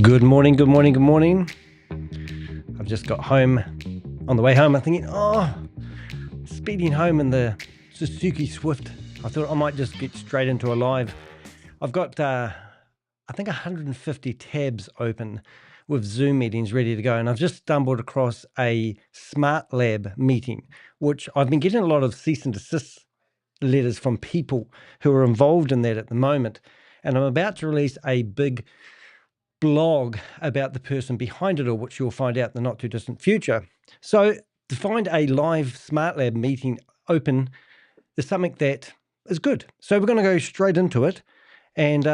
Good morning, good morning, good morning. I've just got home. On the way home, I'm thinking, speeding home in the Suzuki Swift. I thought I might just get straight into a live. I've got, I think 150 tabs open with Zoom meetings ready to go. And I've just stumbled across a Smart Lab meeting, which I've been getting a lot of cease and desist letters from people who are involved in that at the moment. And I'm about to release a big blog about the person behind it all, which you'll find out in the not too distant future. So to find a live Smart Lab meeting open is something that is good. So we're going to go straight into it. And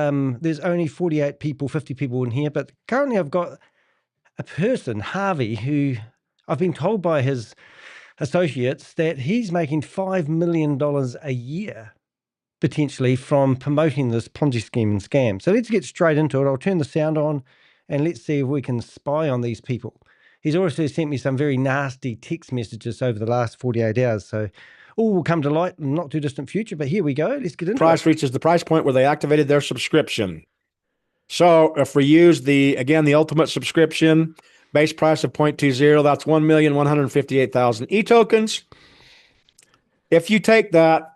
there's only 48 people, 50 people in here, but currently I've got a person, Harvey, who I've been told by his associates that he's making $5 million a year potentially from promoting this Ponzi scheme and scam. So let's get straight into it. I'll turn the sound on and let's see if we can spy on these people. He's also sent me some very nasty text messages over the last 48 hours. So all will come to light in the not too distant future, but here we go. Let's get into Price it. reaches the price point where they activated their subscription. So if we use the ultimate subscription, base price of 0.20, that's 1,158,000 e-tokens. If you take that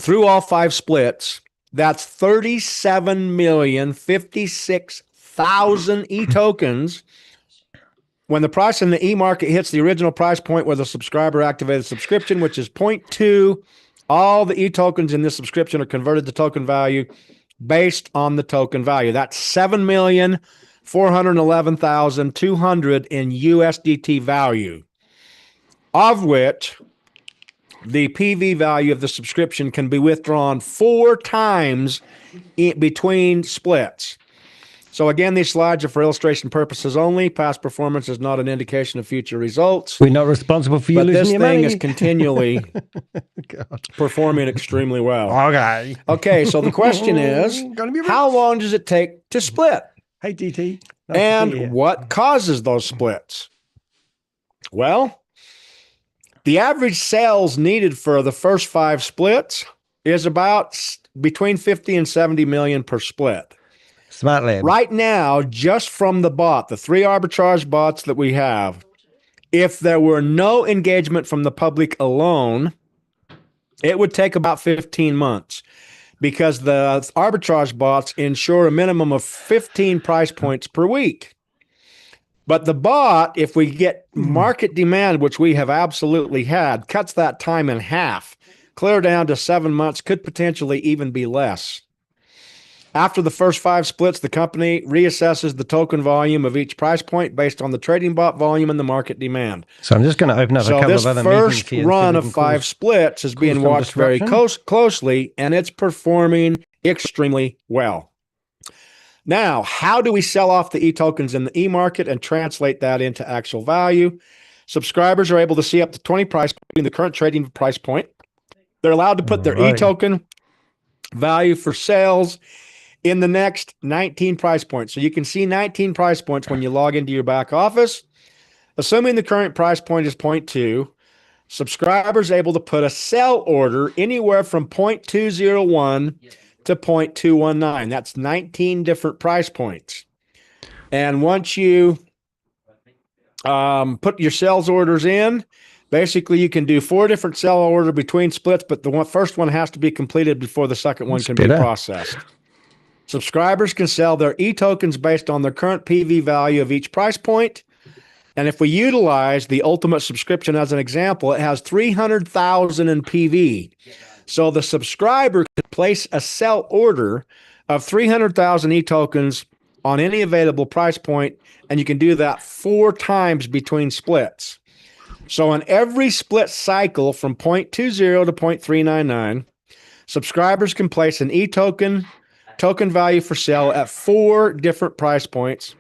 through all 5 splits, that's 37,056,000 e-tokens. When the price in the e-market hits the original price point where the subscriber activated subscription, which is 0.2, all the e-tokens in this subscription are converted to token value based on the token value. That's 7,411,200 in USDT value, of which the PV value of the subscription can be withdrawn 4 times between splits. So again, these slides are for illustration purposes only. Past performance is not an indication of future results. We're not responsible for you losing your money. But this thing is continually performing extremely well. Okay. Okay, so the question is, how long does it take to split? Hey, DT. And what causes those splits? Well, the average sales needed for the first 5 splits is about between 50 and 70 million per split. Smart Lab. Right now, just from the bot, the 3 arbitrage bots that we have, if there were no engagement from the public alone, it would take about 15 months because the arbitrage bots ensure a minimum of 15 price points per week. But the bot, if we get market demand, which we have absolutely had, cuts that time in half, clear down to 7 months, could potentially even be less. After the first 5 splits, the company reassesses the token volume of each price point based on the trading bot volume and the market demand. So I'm just going to open up a couple of other meetings here. So this first run of 5 splits is being watched very closely, and it's performing extremely well. Now, how do we sell off the e-tokens in the e-market and translate that into actual value? Subscribers are able to see up to 20 price points in the current trading price point. They're allowed to put their e-token value for sales in the next 19 price points. So you can see 19 price points when you log into your back office. Assuming the current price point is 0.2, subscribers able to put a sell order anywhere from 0.201 to 0.219. That's 19 different price points. And once you put your sales orders in, basically you can do 4 different sell orders between splits, but the first one has to be completed before the second one can be processed. Subscribers can sell their e-tokens based on their current PV value of each price point. And if we utilize the ultimate subscription as an example, it has 300,000 in PV. So the subscriber could place a sell order of 300,000 e-tokens on any available price point, and you can do that 4 times between splits. So in every split cycle from 0.20 to 0.399, subscribers can place an e-token token value for sale at 4 different price points.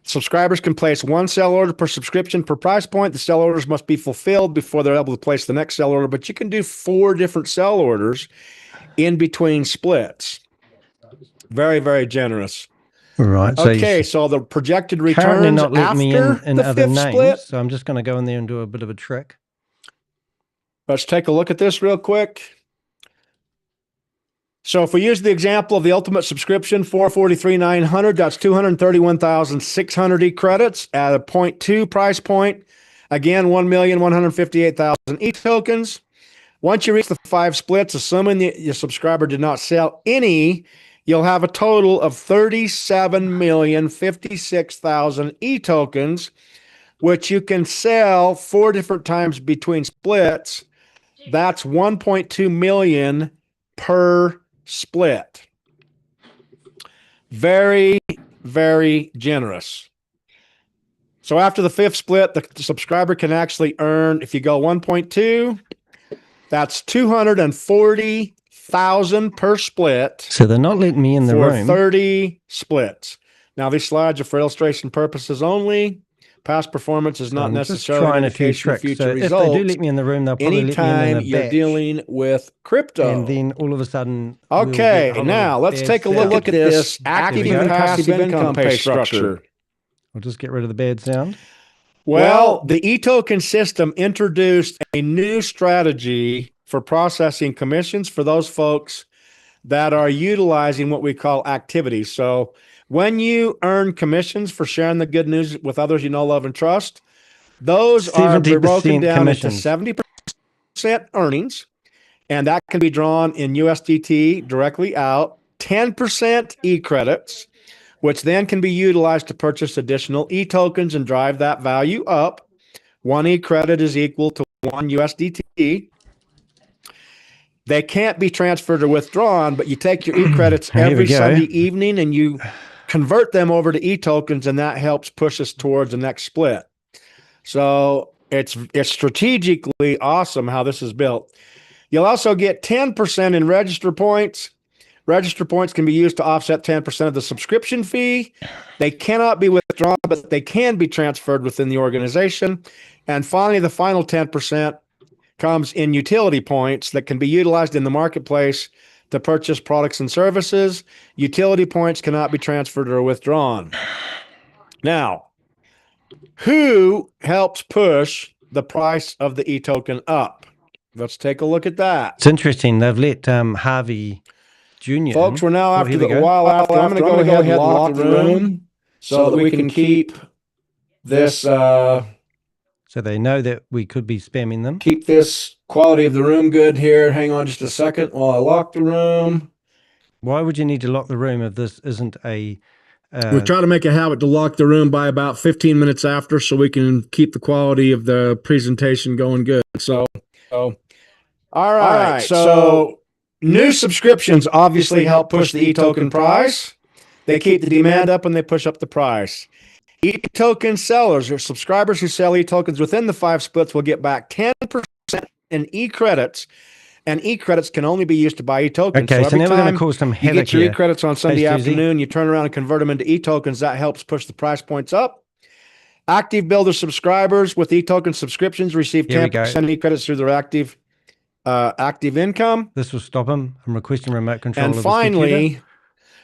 Subscribers can place 1 sell order per subscription per price point. The sell orders must be fulfilled before they're able to place the next sell order, but you can do 4 different sell orders in between splits. Very, very generous. Right. Okay, so the projected returns currently not letting me in the other 5th names, split. so I'm just going to go in there and do a bit of a trick. Let's take a look at this real quick. So if we use the example of the ultimate subscription, 443,900, that's 231,600 e-credits at a 0.2 price point. Again, 1,158,000 e-tokens. Once you reach the 5 splits, assuming your subscriber did not sell any, you'll have a total of 37,056,000 e-tokens, which you can sell 4 different times between splits. That's 1.2 million per split. Very, very generous. So after the 5th split, the subscriber can actually earn, if you go 1.2, that's 240,000 per split. So they're not letting me in the room. 30 splits. Now these slides are for illustration purposes only. Past performance is not necessarily an indication of future results. If they do let me in the room, they'll probably let me in the you're dealing with crypto. And then all of a sudden, okay, now let's take a look at this active and passive income pay structure. We'll just get rid of the bad sound. Well, the e-token system introduced a new strategy for processing commissions for those folks that are utilizing what we call activities. So when you earn commissions for sharing the good news with others you know, love, and trust, those are broken down into 70% earnings, and that can be drawn in USDT directly out, 10% e-credits, which then can be utilized to purchase additional e-tokens and drive that value up. 1 e-credit is equal to 1 USDT. They can't be transferred or withdrawn, but you take your e-credits every Sunday evening and you convert them over to e-tokens, and that helps push us towards the next split. So it's strategically awesome how this is built. You'll also get 10% in register points. Register points can be used to offset 10% of the subscription fee. They cannot be withdrawn, but they can be transferred within the organization. And finally, the final 10% comes in utility points that can be utilized in the marketplace to purchase products and services. Utility points cannot be transferred or withdrawn. Now, who helps push the price of the e-token up? Let's take a look at that. It's interesting. They've let Harvey Jr. Folks, we're now after the while after. I'm going to go ahead and lock the room so that we can keep this. So they know that we could be spamming them. Keep this quality of the room good here. Hang on just a second while I lock the room. Why would you need to lock the room if this isn't a... we try to make a habit to lock the room by about 15 minutes after so we can keep the quality of the presentation going good. So all right. So new subscriptions obviously help push the e-token price. They keep the demand up and they push up the price. E-token sellers or subscribers who sell e-tokens within the 5 splits will get back 10% in e-credits, and e-credits can only be used to buy e-tokens. Okay, so now we're going to cause some havoc. You get your e-credits on Sunday afternoon, you turn around and convert them into e-tokens. That helps push the price points up. Active Builder subscribers with e-token subscriptions receive 10% e-credits through their active income. This will stop them from requesting remote control. And finally,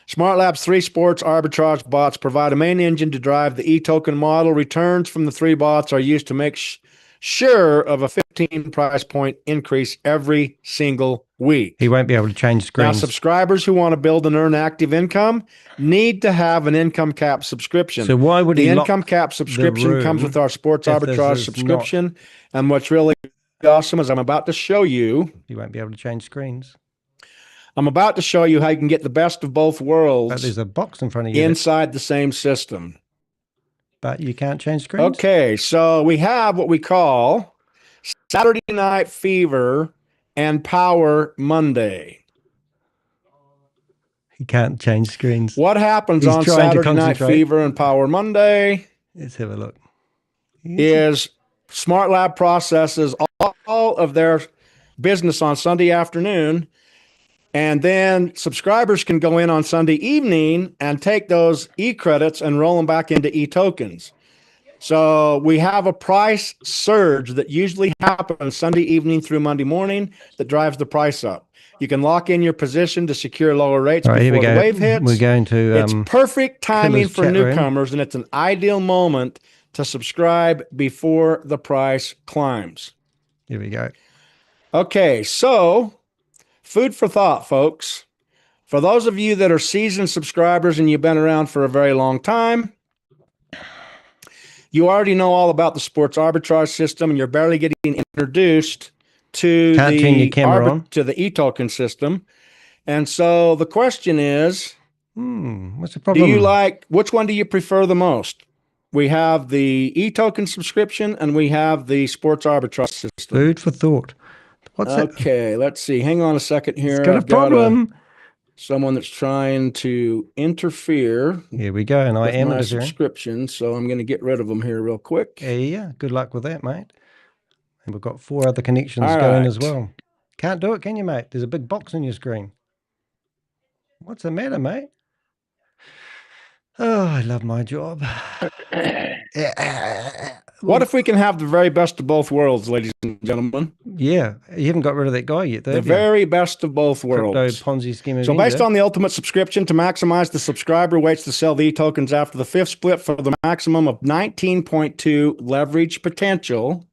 Smart Labs 3 Sports arbitrage bots provide a main engine to drive the e-token model. Returns from the 3 bots are used to make sure of a 15 price point increase every single week. He won't be able to change screens. Now, subscribers who want to build and earn active income need to have an income cap subscription. So why would the income cap subscription comes with our sports arbitrage subscription? And what's really awesome is I'm about to show you. You won't be able to change screens. I'm about to show you how you can get the best of both worlds. But there's a box in front of you. Inside the same system. But you can't change screens? Okay, so we have what we call Saturday Night Fever and Power Monday. He can't change screens. What happens on Saturday Night Fever and Power Monday? Let's have a look. Is Smart Lab processes all of their business on Sunday afternoon, and then subscribers can go in on Sunday evening and take those e-credits and roll them back into e-tokens. So we have a price surge that usually happens Sunday evening through Monday morning that drives the price up. You can lock in your position to secure lower rates before the wave hits. We're going to it's perfect timing for newcomers, and it's an ideal moment to subscribe before the price climbs. Here we go. Okay, so food for thought, folks. For those of you that are seasoned subscribers and you've been around for a very long time, you already know all about the sports arbitrage system, and you're barely getting introduced to Can't turn your camera on. to the e-token system. And so the question is, what's the problem? do you which one do you prefer the most? We have the e-token subscription and we have the sports arbitrage system. Food for thought. What's okay, let's see. Hang on a second here. It's got a problem. Someone that's trying to interfere. Here we go, and I am my subscription, so I'm going to get rid of them here real quick. Yeah, good luck with that, mate. And we've got 4 other connections going as well. Can't do it, can you, mate? There's a big box on your screen. What's the matter, mate? Oh, I love my job. What if we can have the very best of both worlds, ladies and gentlemen? Yeah, you haven't got rid of that guy yet, though. The very best of both worlds. Crypto Ponzi Scheme Avenger. So based on the ultimate subscription, to maximize, the subscriber waits to sell the e-tokens after the 5th split for the maximum of 19.2 leverage potential.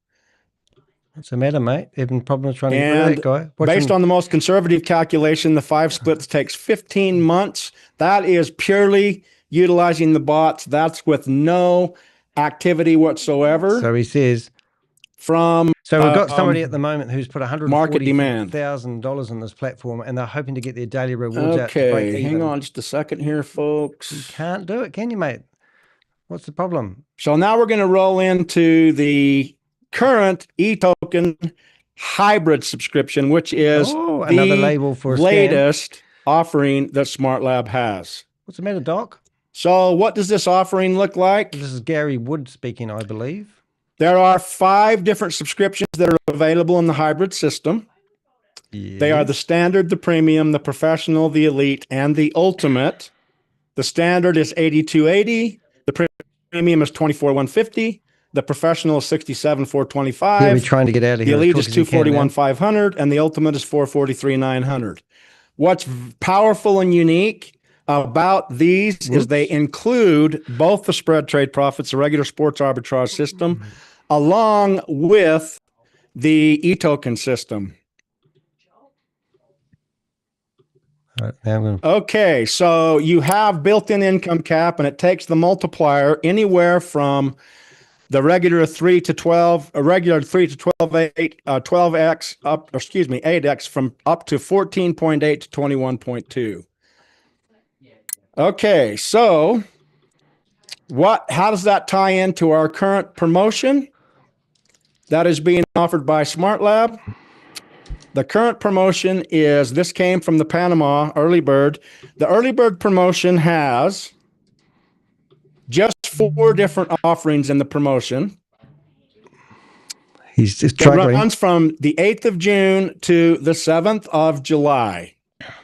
What's the matter, mate? Having problems trying to get rid of that guy? Based on the most conservative calculation, the 5 splits takes 15 months. That is purely utilizing the bots. That's with no activity whatsoever. So he says so we've got somebody at the moment who's put $140,000 in this platform, and they're hoping to get their daily rewards out to break even. Hang on just a second here, folks. You can't do it, can you, mate? What's the problem? So now we're going to roll into the current e-token hybrid subscription, which is another label for latest offering that Smart Lab has. What's the matter, Doc? So what does this offering look like? This is Gary Wood speaking, I believe. There are 5 different subscriptions that are available in the hybrid system. Yes. They are the standard, the premium, the professional, the elite, and the ultimate. The standard is $82.80. The premium is $24,150. The professional is $67,425. Yeah, we're trying to get out of here. The elite is $241,500, and the ultimate is $443,900. What's powerful and unique about these is they include both the spread trade profits, the regular sports arbitrage system, along with the e-token system. All right, okay, so you have built-in income cap, and it takes the multiplier anywhere from the regular 3 to 12, a regular 3 to 12x up, 8x from up to 14.8 to 21.2. Okay, so how does that tie into our current promotion that is being offered by Smart Lab? The current promotion is, this came from the Panama Early Bird. The Early Bird promotion has just 4 different offerings in the promotion. He's just struggling. It runs from the 8th of June to the 7th of July.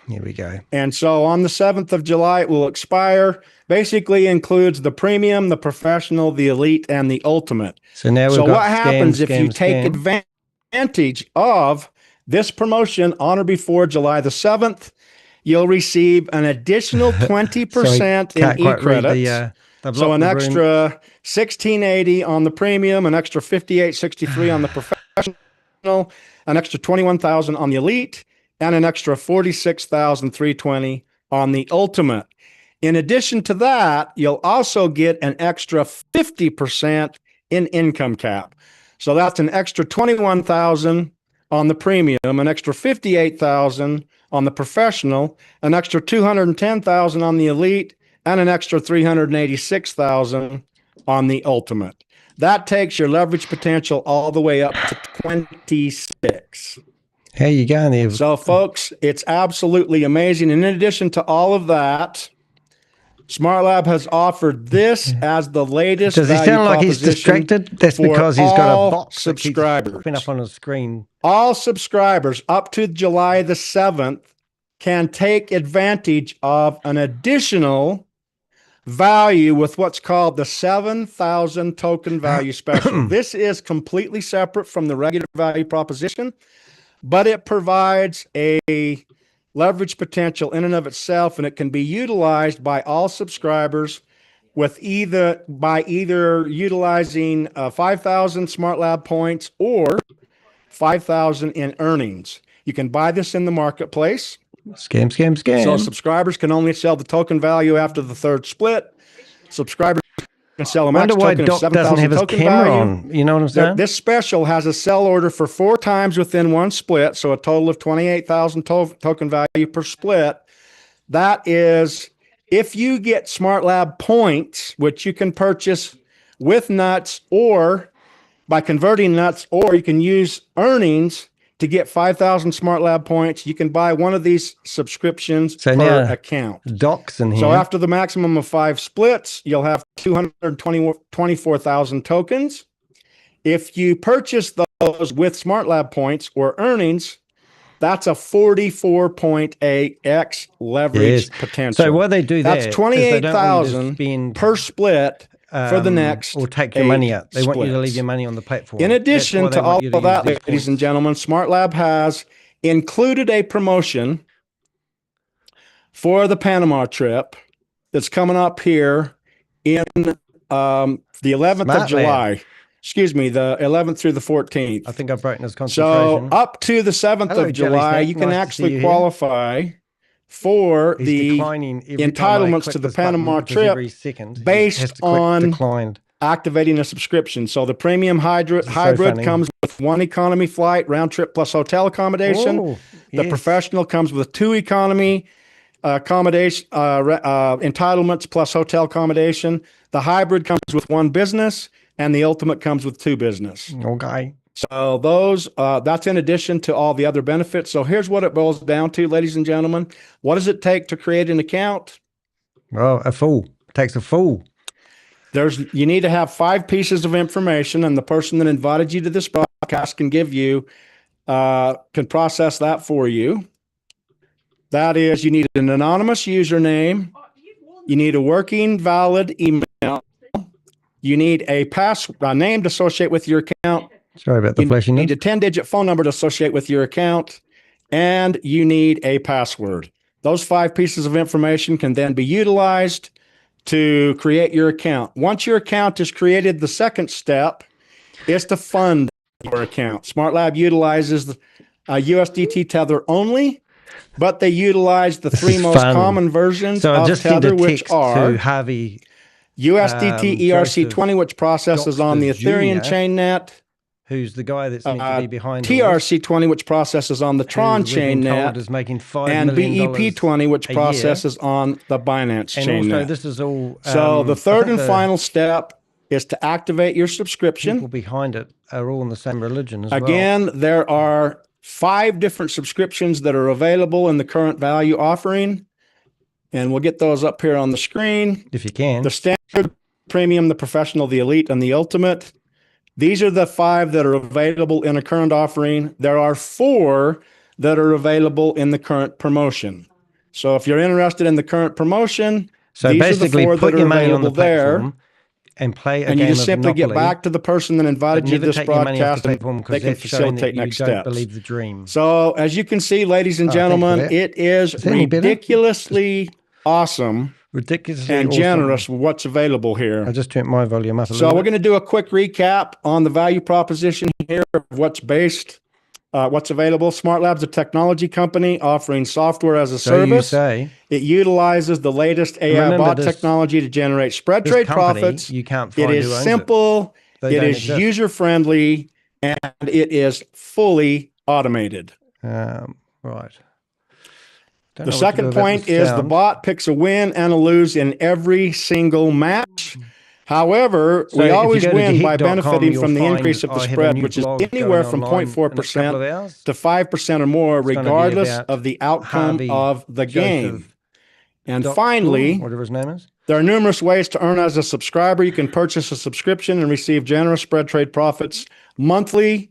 Here we go. And so on the 7th of July, it will expire. Basically includes the premium, the professional, the elite, and the ultimate. So now we've got what happens if you take advantage of this promotion on or before July the 7th, you'll receive an additional 20% in e-credits. So an extra $16.80 on the premium, an extra $58.63 on the professional, an extra $21,000 on the elite, and an extra $46,320 on the ultimate. In addition to that, you'll also get an extra 50% in income cap. So that's an extra $21,000 on the premium, an extra $58,000 on the professional, an extra $210,000 on the elite, and an extra $386,000 on the ultimate. That takes your leverage potential all the way up to 26. How you going there? So, folks, it's absolutely amazing. And in addition to all of that, Smart Lab has offered this as the latest. Does he sound like he's distracted? That's because he's got a box subscribers popping up on his screen. All subscribers up to July the 7th can take advantage of an additional value with what's called the 7,000 token value special. This is completely separate from the regular value proposition, but it provides a leverage potential in and of itself, and it can be utilized by all subscribers with either utilizing 5,000 Smart Lab points or 5,000 in earnings. You can buy this in the marketplace. Scam, scam, scam. So subscribers can only sell the token value after the third split. Subscribers can sell a max token of 7,000 token value. On. You know what I'm saying? This special has a sell order for 4 times within one split, so a total of 28,000 token value per split. That is, if you get Smart Lab points, which you can purchase with nuts or by converting nuts, or you can use earnings to get 5,000 Smart Lab points. You can buy one of these subscriptions per account. Docs in here. So after the maximum of 5 splits, you'll have 224,000 tokens. If you purchase those with Smart Lab points or earnings, that's a 44.8x leverage potential. So what they do there, that's 28,000 per split for the next or take your money out. They want you to leave your money on the platform. In addition to all of that, ladies and gentlemen, Smart Lab has included a promotion for the Panama trip that's coming up here in the 11th of July. Excuse me, the 11th through the 14th. I think I've broken his concentration. So up to the 7th of July, you can actually qualify for the entitlements to the Panama trip based on activating a subscription. So the premium hybrid comes with 1 economy flight, round trip plus hotel accommodation. The professional comes with 2 economy accommodation entitlements plus hotel accommodation. The hybrid comes with 1 business, and the ultimate comes with 2 business. Okay. So those, that's in addition to all the other benefits. So here's what it boils down to, ladies and gentlemen. What does it take to create an account? Well, a fool. It takes a fool. You need to have 5 pieces of information, and the person that invited you to this broadcast can process that for you. That is, you need an anonymous username. You need a working, valid email. You need a name to associate with your account. Sorry about the flashing. You need a 10-digit phone number to associate with your account, and you need a password. Those 5 pieces of information can then be utilized to create your account. Once your account is created, the second step is to fund your account. Smart Lab utilizes USDT Tether only, but they utilize the 3 most common versions of Tether, which are Harvey, USDT ERC20, which processes on the Ethereum chain net. Who's the guy that's meant to be behind TRC20, which processes on the Tron chain net, is making $5 and million BEP20, which processes on the Binance chain net. This is all. So the third and final step is to activate your subscription. People behind it are all in the same religion as well. Again, there are 5 different subscriptions that are available in the current value offering, and we'll get those up here on the screen. If you can. The standard, premium, the professional, the elite, and the ultimate. These are the 5 that are available in a current offering. There are 4 that are available in the current promotion. So if you're interested in the current promotion, these basically are the 4 that are available there. And play a game. And you just simply get back to the person that invited you to this broadcast, and they can facilitate next steps. Don't believe the dream. So as you can see, ladies and gentlemen, it is ridiculously awesome. And generous with what's available here. I just turned my volume up a little bit. So we're going to do a quick recap on the value proposition here of what's available. Smart Lab's a technology company offering software as a service. It utilizes the latest AI bot technology to generate spread trade profits. You can't find it is simple, it is user-friendly, and it is fully automated. Right. The second point is the bot picks a win and a lose in every single match. However, we always win by benefiting from the increase of the spread, which is anywhere from 0.4% to 5% or more, regardless of the outcome of the game. And finally, whatever his name is, there are numerous ways to earn as a subscriber. You can purchase a subscription and receive generous spread trade profits monthly.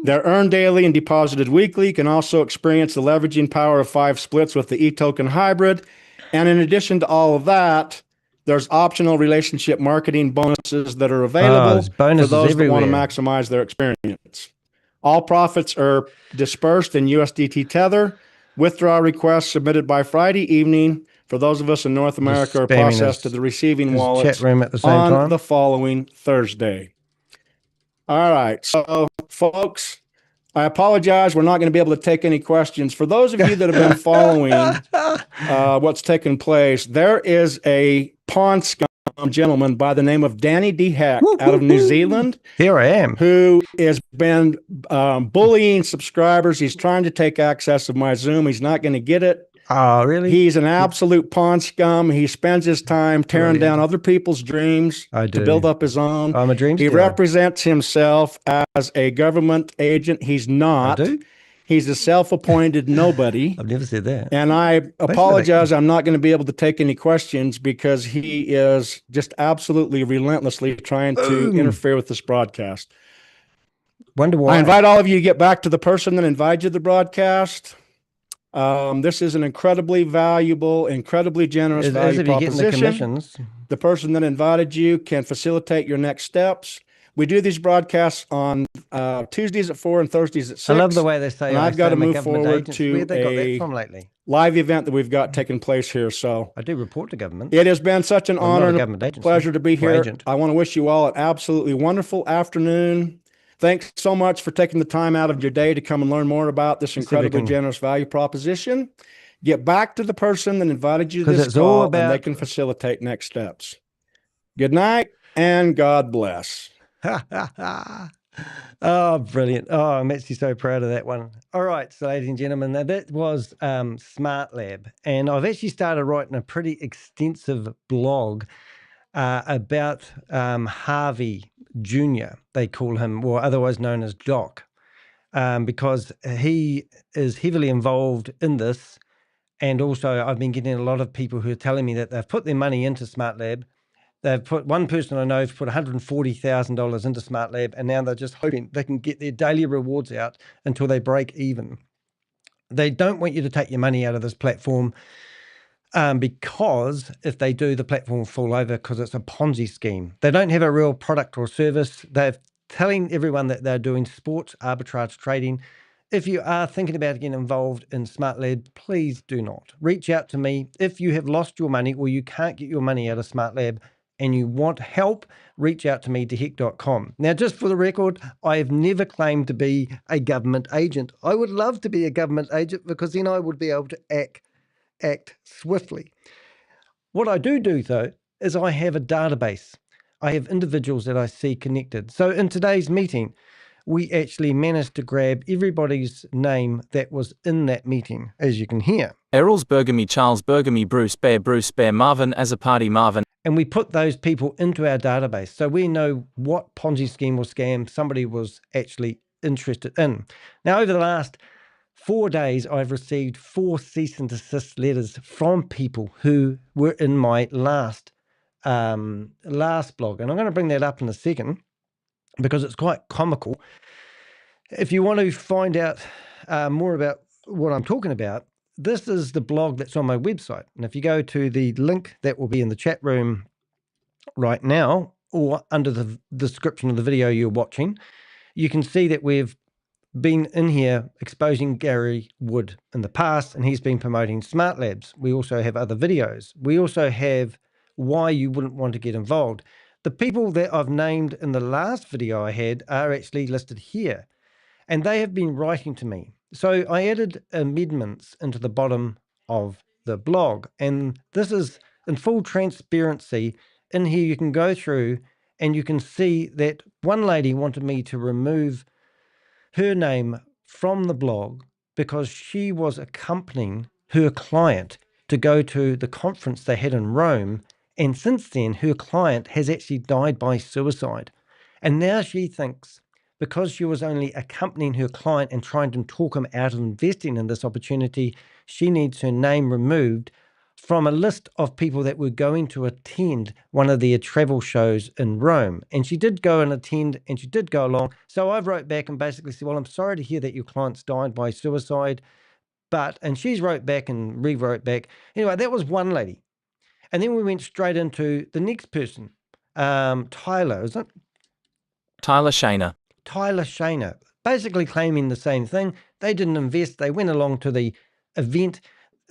They're earned daily and deposited weekly. You can also experience the leveraging power of 5 splits with the e-token hybrid. And in addition to all of that, there's optional relationship marketing bonuses that are available for those that want to maximize their experience. All profits are dispersed in USDT Tether. Withdrawal requests submitted by Friday evening for those of us in North America are processed to the receiving wallet on the following Thursday. All right, so folks, I apologize. We're not going to be able to take any questions. For those of you that have been following what's taken place, there is a pawn scum gentleman by the name of Danny de Hek out of New Zealand. Here I am. Who has been bullying subscribers. He's trying to take access of my Zoom. He's not going to get it. Oh, really? He's an absolute pawn scum. He spends his time tearing down other people's dreams to build up his own. I'm a dream He stealer. represents himself as a government agent. He's not. I do? He's a self-appointed nobody. I've never said that. And I apologize. I'm not going to be able to take any questions because he is just absolutely relentlessly trying to interfere with this broadcast. Wonder why. I invite all of you to get back to the person that invited you to the broadcast. This is an incredibly valuable, incredibly generous value proposition. The person that invited you can facilitate your next steps. We do these broadcasts on Tuesdays at 4 and Thursdays at 6. I love the way they say. And I've got to move forward to Where they got that from lately? Live event that we've got taking place here. So I do report to government. It has been such an honor and a pleasure to be here. I want to wish you all an absolutely wonderful afternoon. Thanks so much for taking the time out of your day to come and learn more about this incredibly generous value proposition. Get back to the person that invited you to this call, and they can facilitate next steps. Good night, and God bless. Oh, brilliant. Oh, I'm actually so proud of that one. All right, so ladies and gentlemen, now that was Smart Lab, and I've actually started writing a pretty extensive blog about Harvey Jr., they call him, or otherwise known as Doc, because he is heavily involved in this. And also I've been getting a lot of people who are telling me that they've put their money into Smart Lab. They've put, one person I know has put $140,000 into Smart Lab, and now they're just hoping they can get their daily rewards out until they break even. They don't want you to take your money out of this platform because if they do, the platform will fall over because it's a Ponzi scheme. They don't have a real product or service. They're telling everyone that they're doing sports arbitrage trading. If you are thinking about getting involved in Smart Lab, please do not. Reach out to me. If you have lost your money or you can't get your money out of Smart Lab and you want help, reach out to me, dehek.com. Now, just for the record, I have never claimed to be a government agent. I would love to be a government agent because then I would be able to act swiftly. What I do though, is I have a database. I have individuals that I see connected. So in today's meeting, we actually managed to grab everybody's name that was in that meeting, as you can hear. Errol's Bergamy, Charles Bergamy, Bruce Bear, Marvin Azapati, Marvin. And we put those people into our database. So we know what Ponzi scheme or scam somebody was actually interested in. Now, over the last 4 days, I've received 4 cease and desist letters from people who were in my last blog. And I'm going to bring that up in a second because it's quite comical. If you want to find out more about what I'm talking about, this is the blog that's on my website. And if you go to the link that will be in the chat room right now, or under the description of the video you're watching, you can see that we've been in here exposing Gary Wood in the past, and he's been promoting Smart Labs. We also have other videos. We also have why you wouldn't want to get involved. The people that I've named in the last video I had are actually listed here, and they have been writing to me. So I added amendments into the bottom of the blog, and this is in full transparency. In here you can go through and you can see that one lady wanted me to remove her name from the blog because she was accompanying her client to go to the conference they had in Rome, and since then her client has actually died by suicide. And now she thinks because she was only accompanying her client and trying to talk him out of investing in this opportunity, she needs her name removed from a list of people that were going to attend one of their travel shows in Rome. And she did go and attend, and she did go along. So I've wrote back and basically said, well, I'm sorry to hear that your client's died by suicide. And she's wrote back and rewrote back. Anyway, that was one lady. And then we went straight into the next person. Tyler, is it? Tyler Shaner. Tyler Shaner, basically claiming the same thing. They didn't invest. They went along to the event.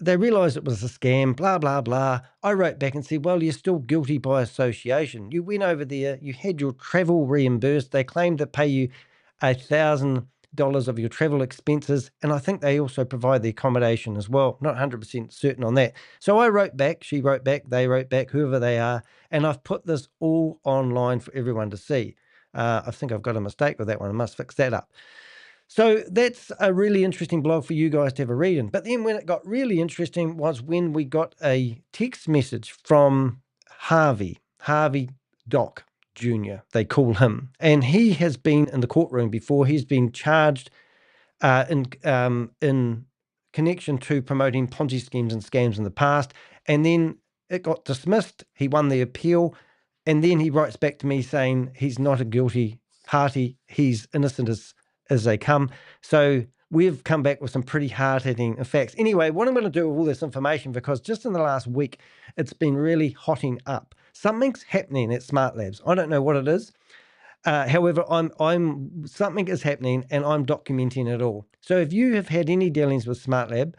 They realized it was a scam, blah, blah, blah. I wrote back and said, well, you're still guilty by association. You went over there, you had your travel reimbursed. They claimed to pay you $1,000 of your travel expenses. And I think they also provide the accommodation as well. Not 100% certain on that. So I wrote back, she wrote back, they wrote back, whoever they are. And I've put this all online for everyone to see. I think I've got a mistake with that one. I must fix that up. So that's a really interesting blog for you guys to have a read in. But then when it got really interesting was when we got a text message from Harvey Doc Jr., they call him. And he has been in the courtroom before. He's been charged in connection to promoting Ponzi schemes and scams in the past. And then it got dismissed. He won the appeal. And then he writes back to me saying he's not a guilty party. He's innocent as they come. So we've come back with some pretty hard-hitting facts. Anyway, what I'm going to do with all this information, because just in the last week, it's been really hotting up. Something's happening at Smart Labs. I don't know what it is. However, something is happening and I'm documenting it all. So if you have had any dealings with Smart Lab,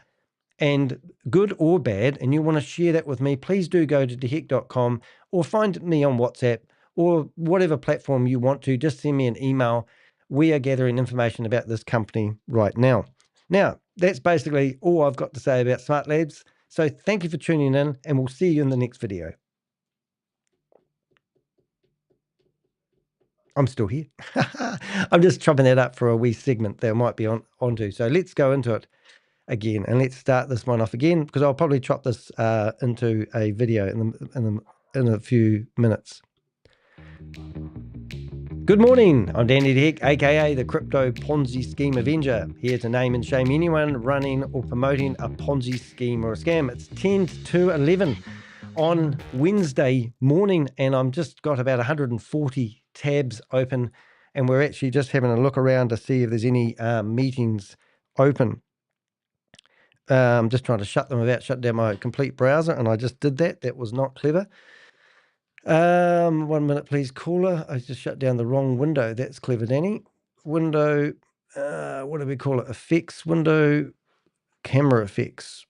and good or bad, and you want to share that with me, please do go to dehek.com or find me on WhatsApp or whatever platform you want to. Just send me an email. We are gathering information about this company right now. Now, that's basically all I've got to say about Smart Labs. So thank you for tuning in, and we'll see you in the next video. I'm still here. I'm just chopping that up for a wee segment that I might be onto. So let's go into it again, and let's start this one off again, because I'll probably chop this into a video in a few minutes. Good morning, I'm Danny de Hek, aka the Crypto Ponzi Scheme Avenger, here to name and shame anyone running or promoting a Ponzi scheme or a scam. It's 10 to 11 on Wednesday morning, and I'm just got about 140 tabs open, and we're actually just having a look around to see if there's any meetings open. I'm just trying to shut down my complete browser, and I just did that. That was not clever. 1 minute, please, caller. I just shut down the wrong window. That's clever, Danny. Window, what do we call it? Effects, window, camera effects.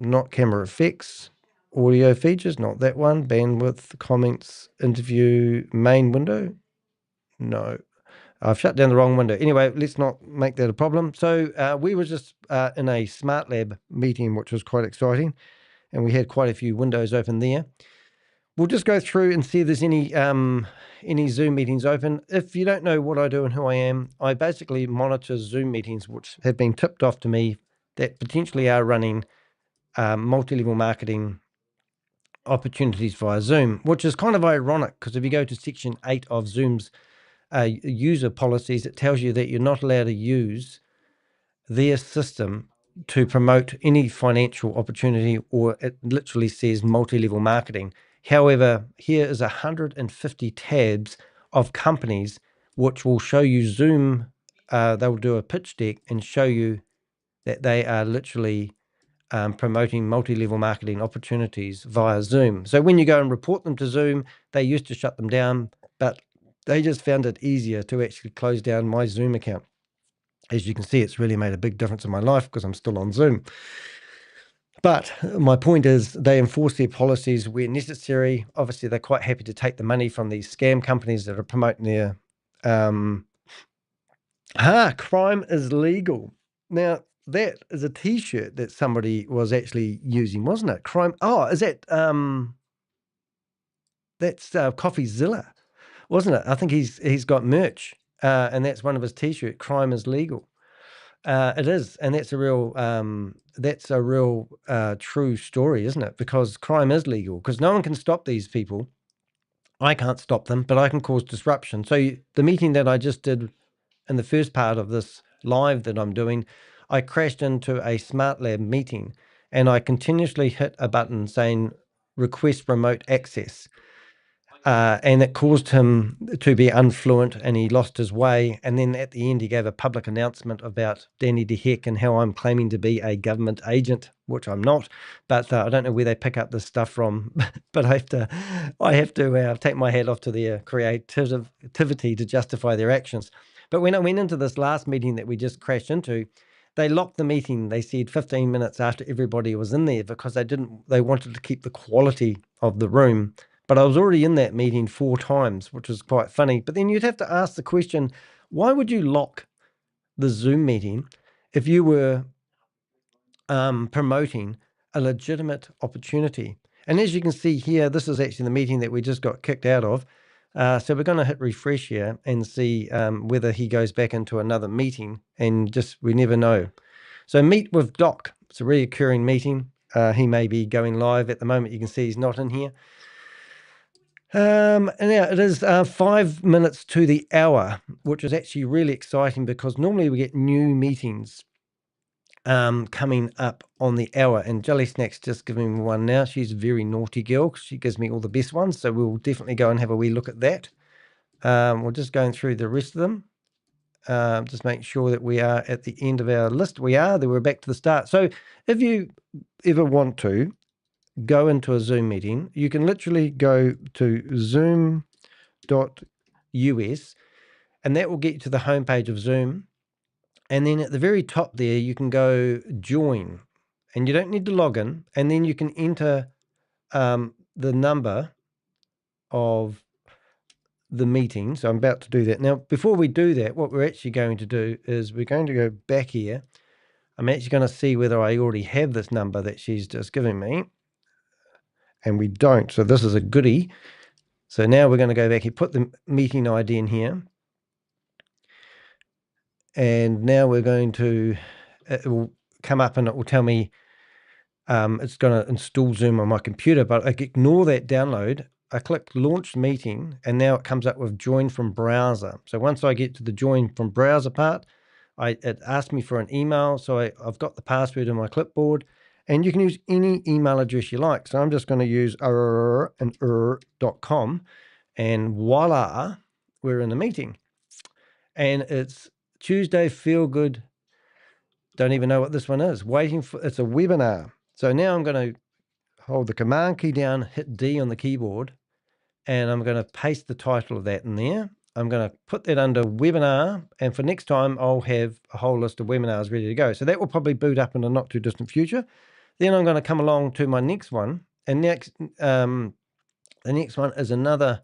Not camera effects. Audio features, not that one. Bandwidth, comments, interview, main window. No. I've shut down the wrong window. Anyway, let's not make that a problem. So we were just in a Smart Lab meeting, which was quite exciting, and we had quite a few windows open there. We'll just go through and see if there's any Zoom meetings open. If you don't know what I do and who I am, I basically monitor Zoom meetings, which have been tipped off to me that potentially are running multi-level marketing opportunities via Zoom, which is kind of ironic, because if you go to Section 8 of Zoom's user policies, it tells you that you're not allowed to use their system to promote any financial opportunity, or it literally says multi-level marketing. However, here is 150 tabs of companies which will show you Zoom. They'll do a pitch deck and show you that they are literally promoting multi-level marketing opportunities via Zoom. So when you go and report them to Zoom, they used to shut them down, but they just found it easier to actually close down my Zoom account. As you can see, it's really made a big difference in my life because I'm still on Zoom. But my point is, they enforce their policies where necessary. Obviously, they're quite happy to take the money from these scam companies that are promoting their crime is legal. Now, that is a t-shirt that somebody was actually using, wasn't it? Crime. Oh, is that that's CoffeeZilla, wasn't it? I think he's got merch, and that's one of his t-shirt. Crime is legal. It is, and that's a real true story, isn't it? Because crime is legal, because no one can stop these people. I can't stop them, but I can cause disruption. So the meeting that I just did in the first part of this live that I'm doing, I crashed into a Smart Lab meeting, and I continuously hit a button saying request remote access. And it caused him to be unfluent, and he lost his way. And then at the end, he gave a public announcement about Danny de Hek and how I'm claiming to be a government agent, which I'm not. But I don't know where they pick up this stuff from. But I have to take my hat off to their creativity to justify their actions. But when I went into this last meeting that we just crashed into, they locked the meeting. They said 15 minutes after everybody was in there, because they wanted to keep the quality of the room. But I was already in that meeting 4 times, which was quite funny. But then you'd have to ask the question, why would you lock the Zoom meeting if you were promoting a legitimate opportunity. And as you can see here, this is actually the meeting that we just got kicked out of. So we're going to hit refresh here and see whether he goes back into another meeting, and just, we never know. So meet with Doc. It's a reoccurring meeting. He may be going live at the moment. You can see he's not in here. And now it is 5 minutes to the hour, which is actually really exciting because normally we get new meetings coming up on the hour, and Jelly Snack's just giving me one now. She's a very naughty girl. She gives me all the best ones, so we'll definitely go and have a wee look at that. We're just going through the rest of them. Just make sure that we are at the end of our list. We are, then we're back to the start. So if you ever want to go into a Zoom meeting, you can literally go to zoom.us, and that will get you to the homepage of Zoom. And then at the very top there, you can go join, and you don't need to log in. And then you can enter the number of the meeting. So I'm about to do that. Now, before we do that, what we're actually going to do is we're going to go back here. I'm actually going to see whether I already have this number that she's just given me. And we don't. So this is a goodie. So now we're going to go back here, put the meeting ID in here. And now we're going to, it will come up and it will tell me it's going to install Zoom on my computer, but I ignore that download. I click launch meeting, and now it comes up with join from browser. So once I get to the join from browser part, it asks me for an email. So I've got the password in my clipboard, and you can use any email address you like. So I'm just going to use .com, and voila, we're in the meeting. And it's Tuesday, feel good. Don't even know what this one is. It's a webinar. So now I'm going to hold the command key down, hit D on the keyboard, and I'm going to paste the title of that in there. I'm going to put that under webinar, and for next time, I'll have a whole list of webinars ready to go. So that will probably boot up in a not too distant future. Then I'm going to come along to my next one, and the next one is another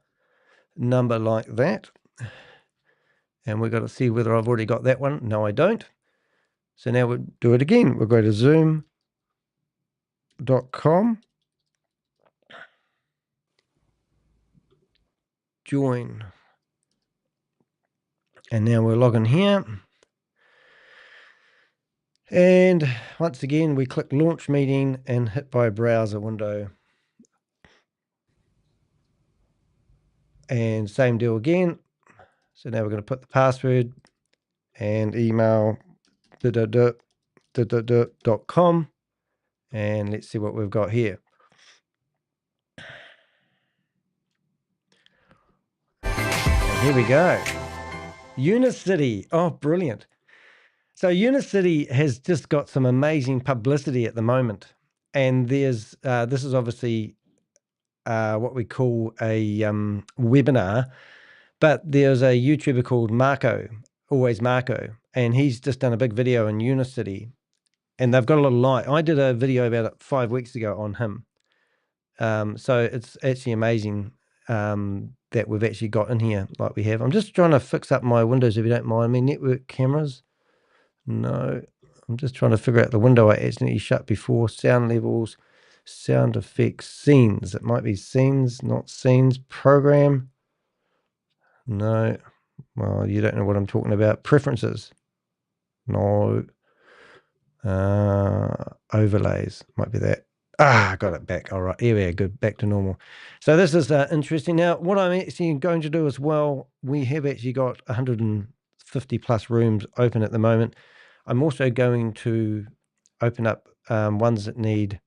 number like that. And we've got to see whether I've already got that one. No, I don't. So now we'll do it again. We'll go to zoom.com. Join. And now we're logging here. And once again, we click launch meeting and hit by browser window. And same deal again. So now we're going to put the password and email .com. And let's see what we've got here. And here we go. Unicity. Oh, brilliant. So Unicity has just got some amazing publicity at the moment. And there's this is obviously what we call a webinar, but there's a YouTuber called Marco, Always Marco, and he's just done a big video in Unicity, and they've got a lot of light. I did a video about it 5 weeks ago on him. So it's actually amazing that we've actually got in here like we have. I'm just trying to fix up my windows, if you don't mind me. Network cameras. No, I'm just trying to figure out the window I accidentally shut before. Sound levels, sound effects, scenes. It might be scenes, not scenes. Program. No. Well, you don't know what I'm talking about. Preferences. No. Overlays. Might be that. I got it back. All right. Here we are. Good. Back to normal. So this is interesting. Now, what I'm actually going to do as well, we have actually got 150 plus rooms open at the moment. I'm also going to open up ones that need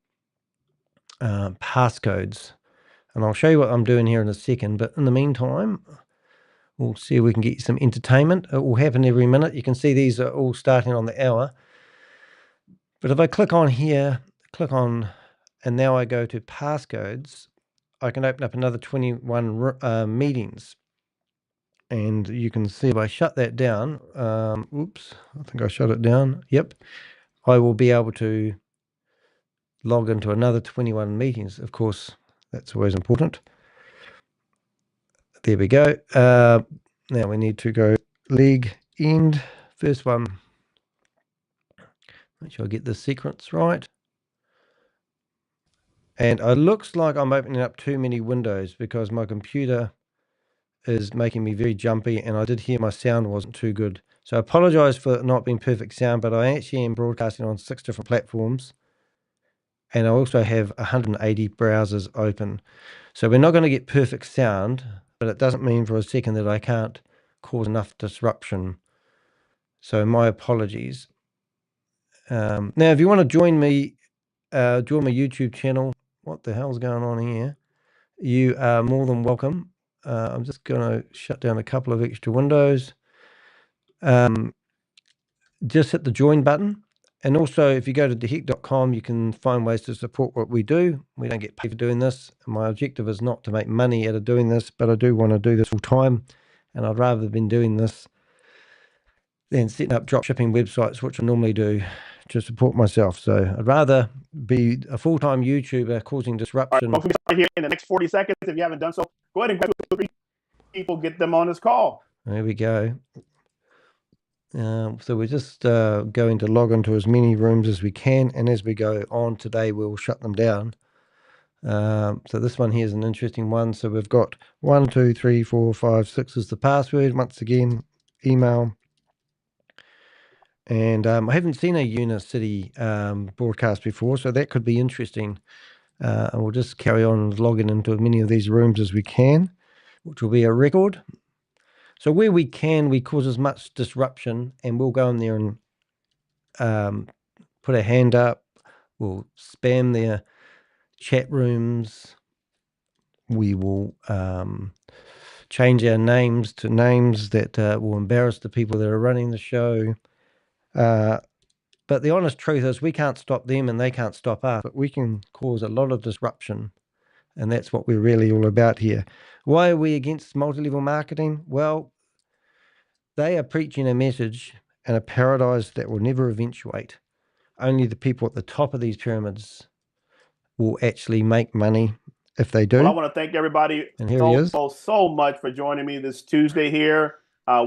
passcodes. And I'll show you what I'm doing here in a second. But in the meantime, we'll see if we can get you some entertainment. It will happen every minute. You can see these are all starting on the hour. But if I click on here, click on, and now I go to passcodes, I can open up another 21 meetings. And you can see if I shut that down, oops, I think I shut it down. Yep. I will be able to log into another 21 meetings. Of course, that's always important. There we go. Now we need to go league end First one. Make sure I get the sequence right. And it looks like I'm opening up too many windows because my computer is making me very jumpy, and I did hear my sound wasn't too good. So I apologize for not being perfect sound, but I actually am broadcasting on 6 different platforms. And I also have 180 browsers open. So we're not going to get perfect sound, but it doesn't mean for a second that I can't cause enough disruption. So my apologies. Now, if you want to join me, join my YouTube channel, what the hell's going on here? You are more than welcome. I'm just going to shut down a couple of extra windows. Just hit the join button. And also, if you go to dehek.com, you can find ways to support what we do. We don't get paid for doing this. My objective is not to make money out of doing this, but I do want to do this full time. And I'd rather have been doing this than setting up drop shipping websites, which I normally do to support myself. So I'd rather be a full-time YouTuber causing disruption. All right, folks, here in the next 40 seconds. If you haven't done so, go ahead and grab 2 or 3 people, get them on this call. There we go. So we're just going to log into as many rooms as we can, and as we go on today, we'll shut them down. So this one here is an interesting one. So we've got 1, 2, 3, 4, 5, 6 is the password. Once again, email. And I haven't seen a Unicity broadcast before, so that could be interesting. And we'll just carry on logging into as many of these rooms as we can, which will be a record. So where we can, we cause as much disruption, and we'll go in there and put a hand up. We'll spam their chat rooms. We will change our names to names that will embarrass the people that are running the show. But the honest truth is we can't stop them and they can't stop us, but we can cause a lot of disruption. And that's what we're really all about here. Why are we against multi-level marketing? Well, they are preaching a message and a paradise that will never eventuate. Only the people at the top of these pyramids will actually make money if they do. Well, I want to thank everybody so much for joining me this Tuesday here.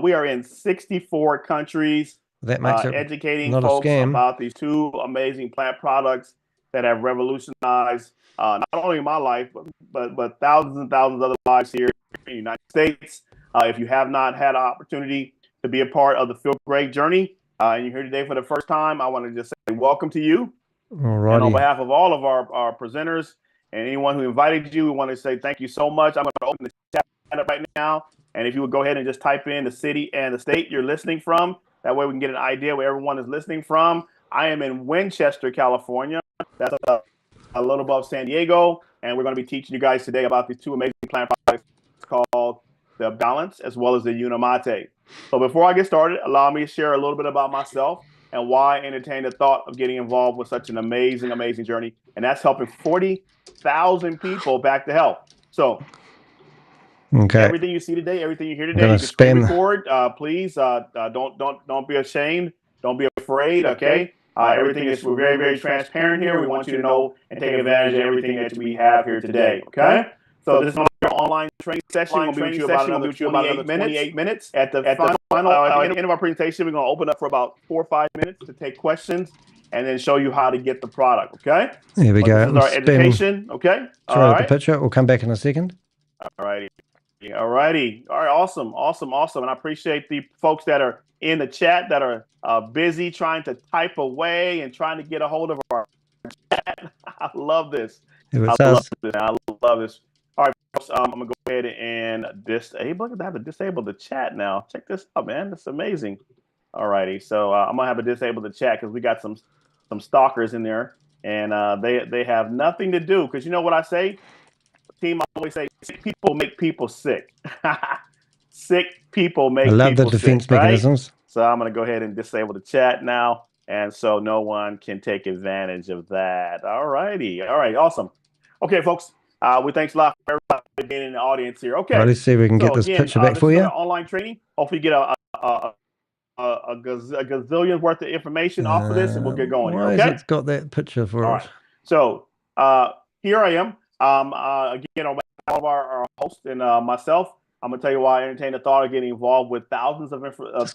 We are in 64 countries. That makes it educating not folks a scam. About these 2 amazing plant products that have revolutionized not only my life, but thousands and thousands of other lives here in the United States. If you have not had an opportunity to be a part of the Feel Great journey, and you're here today for the first time, I want to just say welcome to you. Alrighty. And on behalf of all of our presenters and anyone who invited you, we want to say thank you so much. I'm going to open the chat up right now. And if you would go ahead and just type in the city and the state you're listening from, that way we can get an idea where everyone is listening from. I am in Winchester, California. That's a little above San Diego. And we're going to be teaching you guys today about these 2 amazing plant products called the Balance as well as the Unimate. So before I get started, allow me to share a little bit about myself and why I entertained the thought of getting involved with such an amazing, amazing journey. And that's helping 40,000 people back to health. So everything you see today, everything you hear today, you can screen record. Please don't be ashamed. Don't be afraid. Okay. We're very, very transparent here. We want you to know and take advantage of everything that we have here today. Okay. So this is an online training session. We'll be with you about another 28 minutes. At the end of our presentation, we're going to open up for about 4 or 5 minutes to take questions and then show you how to get the product. Okay. There we go. This is our education. Okay. All right. The picture. We'll come back in a second. All righty. All right. Awesome. And I appreciate the folks that are in the chat that are busy trying to type away and trying to get a hold of our chat. I love this. I love this. All right, folks, I'm going to go ahead and disable. I have to disable the chat now. Check this out, man. That's amazing. All righty. So I'm going to have to disable the chat because we got some stalkers in there, and they have nothing to do. Because you know what I say? Team, I always say, sick people make people sick. Sick people make people sick. I love the defense mechanisms. Right? So I'm going to go ahead and disable the chat now, and so no one can take advantage of that. All righty. All right. Awesome. Okay, folks. We thanks a lot for everybody being in the audience here. Okay. Let's see if we can get this picture back for you. Online training. Hopefully, you get a gazillion worth of information off of this, and we'll get going. Why has it got that picture for us? Right. So here I am. Again, on behalf of our host and myself, I'm gonna tell you why I entertain the thought of getting involved with thousands of guests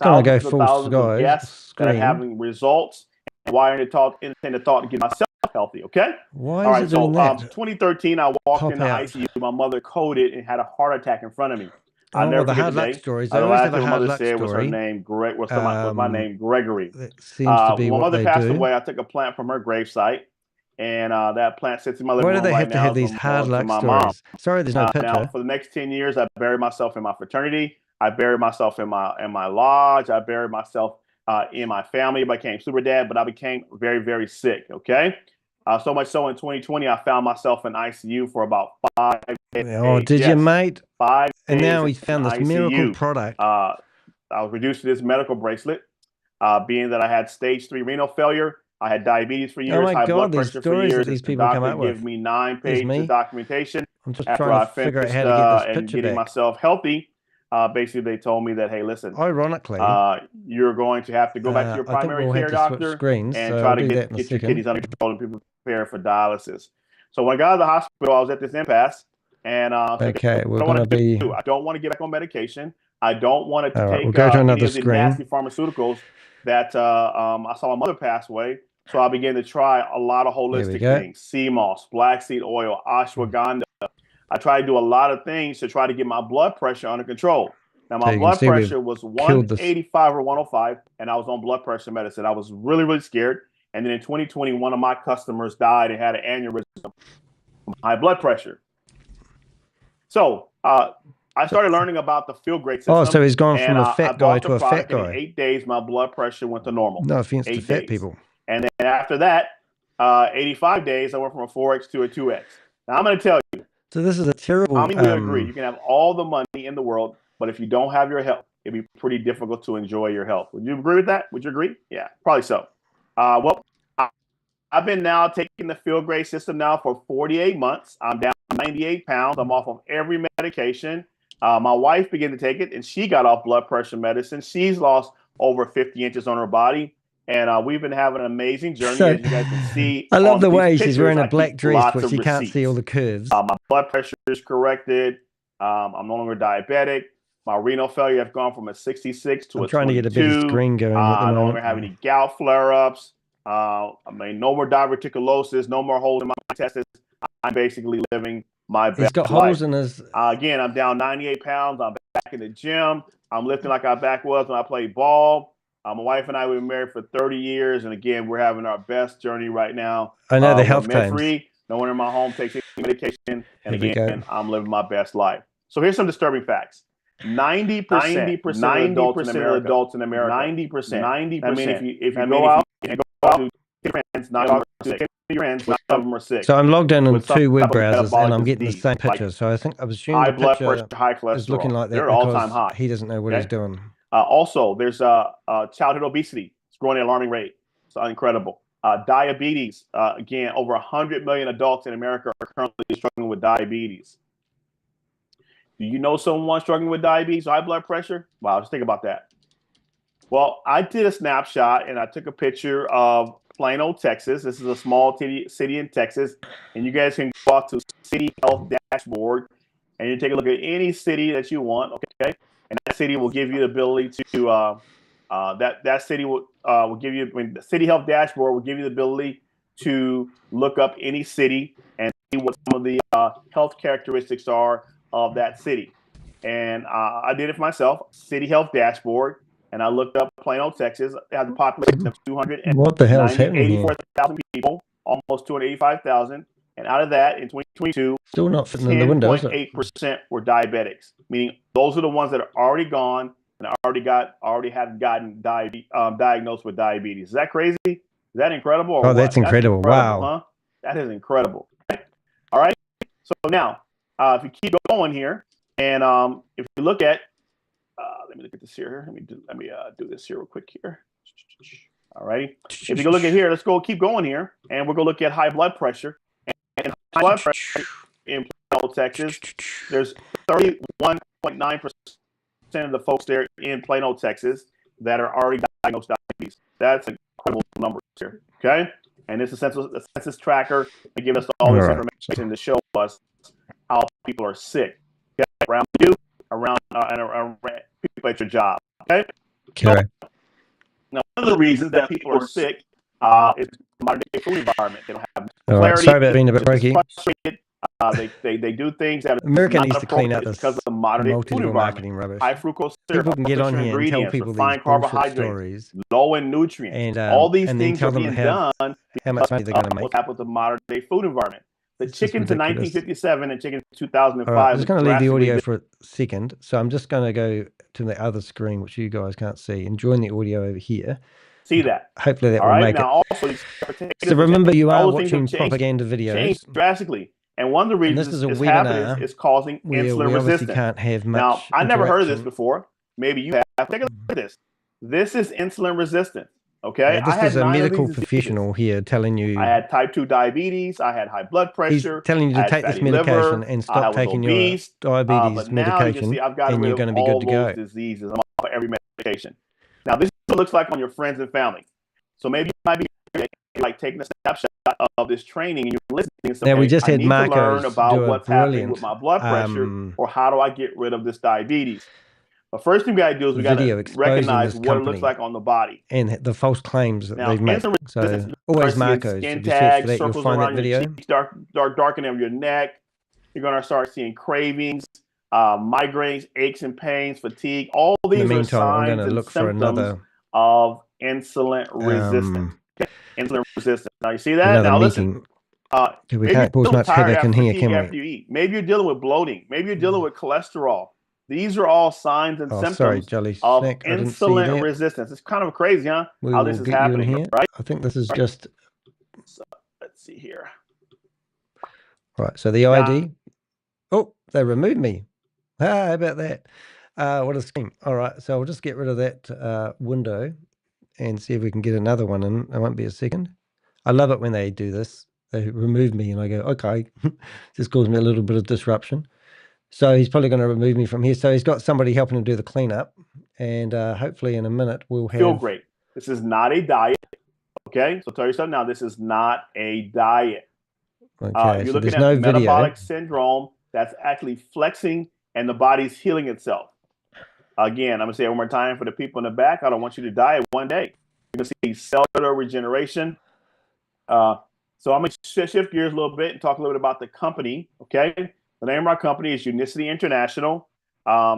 that are having results, and why I entertain the thought to get myself healthy. Okay. Why All is right. it doing that? 2013, I walked in the ICU. My mother coded and had a heart attack in front of me. I'll never forget the day. Stories. The last thing my mother said was her name. Was my name Gregory. That seems to be when my what mother they passed do. away, I took a plant from her gravesite. And that plant sits in my living room. Why do they have to have these hard luck stories? Sorry, there's no picture. Now, for the next 10 years, I buried myself in my fraternity. I buried myself in my lodge. I buried myself in my family. I became super dad, but I became very, very sick. Okay. So much so in 2020, I found myself in ICU for about 5 days. Oh, did you, mate? 5 days. And now he's found this miracle product. I was reduced to this medical bracelet, being that I had stage 3 renal failure. I had diabetes for years, high blood pressure for years. These people come out with. Give me 9 pages of documentation. I'm just trying to figure out how to get this picture and getting back. myself healthy. Basically, they told me that, hey, listen. Ironically, you're going to have to go back to your primary care doctor and try to get your kidneys under control and prepare for dialysis. So when I got out of the hospital, I was at this impasse, and okay, we're going to be. I don't want to get back on medication. I don't want to take we'll go to another any of the nasty pharmaceuticals that I saw my mother pass away. So I began to try a lot of holistic things: sea moss, black seed oil, ashwagandha. I tried to do a lot of things to try to get my blood pressure under control. Now, my blood pressure was 185 or 105, and I was on blood pressure medicine. I was really, really scared. And then in 2020, one of my customers died and had an aneurysm from high blood pressure. So I started learning about the Feel Great system. Oh, so he's gone from a fat guy to a fat guy. In 8 days, my blood pressure went to normal. No offense to fat people. And then after that, 85 days, I went from a 4X to a 2X. Now, I'm going to tell you. So this is a terrible... I mean, we agree. You can have all the money in the world, but if you don't have your health, it'd be pretty difficult to enjoy your health. Would you agree with that? Would you agree? Yeah, probably so. Well, I've been now taking the Feel Great system now for 48 months. I'm down 98 pounds. I'm off of every medication. My wife began to take it, and she got off blood pressure medicine. She's lost over 50 inches on her body. And we've been having an amazing journey, as you guys can see. I love the way she's wearing a black dress, but she can't see all the curves. My blood pressure is corrected. I'm no longer diabetic. My renal failure has gone from a 66 to a 22. I'm trying to get a better screen going. I no longer have any gout flare-ups. I mean, no more diverticulosis, no more holes in my intestines. I'm basically living my best life. He's got holes in his... Again, I'm down 98 pounds. I'm back in the gym. I'm lifting like I back was when I played ball. My wife and I, we've been married for 30 years. And again, we're having our best journey right now. I know the health claims. Free. No one in my home takes any medication. And again, I'm living my best life. So here's some disturbing facts. 90% of adults in America. 90%. I mean, if you go out to friends, not all of them are sick. So I'm logged in on 2 web browsers, and I'm getting the same picture. So I think I was assuming the blood pressure, high cholesterol is looking like that. They're all-time high. He doesn't know what he's doing. Also, there's childhood obesity. It's growing at an alarming rate. It's incredible. Diabetes. Again, over 100 million adults in America are currently struggling with diabetes. Do you know someone struggling with diabetes or high blood pressure? Wow, just think about that. Well, I did a snapshot, and I took a picture of Plano, Texas. This is a small city in Texas. And you guys can go out to City Health Dashboard, and you take a look at any city that you want, okay? And that city will give you the ability to that city will give you, I mean, the City Health Dashboard will give you the ability to look up any city and see what some of the health characteristics are of that city. And I did it for myself, City Health Dashboard, and I looked up Plano, Texas. It has a population of 284,000 people, almost 285,000. And out of that, in 2022, still not fitting in the window. 10.8% were diabetics, meaning those are the ones that are already gone and already have gotten diagnosed with diabetes. Is that crazy? Is that incredible? Or that's incredible. Wow. Huh? That is incredible. All right. So now, if you keep going here, and if you look at, let me look at this here. Let me do this here real quick here. All righty. If you go look at here, let's go keep going here, and we'll go look at high blood pressure. And high blood pressure in Plano, Texas, there's 31.9% of the folks there in Plano, Texas, that are already diagnosed with diabetes. That's incredible numbers here. Okay, and this is a census tracker that gives us all this information to show us how people are sick. Okay? Around people at your job. Okay. Correct. Now, one of the reasons that people are sick is the modern day food environment. They don't have All right. clarity. Sorry about being a bit breaky. They do things that America needs to clean out this because of the modern day food multi-level environment. marketing rubbish. High fructose syrup, People can get on here and tell people these refined bullshit carbohydrates, stories, low in nutrients. and all these and then things tell are them being done how much money they're going to make. What's happened with the modern day food environment? The It's just chickens in ridiculous. 1957 and chickens in 2005. All right, I'm just going to leave the audio drastically for a second. So I'm just going to go to the other screen, which you guys can't see, and join the audio over here. see that. Hopefully that All will right, make now it. also So remember, you are all those things have watching changed propaganda videos. drastically. And one of the reasons this is a it's webinar happening is causing where insulin we obviously resistance. can't have much Now, I never heard of this interaction. before. Maybe you have. Take a look at this. This is insulin resistance. Okay, Yeah, this is a medical professional here telling you. I had type 2 diabetes. I had high blood pressure. He's telling you to take this medication and stop taking your diabetes medication, and you're going to be good to go. Diseases. I'm off every medication. Now, this is what it looks like on your friends and family. So maybe you might be like taking a snapshot of this training and you're listening. And now, we just had Marcos learn about do a what's happening with my blood pressure, or how do I get rid of this diabetes. The first thing we got to do is we got to recognize what it looks like on the body and the false claims that now, they've made. So always Marcos. Skin if you search for that, you'll circles find that around video. your cheeks, darkening of your neck. You're going to start seeing cravings, migraines, aches and pains, fatigue. All these In the are meantime, I'm signs going to and look for another of insulin resistance. Insulin resistance. Now you see that? Now listen. We can't pause much headache in here, can after you eat. Maybe you're dealing with bloating. Maybe you're dealing with cholesterol. These are all signs and symptoms of insulin resistance. It's kind of crazy, huh? How this is happening here, right? I think this is just. So, let's see here. Right. So the ID. Oh, they removed me. How about that? What a scheme. All right. So I'll just get rid of that window and see if we can get another one in. It won't be a second. I love it when they do this. They remove me and I go, okay, just caused me a little bit of disruption. So he's probably going to remove me from here. So he's got somebody helping him do the cleanup. And hopefully in a minute we'll have... Feel great. This is not a diet. Okay? So tell yourself now, this is not a diet. Okay, you're looking at metabolic syndrome that's actually flexing and the body's healing itself. Again, I'm going to say it one more time for the people in the back. I don't want you to die one day. You're going to see cellular regeneration. So I'm going to shift gears a little bit and talk a little bit about the company. Okay. The name of our company is Unicity International.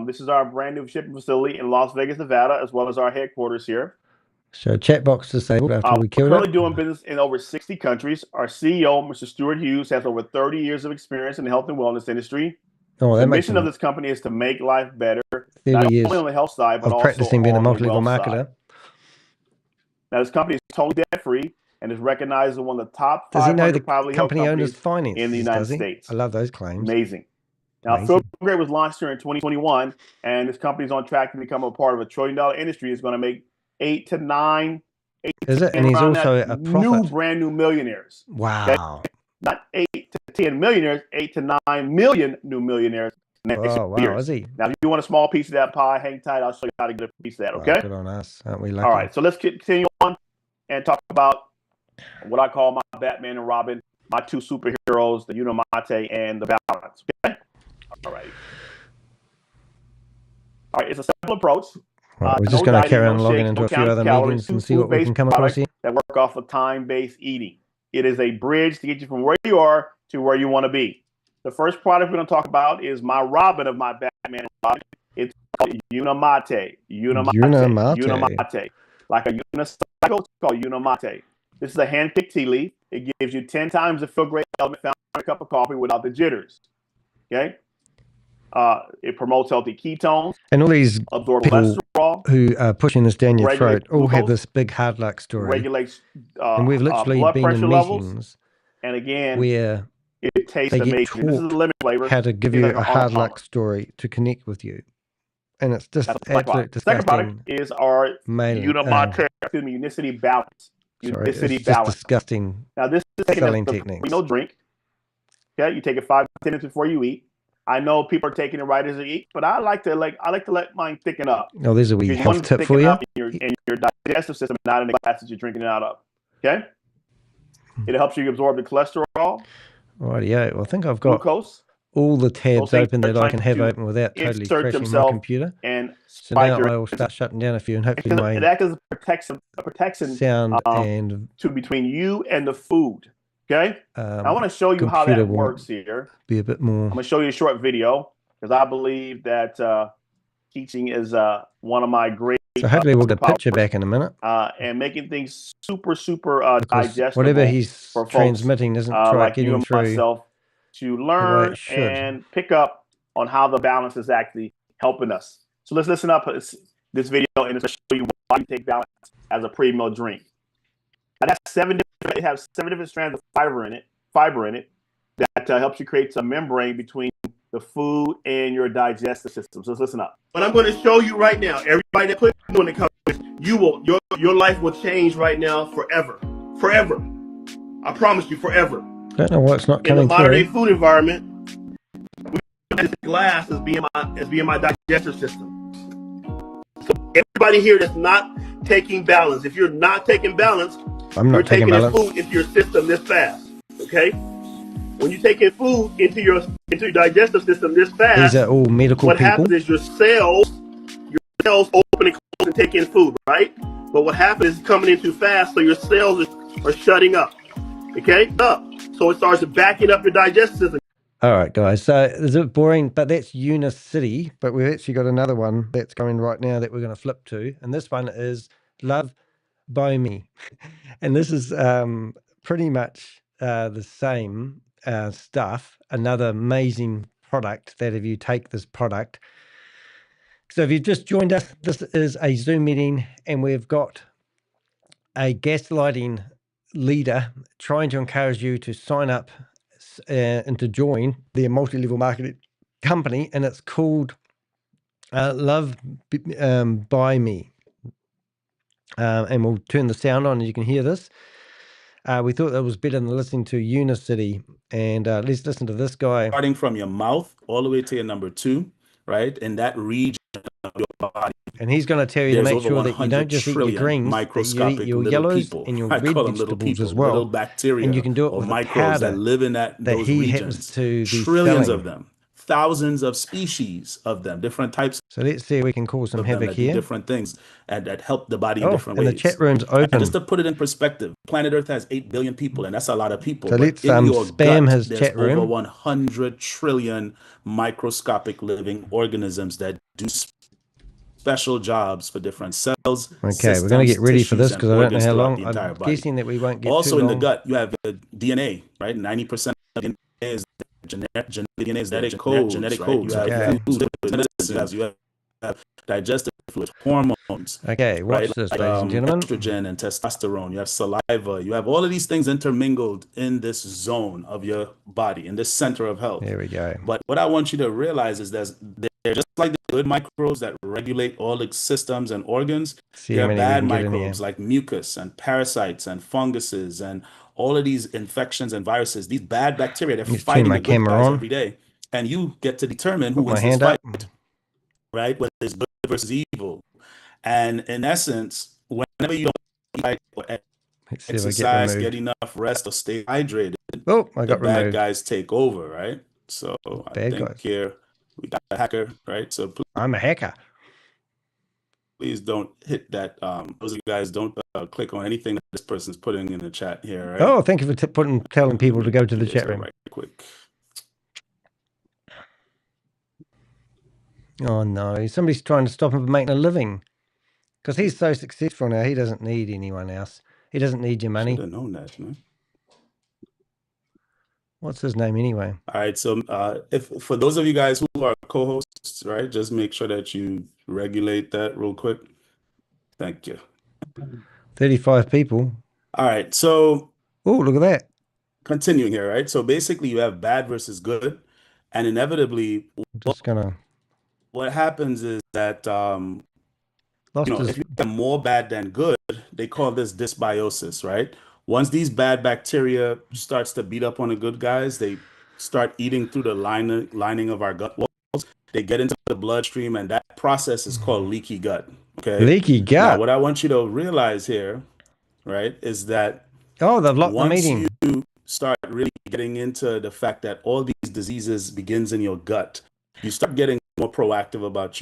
This is our brand new shipping facility in Las Vegas, Nevada, as well as our headquarters here. So chat box disabled after we killed it. We're currently doing business in over 60 countries. Our CEO, Mr. Stuart Hughes, has over 30 years of experience in the health and wellness industry. Oh, the mission of this company is to make life better, 30 years not only on the health side, but also practicing being a multi-level marketer. Now, this company is totally debt-free and is recognized as one of the top 500 Does he know the privately held company owner's companies finances, in the United States. I love those claims. Amazing. Now, Feel Great was launched here in 2021, and this company is on track to become a part of a $1 trillion industry. It's going to make 8 to 9. Is it? And he's also a prophet. Brand new millionaires. Wow. Okay? Not 8 to 10 millionaires, 8 to 9 million new millionaires. Oh, wow, is he? Now, if you want a small piece of that pie, hang tight. I'll show you how to get a piece of that, okay? Good on us. Aren't we lucky? All right, so let's continue on and talk about what I call my Batman and Robin, my two superheroes, the Unimate and the Balance, okay? All right. All right, it's a simple approach. Right, we're just going to carry on logging into a few other meetings and see what we can come across here. That work off of time-based eating. It is a bridge to get you from where you are to where you want to be. The first product we're going to talk about is my Robin of my Batman and Robin. It's called Unimate. Unimate. Like a unicycle, it's called Unimate. This is a hand-picked tea leaf. It gives you 10 times the Feel Great element found in a cup of coffee without the jitters. Okay? It promotes healthy ketones. And all these absorb people cholesterol, who are pushing this down your throat all have this big hard luck story. Regulates and we've literally blood been pressure in levels. meetings And again, where it tastes amazing. This is a lemon flavor. How to give you a hard luck story to connect with you. And it's just absolute disgusting. Second product is our Unicity Balance. Unicity Balance. Just disgusting. Now this is selling techniques. No drink. Okay, you take it 5 to 10 minutes before you eat. I know people are taking it right as they eat, but I like to let mine thicken up. Oh, there's a wee health tip for you. In your digestive system, not in the glass that you're drinking it out of. Okay, it helps you absorb the cholesterol. Right, yeah. Well, I think I've got glucose, all the tabs things open are that I can trying have to open without totally insert crashing my themselves computer. and So spike now your. I will start shutting down a few, and hopefully It my acts as a protection sound and to between you and the food. Okay. I want to show you how computer that works here. be a bit more. I'm going to show you a short video because I believe that teaching is one of my great. So hopefully we'll get a picture back in a minute. And making things super digestible. Whatever he's for folks, transmitting isn't like you getting and through myself to learn and pick up on how the balance is actually helping us. So let's listen up this video and it's going to show you why you take balance as a pre-meal drink. Now that's it has 7 different strands of fiber in it that helps you create some membrane between the food and your digestive system. So let's listen up. But I'm going to show you right now, everybody that put in the comments, your life will change right now forever. Forever. I promise you, forever. Don't know why it's not coming in the modern through. day food environment, we use glass as being my digestive system. So everybody here that's not taking balance, if you're not taking balance, you're taking this food into your system this fast. Okay? When you're taking food into your digestive system this fast, these are all medical what people. happens is your cells open and close and take in food, right? But what happens is coming in too fast, so your cells are shutting up. Okay? So it starts backing up your digestive system. All right, guys. So it's a bit boring, but that's Eunice City. But we've actually got another one that's going right now that we're going to flip to. And this one is Love By Me. And this is pretty much the same stuff. Another amazing product that if you take this product. So if you've just joined us, this is a Zoom meeting and we've got a gaslighting leader trying to encourage you to sign up and to join their multi-level marketing company, and it's called Love By Me. And we'll turn the sound on and you can hear this. We thought that was better than listening to Unicity. And let's listen to this guy. Starting from your mouth all the way to your number 2, right? In that region of your body. And he's going to tell you to make sure that you don't just eat your greens, that you eat your yellows people, and your I red call them vegetables little as well. Little bacteria and you can do it or with microbes that live in those he regions. happens to be Trillions selling. of them. Thousands of species of them, different types. So let's see if we can cause some havoc here. Different things that help the body in different and ways. The chat room's open. And just to put it in perspective, planet Earth has 8 billion people, and that's a lot of people. So but let's in your spam gut, his there's chat room. over 100 trillion microscopic living organisms that do special jobs for different cells. Okay, we're going to get ready for this because I don't know how long. I'm guessing that we won't get also too in long. the gut, you have DNA, right? 90% of DNA is genetic codes. You have digestive fluids, hormones. Okay, watch this, ladies and gentlemen. Estrogen and testosterone. You have saliva. You have all of these things intermingled in this zone of your body, in this center of health. There we go. But what I want you to realize is that they're just like the good microbes that regulate all the systems and organs. You have bad microbes like mucus and parasites and funguses and all of these infections and viruses. These bad bacteria, they're fighting the good guys every day. And you get to determine who wins this fight, right? Whether it's good versus evil. And in essence, whenever you don't eat or exercise, get enough rest, or stay hydrated, the bad guys take over, right? So I think here we got a hacker, right? So I'm a hacker. Please don't hit that. Those of you guys don't click on anything that this person's putting in the chat here, right? Oh, thank you for telling people to go to the chat room. Right quick. Oh no, somebody's trying to stop him from making a living because he's so successful now. He doesn't need anyone else. He doesn't need your money. Should have known that, man. What's his name anyway? All right, so if for those of you guys who are co-hosts, right, just make sure that you regulate that real quick. Thank you. 35 people. All right, so oh, look at that. Continuing here, right? So basically, you have bad versus good, and inevitably, what happens is that if you have more bad than good, they call this dysbiosis, right? Once these bad bacteria starts to beat up on the good guys, they start eating through the lining of our gut walls. They get into the bloodstream, and that process is called leaky gut. Okay, leaky gut. Now, what I want you to realize here, right, is that they've locked the meeting. Once you start really getting into the fact that all these diseases begins in your gut, you start getting more proactive about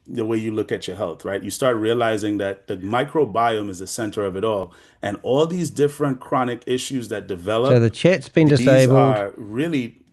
the way you look at your health, right? You start realizing that the microbiome is the center of it all, and all these different chronic issues that develop. So the chat's been disabled.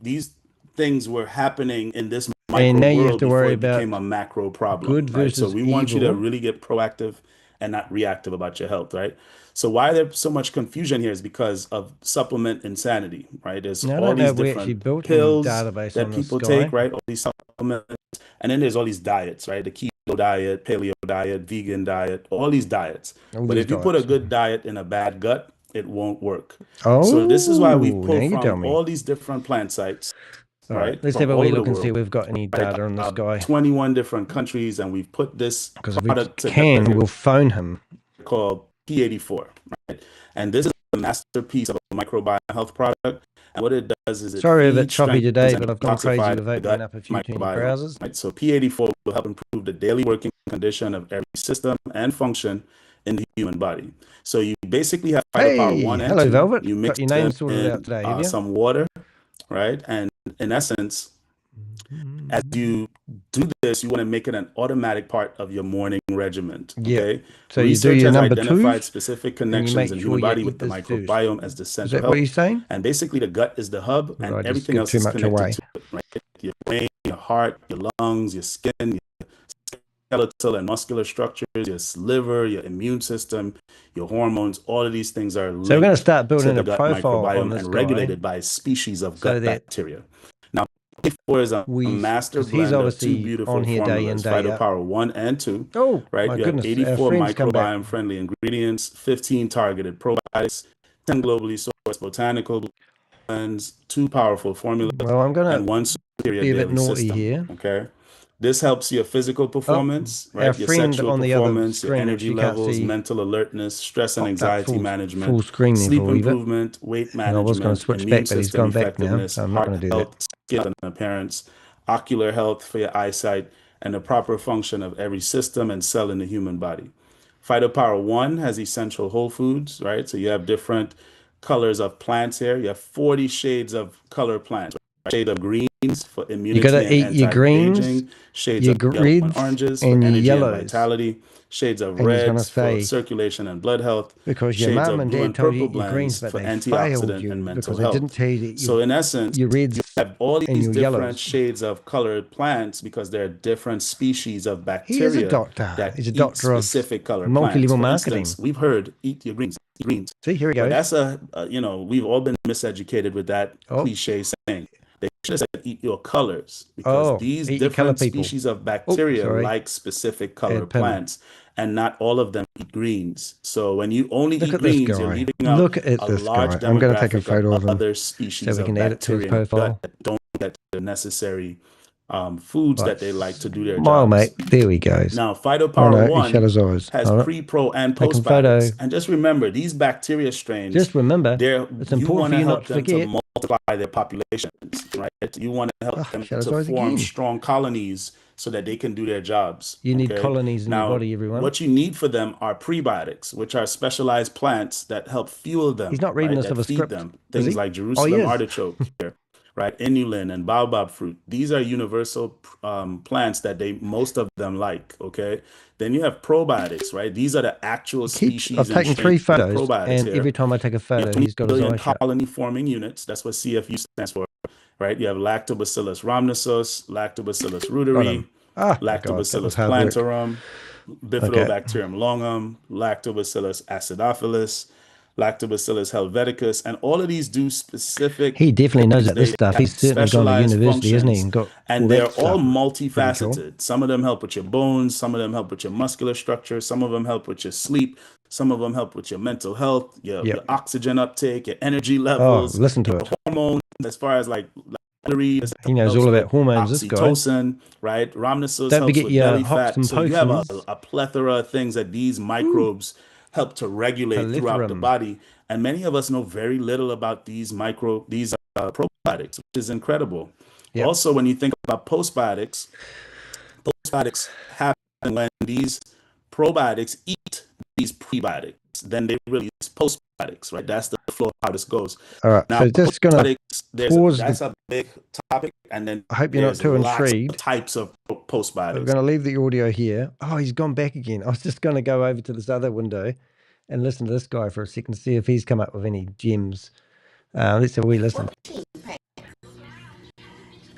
These things were happening in this and now micro you have world to before worry it became about a macro problem. good Right? So versus we want you evil. to really get proactive and not reactive about your health, right? So why there's so much confusion here is because of supplement insanity, right? There's Now, I all don't know these if we actually different built pills any database that on people this guy. take, right? All these supplements, and then there's all these diets, right? The keto diet, paleo diet, vegan diet, all these diets. But if you put a good diet in a bad gut, it won't work. So this is why we've pulled from all these different plant sites. All right, let's have a wee look and see if we've got any data on this guy. 21 different countries, and we've put this product together. We'll phone him. Called P84, right? And this is a masterpiece of a microbiome health product. And what it does is sorry if it's choppy today, but I've gone crazy with opening up a few too many browsers. Right? So P84 will help improve the daily working condition of every system and function in the human body. So you basically have Phytopower 1 and 2. Velvet. You mix your name sorted out today, have you? Some water, right? And in essence, as you do this, you want to make it an automatic part of your morning regimen. Okay. So research you do your has number identified 2, specific connections in human body with the microbiome as the center. Is that what you're saying? And basically, the gut is the hub, and everything else is connected to it. Right? Your brain, your heart, your lungs, your skin, your skeletal and muscular structures, your liver, your immune system, your hormones. All of these things are linked. So we're going to start building to a the gut profile microbiome on this and guy, regulated by a species of gut bacteria. Now, P4 is a master blend he's of 2 beautiful on here formulas, day in, day Phytopower 1 and 2. Oh, right? My you goodness. have 84 microbiome-friendly ingredients, 15 targeted probiotics, 10 globally sourced botanical blends, 2 powerful formulas, and 1 superior daily system. Here. Okay. This helps your physical performance, right? Your sexual on the performance, screen, your energy levels, mental alertness, stress and anxiety management, sleep improvement, weight management, I was going to switch immune back, but he's system gone back now, effectiveness, so I'm not going to do health, that. skin and appearance, ocular health for your eyesight, and the proper function of every system and cell in the human body. Phytopower 1 has essential whole foods, right? So you have different colors of plants here. You have 40 shades of color plants. Shade of greens for immunity. You got to eat your greens, shades of yellow and oranges for energy and vitality, shades of reds for circulation and blood health, because your mom and dad told you your greens, but for they antioxidant you and mental because health. they didn't tell you that So in essence, your reds you have all these different yellows. shades of colored plants because they're different species of bacteria. He is a doctor. He's a doctor of specific color multi-level plants. marketing. Instance, we've heard eat your greens. See, here we go. But that's we've all been miseducated with that cliche saying. They should have said eat your colors because these different species of bacteria like specific color plants, and not all of them eat greens. So when you only eat greens, you're leaving out a large demographic I'm going to take a photo of him other species so we can of add it to his profile that don't get the necessary foods that they like to do their jobs. Well, mate, there we go. Now, Phytopower 1 has pre, pro, and postbiotics. And just remember, these bacteria strains, it's important for you not to forget. Multiply their populations, right? You want to help them to form strong colonies so that they can do their jobs. You need colonies in your body, everyone. What you need for them are prebiotics, which are specialized plants that help fuel them. He's not reading us of a script. Things like Jerusalem artichoke here, right? Inulin and baobab fruit. These are universal plants that most of them like, okay? Then you have probiotics, right? These are the actual species. I've taken 3 photos, and every time I take a photo, he's got his eye shut. Colony-forming units. That's what CFU stands for, right? You have Lactobacillus rhamnosus, Lactobacillus reuteri, Lactobacillus plantarum, Bifidobacterium longum, Lactobacillus acidophilus, Lactobacillus helveticus, and all of these do specific. He definitely knows this stuff. He's certainly gone to university, isn't he? And they're all multifaceted. Cool. Some of them help with your bones. Some of them help with your muscular structure. Some of them help with your sleep. Some of them help with your mental health, your oxygen uptake, your energy levels. Listen to it. Hormones, as far as like. He knows all about hormones, this guy. Oxytocin, right? Rhamnosus helps with belly fat. So you have a plethora of things that these microbes help to regulate throughout the body. And many of us know very little about these probiotics, which is incredible. Yep. Also, when you think about postbiotics happen when these probiotics eat these prebiotics. Then they release postbiotics. probiotics, right? That's the flow of how this goes. All right, now, so just gonna pause. That's a big topic, and then I hope you're not too intrigued. Types of postbiotics. We're going to leave the audio here. Oh, he's gone back again. I was just going to go over to this other window and listen to this guy for a second to see if he's come up with any gems. Let's have a wee listen.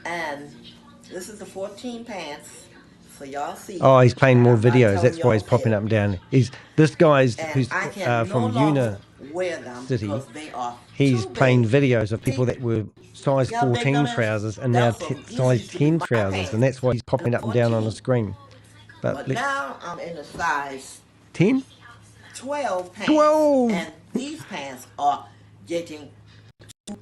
And this is the 14 pants. So y'all see. Oh, he's playing more videos. That's why he's popping up and down. This guy's who's from Una City. He's playing videos of people that were size 14 trousers and now size 10 trousers, and that's why he's popping up and down on the screen. But now I'm in the size 10, 12 pants. 12. And these pants are getting too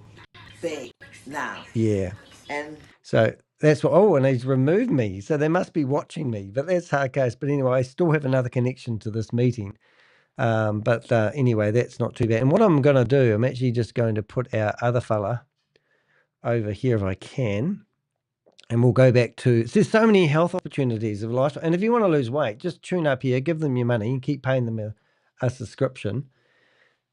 big now. Yeah. And so that's what. Oh, and he's removed me. So they must be watching me. But that's hard case. But anyway, I still have another connection to this meeting. But anyway, that's not too bad. And what I'm going to do, I'm actually just going to put our other fella over here if I can. And we'll go back to, there's so many health opportunities of life. And if you want to lose weight, just tune up here, give them your money and keep paying them a subscription.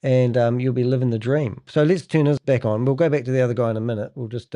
And you'll be living the dream. So let's turn this back on. We'll go back to the other guy in a minute. We'll just,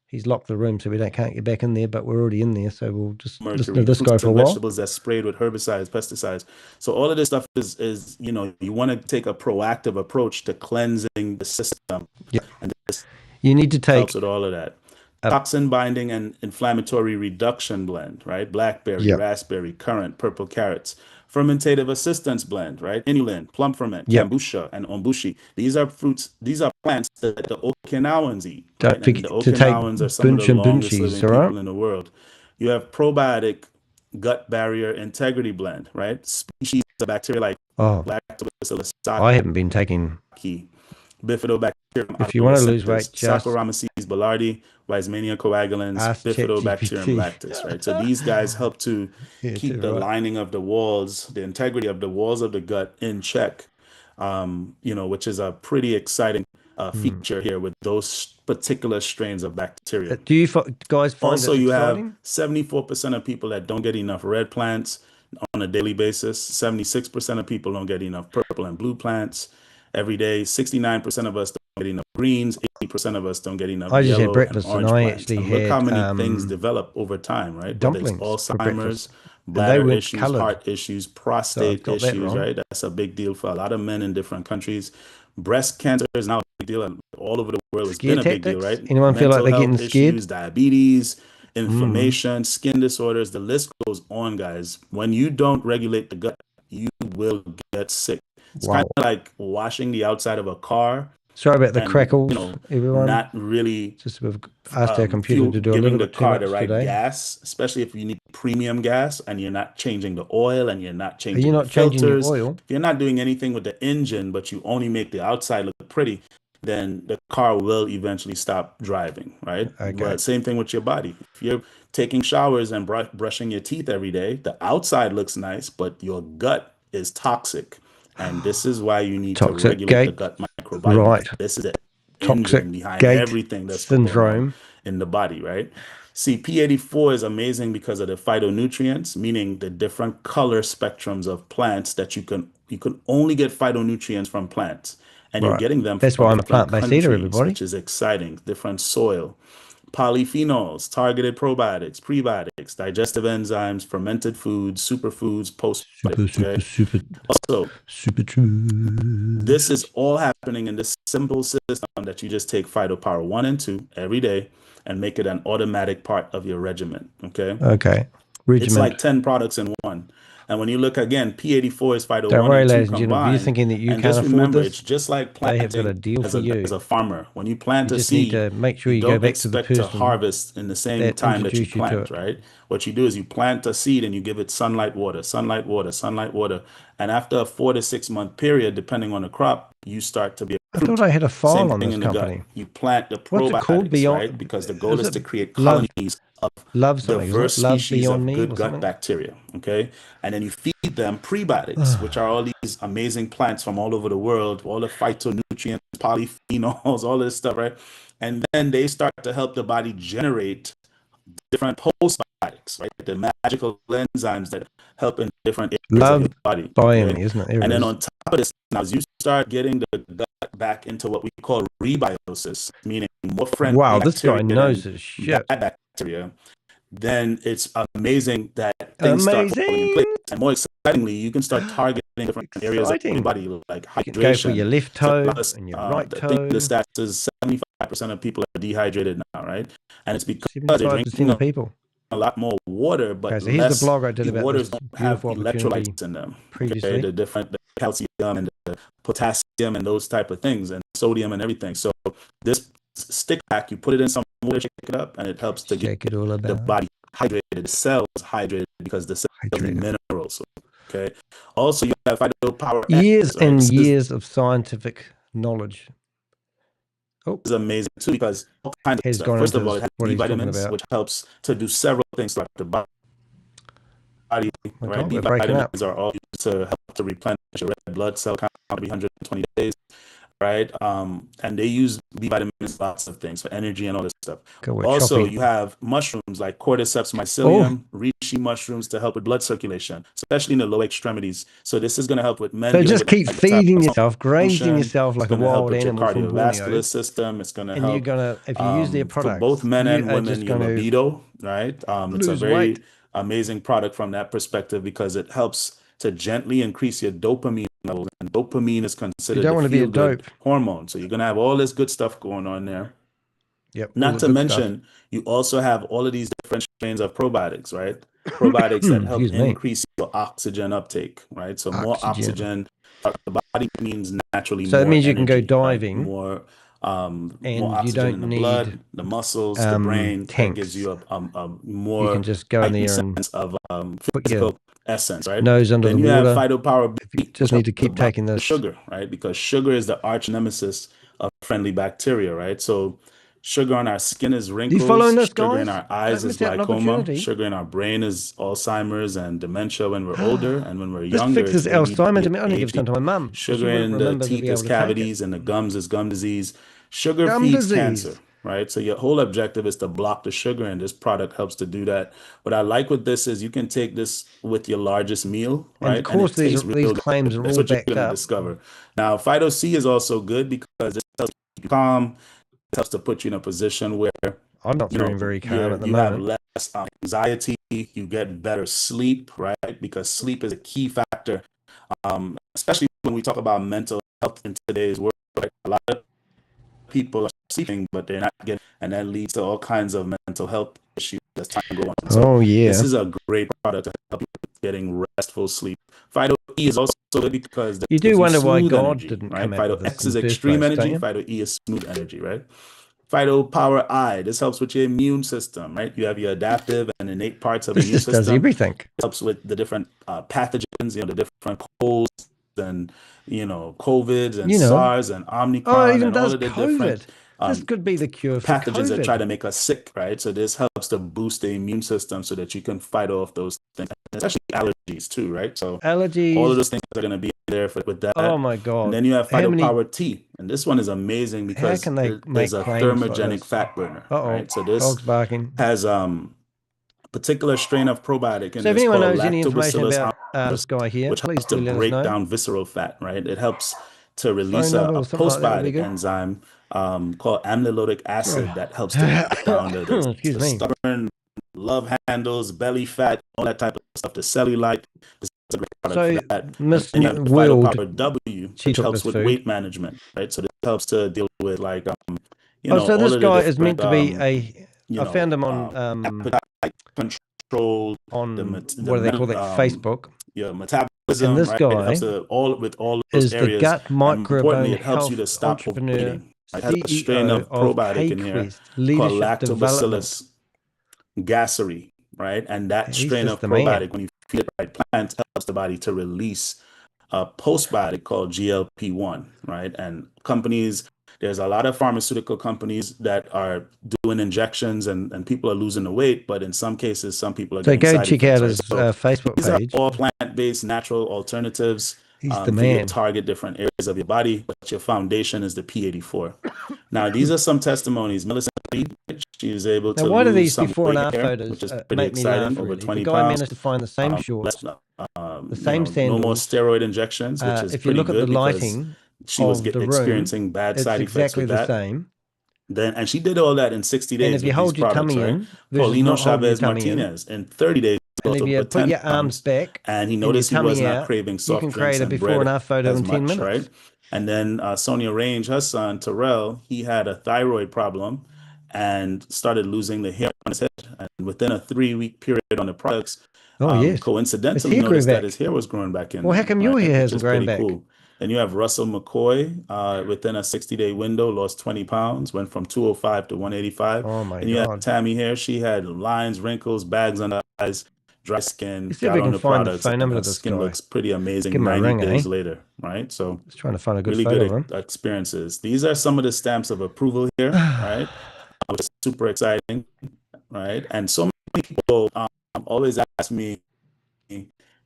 he's locked the room so we can't get back in there, but we're already in there. So we'll just listen to this guy for a while. Vegetables that's sprayed with herbicides, pesticides. So all of this stuff is you know, you want to take a proactive approach to cleansing the system. Yeah. And this you need to take helps with all of that. Toxin binding and inflammatory reduction blend, right? Blackberry, raspberry, currant, purple carrots. Fermentative assistance blend, right? Inulin, plum ferment, kombucha, and ombushi. These are fruits. These are plants that the Okinawans eat. Right? And the Okinawans are some of the longest living people in the world. You have probiotic gut barrier integrity blend, right? Species of bacteria like Lactobacillus acai. I haven't been taking Bifidobacterium. If you want to lose weight, just Saccharomyces boulardii, Weizmannia coagulans, Bifidobacterium lactis, right? So these guys help to keep the lining of the walls, the integrity of the walls of the gut in check, you know, which is a pretty exciting feature here with those particular strains of bacteria. Do you guys find also you have 74% of people that don't get enough red plants on a daily basis. 76% of people don't get enough purple and blue plants every day. 69% of us don't get enough greens. 80% of us don't get enough I just yellow had breakfast and orange and I plants. actually and had look how many things develop over time, right? Dumplings Whether it's for Alzheimer's, breakfast. bladder issues, heart issues, So prostate issues, right? That's a big deal for a lot of men in different countries. Breast cancer is now a big deal, and all over the world it's been a big deal, right? Anyone feel like they're getting scared? Issues, diabetes, inflammation, skin disorders, the list goes on, guys. When you don't regulate the gut, you will get sick. It's kind of like washing the outside of a car. Sorry about the crackles, you know, everyone. Not really just we've asked our computer to do a little bit too much right today. Gas, especially if you need premium gas and you're not changing the oil and you're not changing You're not the filters. changing the oil. If you're not doing anything with the engine, but you only make the outside look pretty, then the car will eventually stop driving, right? Okay. But same thing with your body. If you're taking showers and brushing your teeth every day, the outside looks nice, but your gut is toxic. And this is why you need to regulate the gut microbiome. Right. This is it. Toxic behind gate everything that's syndrome in the body, right? See, P84 is amazing because of the phytonutrients, meaning the different color spectrums of plants that you can only get phytonutrients from plants, and you're getting them. That's from why I'm a plant-based eater, everybody. Which is exciting. Different soil, polyphenols, targeted probiotics, prebiotics, digestive enzymes, fermented foods, superfoods, super. Also, super true. This is all happening in this simple system that you just take Phytopower 1 and 2 every day and make it an automatic part of your regimen. Okay. It's like 10 products in one. And when you look again, P84 is Phyto 1 and 2 combined. You're thinking that you and can't just afford remember, this? it's just like planting. They have got a deal for you as a farmer. When you plant a need seed, to make sure you don't go back to the expect person to harvest in the same time that you plant, right? What you do is you plant a seed and you give it sunlight, water, sunlight, water, sunlight, water. And after a 4 to 6 month period, depending on the crop, you start to be I thought I had a file on this company. You plant the What's it called? probiotics, right? Because the goal is to create colonies of diverse species of good gut bacteria, okay? And then you feed them prebiotics, which are all these amazing plants from all over the world, all the phytonutrients, polyphenols, all this stuff, right? And then they start to help the body generate different postbiotics. complex, right? The magical enzymes that help in different areas of your body. Biome, isn't it? And then on top of this, now as you start getting the gut back into what we call rebiosis, meaning more friendly wow, this guy bacteria knows than his shit. bad bacteria, then it's amazing that things start falling in place. And more excitingly, you can start targeting different areas of your body, like hydration. You can go for your left toe and your right toe. I think the stats is 75% of people are dehydrated now, right? And it's because they're 75% drinking of people. a lot more water, but okay, so here's less the blog I did about waters this don't have electrolytes in them. Previously. Okay? The different calcium and the potassium and those type of things, and sodium and everything. So this stick pack, you put it in some water, shake it up, and it helps to get the body hydrated, the cells hydrated, because the cells need minerals. Okay. Also, you have Phyto Power. Years and years of scientific knowledge. This is amazing too, because all kinds of stuff. First of all, it has B vitamins, which helps to do several things throughout the body. Right? B vitamins are all used to help to replenish your red blood cell count every 120 days. Right. And they use B vitamins, lots of things for energy and all this stuff. Also, you have mushrooms like cordyceps mycelium, reishi mushrooms to help with blood circulation, especially in the low extremities. So this is going to help with men. So just keep feeding yourself, grazing yourself like a wild animal from Borneo. Cardiovascular system. It's going to help. And you're going to, if you use their products, for both men and women, your libido, right? It's a very amazing product from that perspective, because it helps to gently increase your dopamine levels, and dopamine is considered a feel-good hormone. So you're gonna have all this good stuff going on there. Yep. Not to mention, you also have all of these different strains of probiotics, right? Probiotics that help increase your oxygen uptake, right? So more oxygen, the body means naturally. So that means you can go diving, more and more oxygen you don't in the need blood, the muscles, the brain. That gives you a more. You can just go in there and sense of physical essence, right? Nose under then the you water. have Phyto Power B. You just need to keep taking this sugar, right? Because sugar is the arch nemesis of friendly bacteria, right? So sugar on our skin is wrinkles. You following this, sugar guys? in our eyes is glaucoma. Sugar in our brain is Alzheimer's and dementia when we're older, and when we're younger. This fixes Alzheimer's. I only give some to my mum. Sugar in the teeth is cavities, and the gums is gum disease. Sugar feeds cancer. Right. So your whole objective is to block the sugar, and this product helps to do that. What I like with this is you can take this with your largest meal, right? And of course, these claims are all backed up. Discover. Now, Phyto C is also good because it helps keep you calm. It helps to put you in a position where I'm not feeling very calm at the moment. You have less anxiety. You get better sleep, right? Because sleep is a key factor, especially when we talk about mental health in today's world. Right? A lot of people are sleeping, but they're not getting, and that leads to all kinds of mental health issues as time goes on. So this is a great product to help you with getting restful sleep. Phyto E is also good because you do wonder why God didn't come out with this. Phyto X is extreme energy. Phyto E is smooth energy, right? Phyto Power I. This helps with your immune system, right? You have your adaptive and innate parts of the immune system. Does everything. It helps with the different pathogens, the different colds and COVIDs and SARS and Omicron and all of the different this could be the cure for pathogens COVID. that try to make us sick, right? So this helps to boost the immune system so that you can fight off those things, especially allergies too, right? So allergies, all of those things are going to be there with that. Oh my God! And then you have Phyto Power T, and this one is amazing because there's a thermogenic fat burner, right? So this has particular strain of probiotic, and so if anyone knows any information about this guy here, which please helps to break down visceral fat, right? It helps to release a postbiotic enzyme called amyloidic acid that helps to break down the stubborn love handles, belly fat, all that type of stuff, the cellulite. This is a great product for that. Miss Phyto Power W, which helps with weight management, right? So this helps to deal with like so this guy is meant to be I found him on appetite control on what do they call that, Facebook. Yeah, metabolism. And this guy helps to with all those is areas. the gut microbiome it helps you to stop entrepreneur. It has a strain of probiotic in here called Lactobacillus gasseri, right? And that strain of probiotic, when you feed it right plants, helps the body to release a postbiotic called GLP-1, right? And there's a lot of pharmaceutical companies that are doing injections and people are losing the weight, but in some cases, some people are getting go check out his Facebook page. These are all plant-based natural alternatives. He's the man. To target different areas of your body, but your foundation is the P84. Now, these are some testimonies. Millicent Reed, She was able now, to why do lose these some before and weight after here, photos which is pretty make me exciting, laugh? over Really, 20 the guy pounds. managed to find the same shorts, the the same sandals. No more steroid injections, which is if you pretty look at good the because lighting she was of the room, experiencing bad it's side effects exactly with the that. same. And she did all that in 60 days And if you with hold these your products, tummy right? in versus Paulino not holding your Chavez tummy Martinez in 30 days and lost if you over put 10 your arms pounds, back and he and your noticed he was tummy not out, craving you soft can drinks create a and before bread and after photo as in 10 much, minutes. right? And then Sonia Range, her son Terrell, he had a thyroid problem and started losing the hair on his head. And within a 3-week period on the products, coincidentally noticed that his hair was growing back in. Well, how come your hair hasn't grown back? Cool. And you have Russell McCoy, within a 60-day window, lost 20 pounds, went from 205 to 185. Oh my and you God. have Tammy here. She had lines, wrinkles, bags under the eyes, dry skin, See if got we on can the find products, the phone and number her of this skin guy. looks pretty amazing Give him a 90 ring, days later, right? So just trying to find a good really photo good of him. experiences. These are some of the stamps of approval here, right? Which is super exciting, right? And so many people always ask me,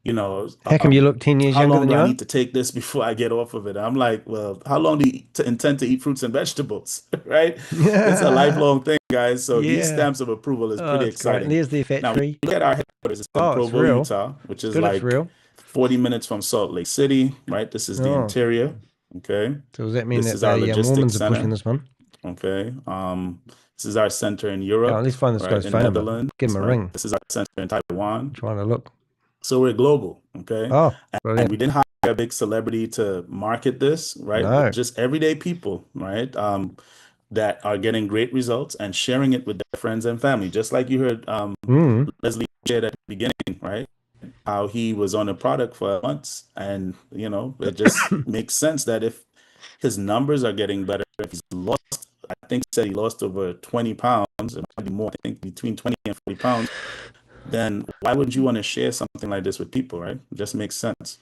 how come you look 10 years younger than you are? How long do I need to take this before I get off of it? I'm like, well, how long do you intend to eat fruits and vegetables, right? It's a lifelong thing, guys. So these stamps of approval is pretty exciting. And there's the factory. Now, look at our headquarters. It's in Provo, Utah, which is like 40 minutes from Salt Lake City, right? This is the interior, okay? So does that mean this is that our the logistics Mormons are center, pushing this one? okay? This is our center in Europe. Let's find this guy's in phone number. Netherlands. Give him a ring. This is our center in Taiwan. Trying to look. So we're global, okay? Oh, and we didn't hire a big celebrity to market this, right? No. Just everyday people, right? That are getting great results and sharing it with their friends and family. Just like you heard Leslie share at the beginning, right? How he was on a product for months, and it just makes sense that if his numbers are getting better, if he's lost, I think he said he lost over 20 pounds, or maybe more, I think between 20 and 40 pounds, then why would you want to share something like this with people, right? It just makes sense.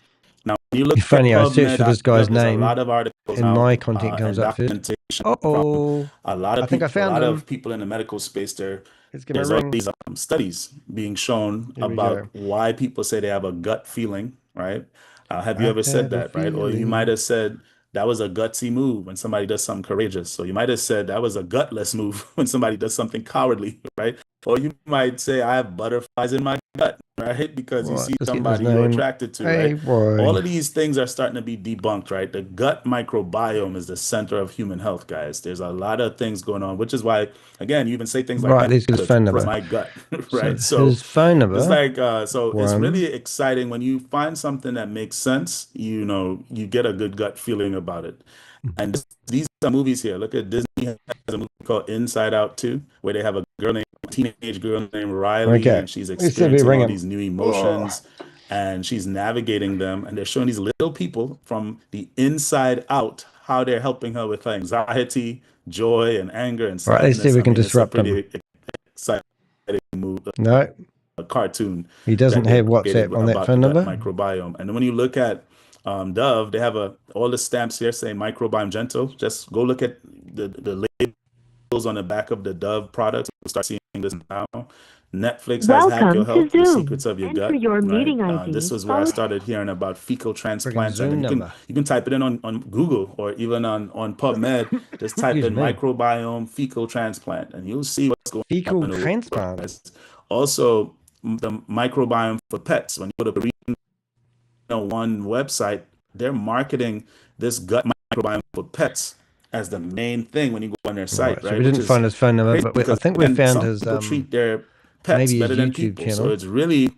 Now, when you look it's funny, I searched for this guy's name, a lot of articles and my content comes up first. A lot of people, a lot of people in the medical space there. There's all these studies being shown about why people say they have a gut feeling, right? Have you ever said that, right? Or you might have said that was a gutsy move when somebody does something courageous. So you might have said that was a gutless move when somebody does something cowardly, right? Or you might say, I have butterflies in my gut, right? Because you see somebody you're attracted to, right? All of these things are starting to be debunked, right? The gut microbiome is the center of human health, guys. There's a lot of things going on, which is why, again, you even say things like, this is phone number. My gut, right? So his phone number. It's like, it's really exciting when you find something that makes sense, you get a good gut feeling about it. And these are movies here. Look at Disney has a movie called Inside Out 2, where they have a teenage girl named Riley, and she's experiencing all these new emotions, and she's navigating them, and they're showing these little people from the inside out how they're helping her with her anxiety, joy, and anger and sadness. Let's see if we can disrupt them. Exciting move. No, a cartoon. He doesn't have WhatsApp on that phone number. Microbiome, and then when you look at Dove, they have all the stamps here saying microbiome gentle. Just go look at the labels on the back of the Dove products. You'll start seeing this now. Netflix has Hack Your Health, The Secrets of Your Gut. Your meeting ID. This was where I started hearing about fecal transplants. And you can type it in on Google or even on PubMed. Just type in microbiome fecal transplant, and you'll see what's going on. Fecal transplant. Also, the microbiome for pets. When you go to one website, they're marketing this gut microbiome for pets as the main thing when you go on their site, right? So we didn't find his phone number, but I think we found his treat their pets better than people. Channel. So it's really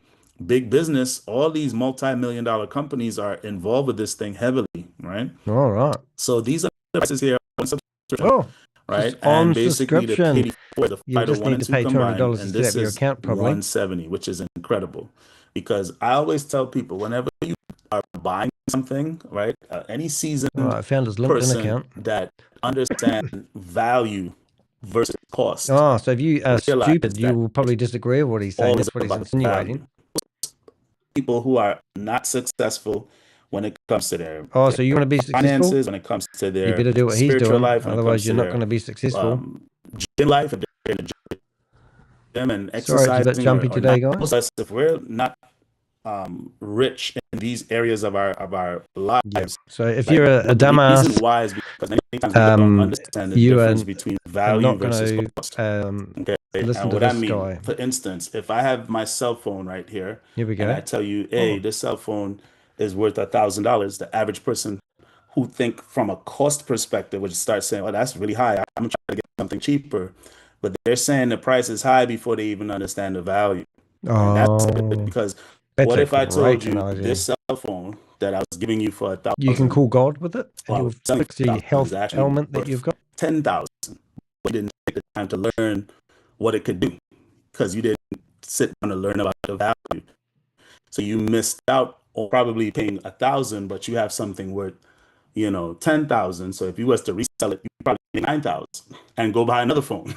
big business. All these multi-million-dollar companies are involved with this thing heavily, right? All right. So these are the prices here on subscription, right? On basically subscription, the you just need to pay $200 to set up your account, probably $170, which is incredible. Because I always tell people, whenever you are buying something, right, any seasoned I found his LinkedIn account that understand value versus cost. So if you are stupid, you will probably disagree with what he's saying. That's what he's insinuating. People who are not successful when it comes to their so you want to be successful? Finances, when it comes to their you better do what he's doing, life, otherwise you're not going to be successful. Gym life, if they're in the gym and exercising. Sorry, it's a bit jumpy today, guys. If we're not rich in these areas of our lives. Yeah. So if you're a dumbass, the reason why is because many times we don't understand the difference between value versus cost. Okay. Listen and to what this I mean, guy. for instance, if I have my cell phone right here, Here we go. and I tell you, hey, this cell phone is worth $1,000, the average person who think from a cost perspective would start saying, oh, that's really high. I'm trying to get something cheaper. But they're saying the price is high before they even understand the value. And that's because what if I told you this cell phone that I was giving you for $1,000? You can call God with it, and you'll fix the health ailment that you've got. 10,000, but you didn't take the time to learn what it could do because you didn't sit down to learn about the value. So you missed out on probably paying 1,000, but you have something worth, 10,000. So if you was to resell it, you probably pay 9,000 and go buy another phone.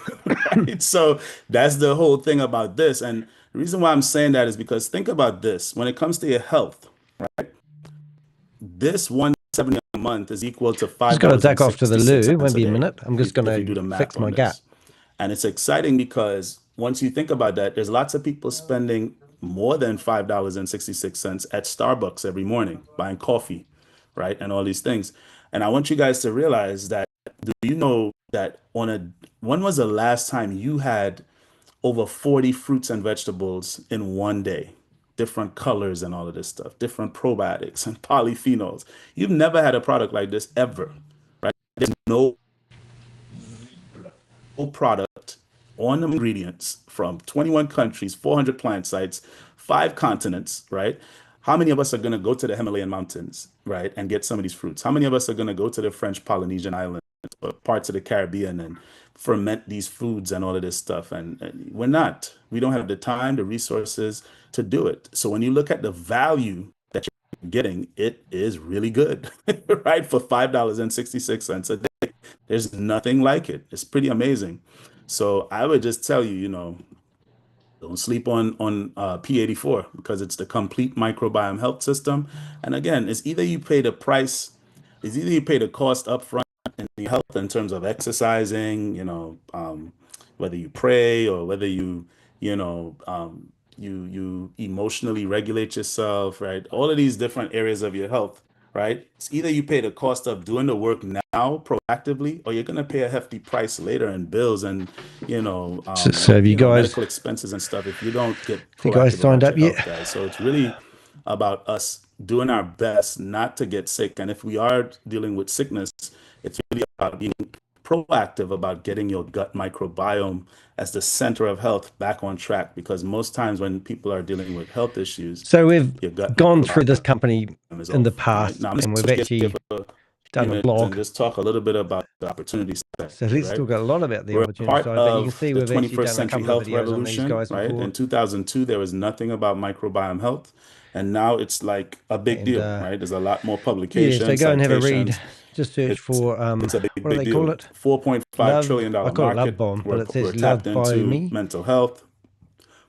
Right? So that's the whole thing about this. And the reason why I'm saying that is because think about this: when it comes to your health, right? This $170 a month is equal to $5. Just got to duck off to the loo. Maybe a minute. I'm just going to fix my gap. And it's exciting because once you think about that, there's lots of people spending more than $5.66 at Starbucks every morning buying coffee, right? And all these things. And I want you guys to realize that, do you know that when was the last time you had over 40 fruits and vegetables in one day? Different colors and all of this stuff, different probiotics and polyphenols. You've never had a product like this ever, right? There's no product on the ingredients from 21 countries, 400 plant sites, 5 continents, right? How many of us are going to go to the Himalayan mountains, right, and get some of these fruits? How many of us are going to go to the French Polynesian islands or parts of the Caribbean and ferment these foods and all of this stuff? And we're not. We don't have the time, the resources to do it. So when you look at the value that you're getting, it is really good, right? For $5.66 a day. There's nothing like it. It's pretty amazing. So I would just tell you, don't sleep on P84 because it's the complete microbiome health system. And again, it's either you pay the price, it's either you pay the cost upfront in your health in terms of exercising, whether you pray or whether you emotionally regulate yourself, right? All of these different areas of your health, right? It's either you pay the cost of doing the work now proactively, or you're going to pay a hefty price later in bills and, so have you guys, medical expenses and stuff if you don't get proactive. You guys signed up yet? Guys. So it's really about us doing our best not to get sick. And if we are dealing with sickness, it's really about being proactive about getting your gut microbiome as the center of health back on track, because most times when people are dealing with health issues, so we've gone through this company in the past, right? And we've actually done a blog. And just talk a little bit about the opportunity side. So let's talk a lot about the opportunity side, but you can see we've actually done a couple of videos on these guys before. In 2002, there was nothing about microbiome health, and now it's like a big deal, right? There's a lot more publications. Yeah, so go and have a read. Just search for it's a big, what do they call it? $4.5 trillion I call market. it Love Bomb, but it says Love by me. Mental health,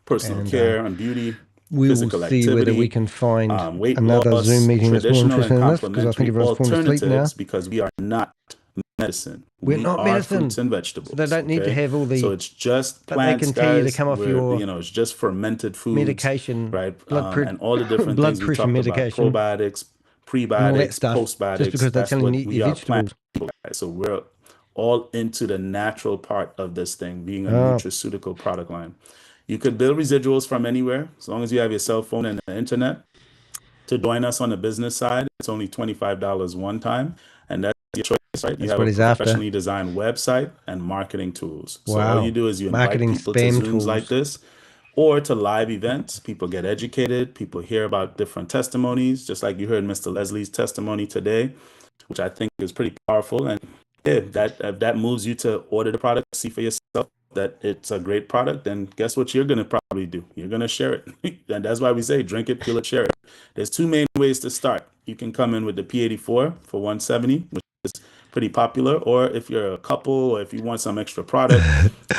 personal care, and beauty. We will see whether we can find another Zoom meeting that's more interesting than this, because I think everyone's falling asleep now. Because we are not medicine. We're not medicine. Fruits and vegetables. So they don't need to have all the. So it's just plants, they can tell you to come off your. It's just fermented foods, medication, right? And all the different things we talk medication, about, probiotics, prebiotics, postbiotics. Just because they're telling you we are plant people, guys. So we're all into the natural part of this thing, being a nutraceutical product line. You could build residuals from anywhere, as long as you have your cell phone and the internet. To join us on the business side, it's only $25 one time, and that's your choice, right? You have a professionally designed website and marketing tools. So all you do is you invite people to Zooms like this, or to live events. People get educated. People hear about different testimonies, just like you heard Mr. Leslie's testimony today, which I think is pretty powerful. And if that moves you to order the product, see for yourself that it's a great product, then guess what you're going to probably do? You're going to share it. And that's why we say drink it, feel it, share it. There's 2 main ways to start. You can come in with the P84 for $170, which is pretty popular. Or if you're a couple, or if you want some extra product,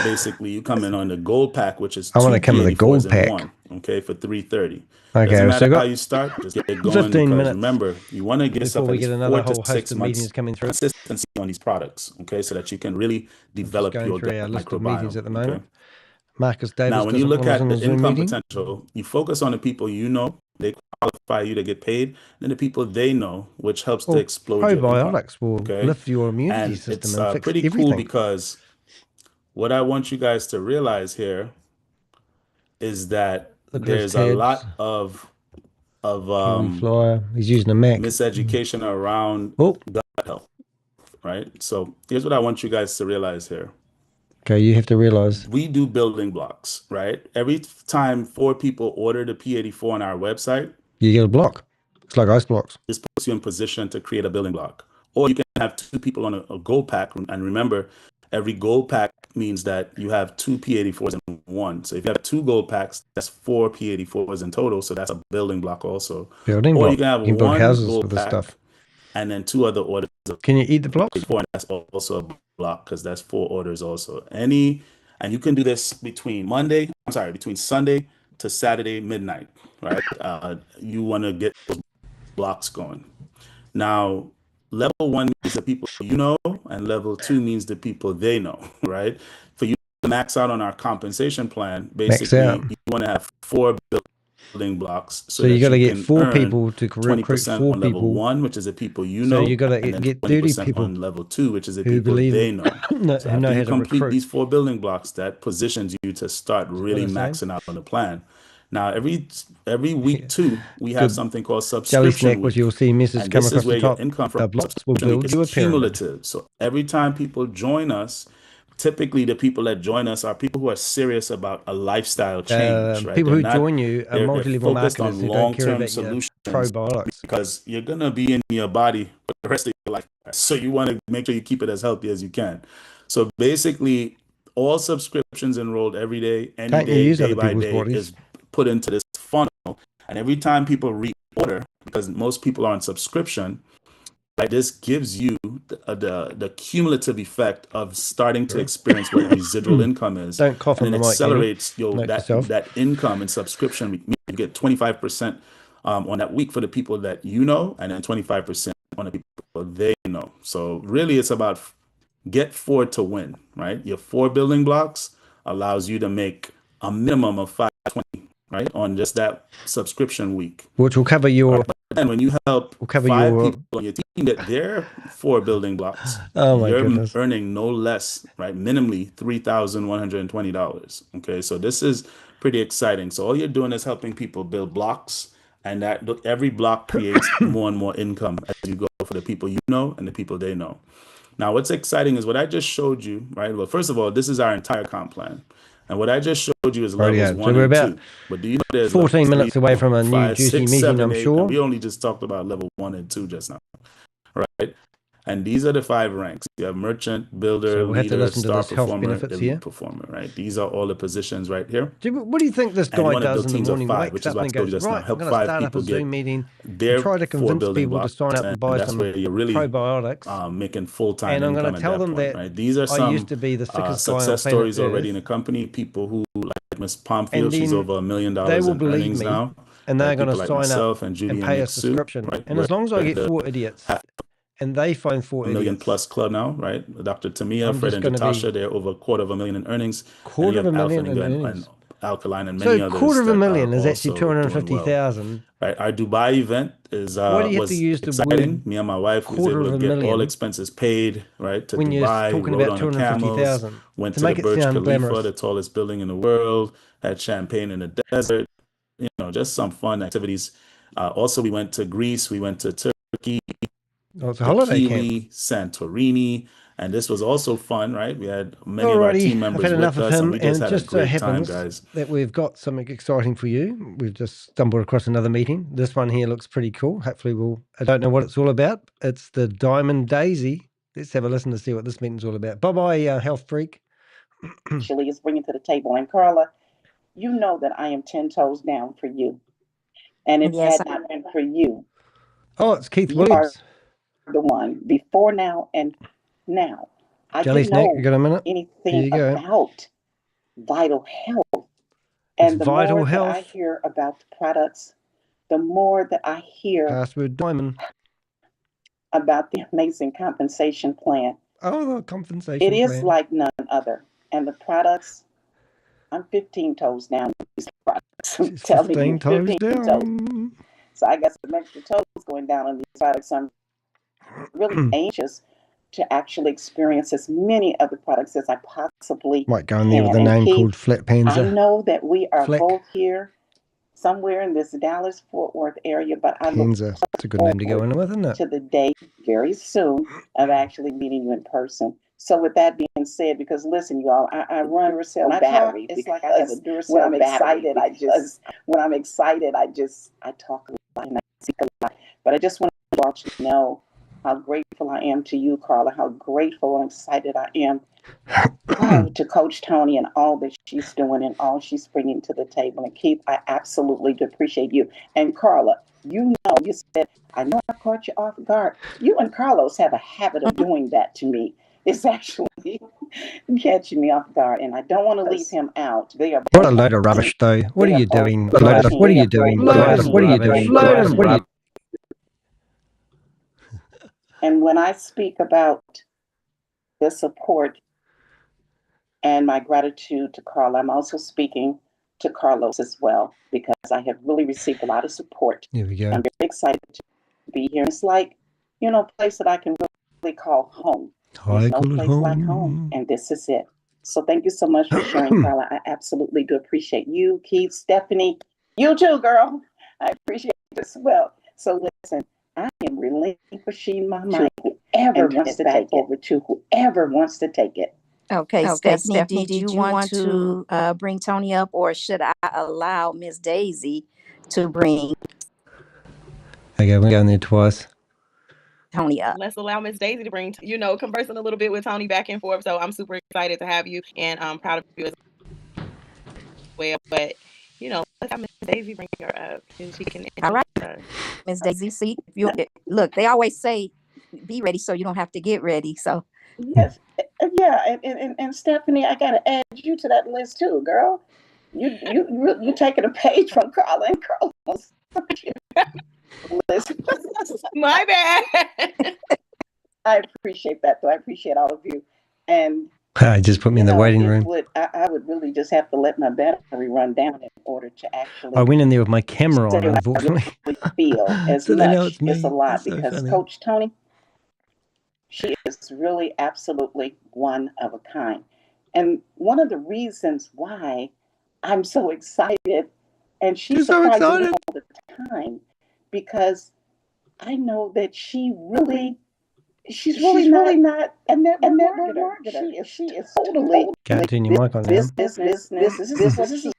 basically you come in on the gold pack, which is I want to come in the gold pack. Okay, for $330. Okay, doesn't matter so how you start, just get going. 15 minutes. Remember, you want to get before we get another whole host of meetings coming through. Consistency on these products, okay, so that you can really develop your gut our list of microbiome. Meetings at the moment. Okay? Marcus Davis. Now, when you look at the income potential, you focus on the people you know they qualify you to get paid, then the people they know, which helps to explode your probiotics income. will lift your immunity And system it's and fix pretty everything. cool because what I want you guys to realize here is that there's a lot of flyer. He's using a Mac. miseducation around gut health, right? So here's what I want you guys to realize here. Okay, you have to realize we do building blocks, right? Every time 4 people order the P84 on our website, you get a block. It's like ice blocks. This puts you in position to create a building block. Or you can have 2 people on a gold pack. And remember, every gold pack means that you have 2 P84s in one. So if you have 2 gold packs, that's 4 P84s in total. So that's a building block also. Building or block. You can have you can one houses gold with this pack stuff. And then 2 other orders. Can you eat the blocks? And that's also a block because that's 4 orders also. And you can do this between Sunday to Saturday midnight, right? You want to get those blocks going. Now, level 1 means the people you know, and level 2 means the people they know, right? For you to max out on our compensation plan, basically, you want to have 4 building blocks. So you got to get 4 people to recruit 4 on people. Level 1, which is the people you so know. So you got to get 30 people on level 2, which is the people they know. So who know how to complete recruit. these 4 building blocks, that positions you to start really maxing out on the plan. Now, every week 2, we have something called subscription week. Which you'll see messages and come this across is where the top. your income from blocks will build you a pyramid. Cumulative. So every time people join us, typically the people that join us are people who are serious about a lifestyle change. Right? People who join you are multi-level marketers who don't care about solutions probiotics. Because you're going to be in your body for the rest of your life. So you want to make sure you keep it as healthy as you can. So basically, all subscriptions enrolled every day, any day by day, is put into this funnel. And every time people reorder, because most people are on subscription, right, this gives you the cumulative effect of starting to experience what residual income is. Don't cough on the mic. And it accelerates that income and subscription. You get 25% on that week for the people that you know, and then 25% on the people they know. So really, it's about get 4 to win, right? Your 4 building blocks allows you to make a minimum of 520, right, on just that subscription week, which will cover your. And when you help 5 people on your team get their 4 building blocks, you're earning no less, right, minimally $3,120. Okay, so this is pretty exciting. So all you're doing is helping people build blocks, and every block creates more and more income as you go for the people you know and the people they know. Now, what's exciting is what I just showed you, right? Well, first of all, this is our entire comp plan. And what I just showed you is levels 1 and 2. But do you know there's 14 minutes away from a new juicy meeting, I'm sure. We only just talked about level 1 and 2 just now, right? And these are the 5 ranks. You have merchant, builder, leader, star performer, elite performer, right? These are all the positions right here. What do you think this guy does in the morning? Wakes up and goes, right, I'm going to start up a Zoom meeting and try to convince people to sign up and buy some probiotics. Making full-time and I'm going to tell them that right? These are some I used to be the sickest guy on success stories already in the company. People who, like Miss Pomfield, she's over $1 million in earnings now. And they're going to sign up and pay a subscription. Right? And as long as I get 4 idiots, and they find 4 $1 million plus club now, right? Dr. Tamia, Fred, and Natasha, they're over $250,000 in earnings. $250,000 in earnings. Alkaline and many others. So $250,000 is actually 250,000. Right. Our Dubai event is was exciting. Me and my wife was able to get all expenses paid. Right to when Dubai. You're talking about 250,000. Went to the Burj Khalifa, the tallest building in the world. Had champagne in the desert. You know, just some fun activities. Also, we went to Greece. We went to Turkey. It's a holiday camp. Santorini, and this was also fun, right? We had many of our team members with us, and we just had a great time, guys. That we've got something exciting for you. We've just stumbled across another meeting. This one here looks pretty cool. Hopefully I don't know what it's all about. It's the Diamond Daisy. Let's have a listen to see what this meeting's all about. Bye-bye, health freak. Actually, is bringing to the table. And Carla, you know that I am 10 toes down for you. And if it had not been for you. Oh, it's Keith Williams. The one before now and now. I didn't know anything about vital health. And the more that I hear about the products, the more that I hear Password Diamond about the amazing compensation plan. Oh, the compensation plan. It is like none other. And the products I'm 15 toes down with these products. I'm She's telling 15 you, toes 15 down. toes. So I got some extra toes going down on these products. I'm really anxious to actually experience as many of the products as I possibly Might go in there with a can. name Keith, called Flick Panzer. I know that we are Flick. both here somewhere in this Dallas-Fort Worth area, but I look Panzer. It's a good name to go in with, isn't it? to the day very soon of actually meeting you in person. So with that being said, because listen, you all, I run Duracell battery. It's like I have a Duracell when I'm excited, I talk a lot and I speak a lot. But I just want to let you know how grateful I am to you, Carla, how grateful and excited I am to Coach Tony and all that she's doing and all she's bringing to the table. And Keith, I absolutely appreciate you. And Carla, you said, I know I caught you off guard. You and Carlos have a habit of doing that to me. It's actually catching me off guard, and I don't want to leave him out. They are what a load of rubbish, though. What are you doing? What are you doing? What are you doing? And when I speak about the support and my gratitude to Carla, I'm also speaking to Carlos as well, because I have really received a lot of support. Here we go. I'm very excited to be here. It's like, a place that I can really call home. There's no place like home, and this is it. So thank you so much for sharing, Carla. I absolutely do appreciate you, Keith, Stephanie. You too, girl. I appreciate it as well. So listen, I am relinquishing my mic. Whoever wants to take it. Whoever wants to take it. Okay, Stephanie, did you want to bring Tony up, or should I allow Miss Daisy to bring Okay, we're going there twice. Tony up? Let's allow Miss Daisy to bring, conversing a little bit with Tony back and forth. So I'm super excited to have you, and I'm proud of you as well. But, let's have Miss Daisy bring her up. She can. All right, Miss Daisy, see, look, they always say, be ready so you don't have to get ready. So. Yes, yeah, and Stephanie, I gotta add you to that list too, girl. You taking a page from Carla and Carlos. My bad. I appreciate that, though. I appreciate all of you, and just put me in the waiting room. I would really just have to let my battery run down in order to actually. I went in there with my camera on, unfortunately. Feel as so much. It's a lot so because funny. Coach Tony, she is really absolutely one of a kind. And one of the reasons why I'm so excited, and she's so excited all the time, because I know that she's really not a network marketer. She is totally. Can't turn your mic on now. This is what she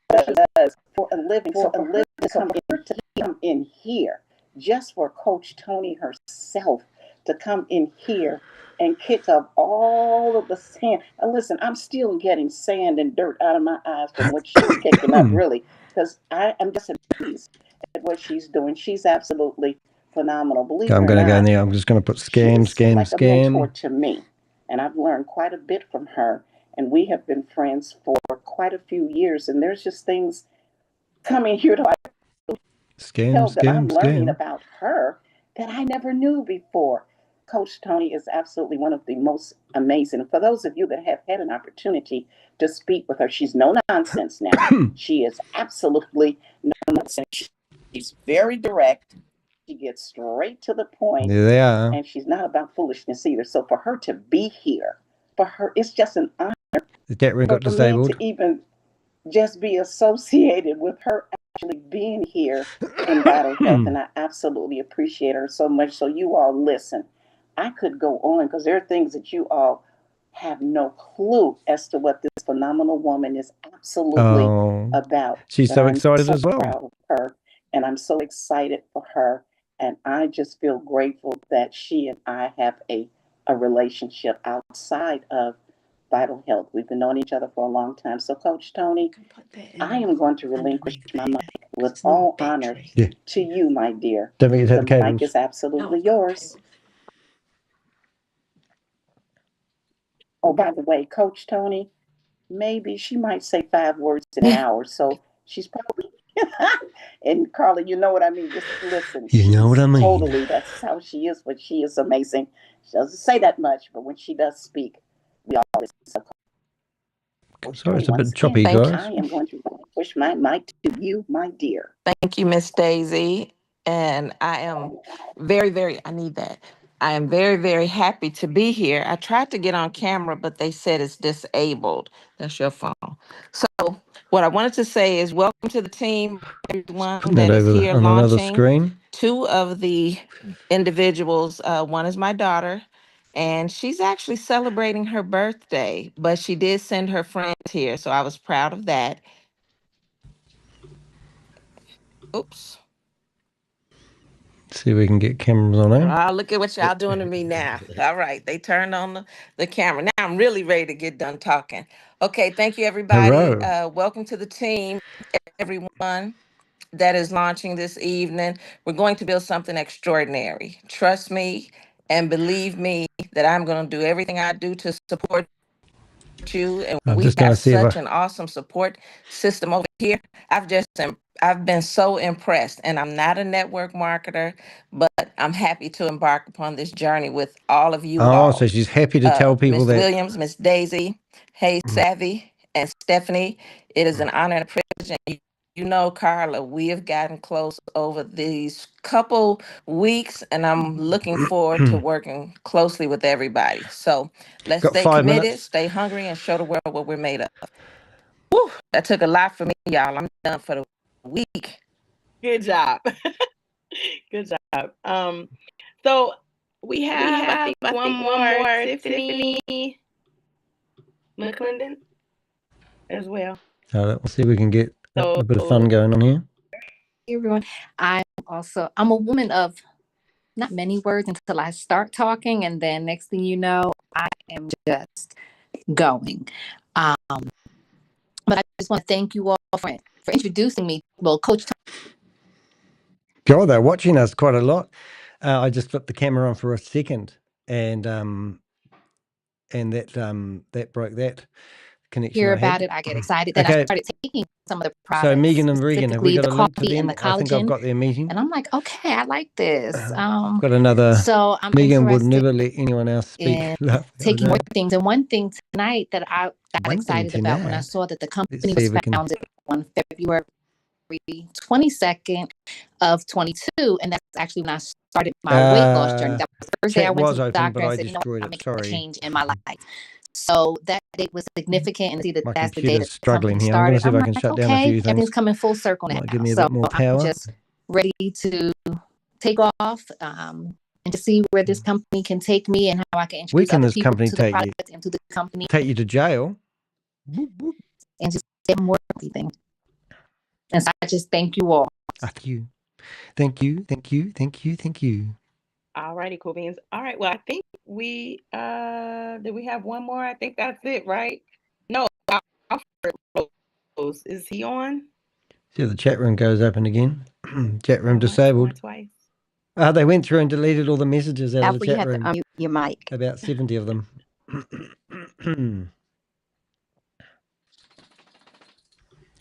does for a living. So for her to come in here, just for Coach Tony herself to come in here and kick up all of the sand. And listen, I'm still getting sand and dirt out of my eyes from what she's kicking up, really, because I'm just amazed at what she's doing. She's absolutely phenomenal. Believe I'm it or going to not, go in there. I'm just going to put scam. A mentor to me, and I've learned quite a bit from her. And we have been friends for quite a few years. And there's just things coming here to I'm learning about her that I never knew before. Coach Tony is absolutely one of the most amazing. For those of you that have had an opportunity to speak with her, she's no nonsense now. She is absolutely no nonsense. She's very direct. She gets straight to the point. There they are. And she's not about foolishness either. So for her to be here, for her, it's just an honor. The chat room got disabled. To even just be associated with her actually being here in Vital Health. And I absolutely appreciate her so much. So you all listen. I could go on because there are things that you all have no clue as to what this phenomenal woman is absolutely about. She's so excited as well. Proud of her, and I'm so excited for her. And I just feel grateful that she and I have a relationship outside of Vital Health. We've been knowing each other for a long time. So, Coach Tony, I am going to relinquish my mic with all honor to you, my dear. Don't forget to have the mic is absolutely yours. Oh, by the way, Coach Tony, maybe she might say 5 words an hour. So she's probably, and Carla, you know what I mean? Just listen. You know what I mean? Totally. That's how she is, but she is amazing. She doesn't say that much, but when she does speak, we all listen. Sorry, it's a bit choppy, guys. I am going to push my mic to you, my dear. Thank you, Miss Daisy. And I am I need that. I am very, very happy to be here. I tried to get on camera, but they said it's disabled. That's your phone. So what I wanted to say is welcome to the team, everyone that is here on another launching. screen. Two of the individuals, one is my daughter, and she's actually celebrating her birthday, but she did send her friends here, so I was proud of that. Oops. See if we can get cameras on him. Oh, look at what y'all doing to me now. All right, they turned on the camera. Now I'm really ready to get done talking. Okay, thank you, everybody. Welcome to the team, everyone that is launching this evening. We're going to build something extraordinary. Trust me and believe me that I'm going to do everything I do to support you, and we have such an awesome support system over here. I've been so impressed, and I'm not a network marketer, but I'm happy to embark upon this journey with all of you all. Oh, so she's happy to tell people Ms. that. Williams, Miss Daisy, Hey Savvy, and Stephanie, it is an honor and a privilege. And you know, Carla, we have gotten close over these couple weeks, and I'm looking forward to working closely with everybody. So let's stay committed, stay hungry, and show the world what we're made of. Whew, that took a lot for me, y'all. I'm done for the week. Good job. Good job. So we have I think one more Tiffany McClendon as well. So let's see if we can get a bit of fun going on here. Hey everyone, I'm a woman of not many words until I start talking, and then next thing you know, I am just going. But I just want to thank you all for introducing me. Well, Coach. God, they're watching us quite a lot. I just flipped the camera on for a second, and that broke that connection. Hear about it, I get excited. Then I started taking some of the products. So Megan and Regan, have we got a link to them? The I think I've got their meeting. And I'm like, okay, I like this. Got another. So I'm Megan would never let anyone else speak. Taking more things. And one thing tonight that I got excited about when I saw that the company was founded on February 22nd of 22, and that's actually when I started my weight loss journey. That was the first day I went to the doctor and said, you know, I'm making a change in my life. So that date was significant, and see that that's the date that the company started. I'm going to see if I can shut down a few things. Everything's coming full circle now. Give me a bit more power. I'm just ready to take off and to see where this company can take me and how I can introduce other people to the product and to the company. Take you to jail. And just get more everything. And so I just thank you all. Thank you. Thank you. Thank you. Thank you. Thank you. All righty, cool beans. All right. Well, I think we did we have one more? I think that's it, right? No, Alfred Rose. Is he on? See, the chat room goes open again. Chat room disabled. Twice. They went through and deleted all the messages out of the chat room. To, your mic. About 70 of them.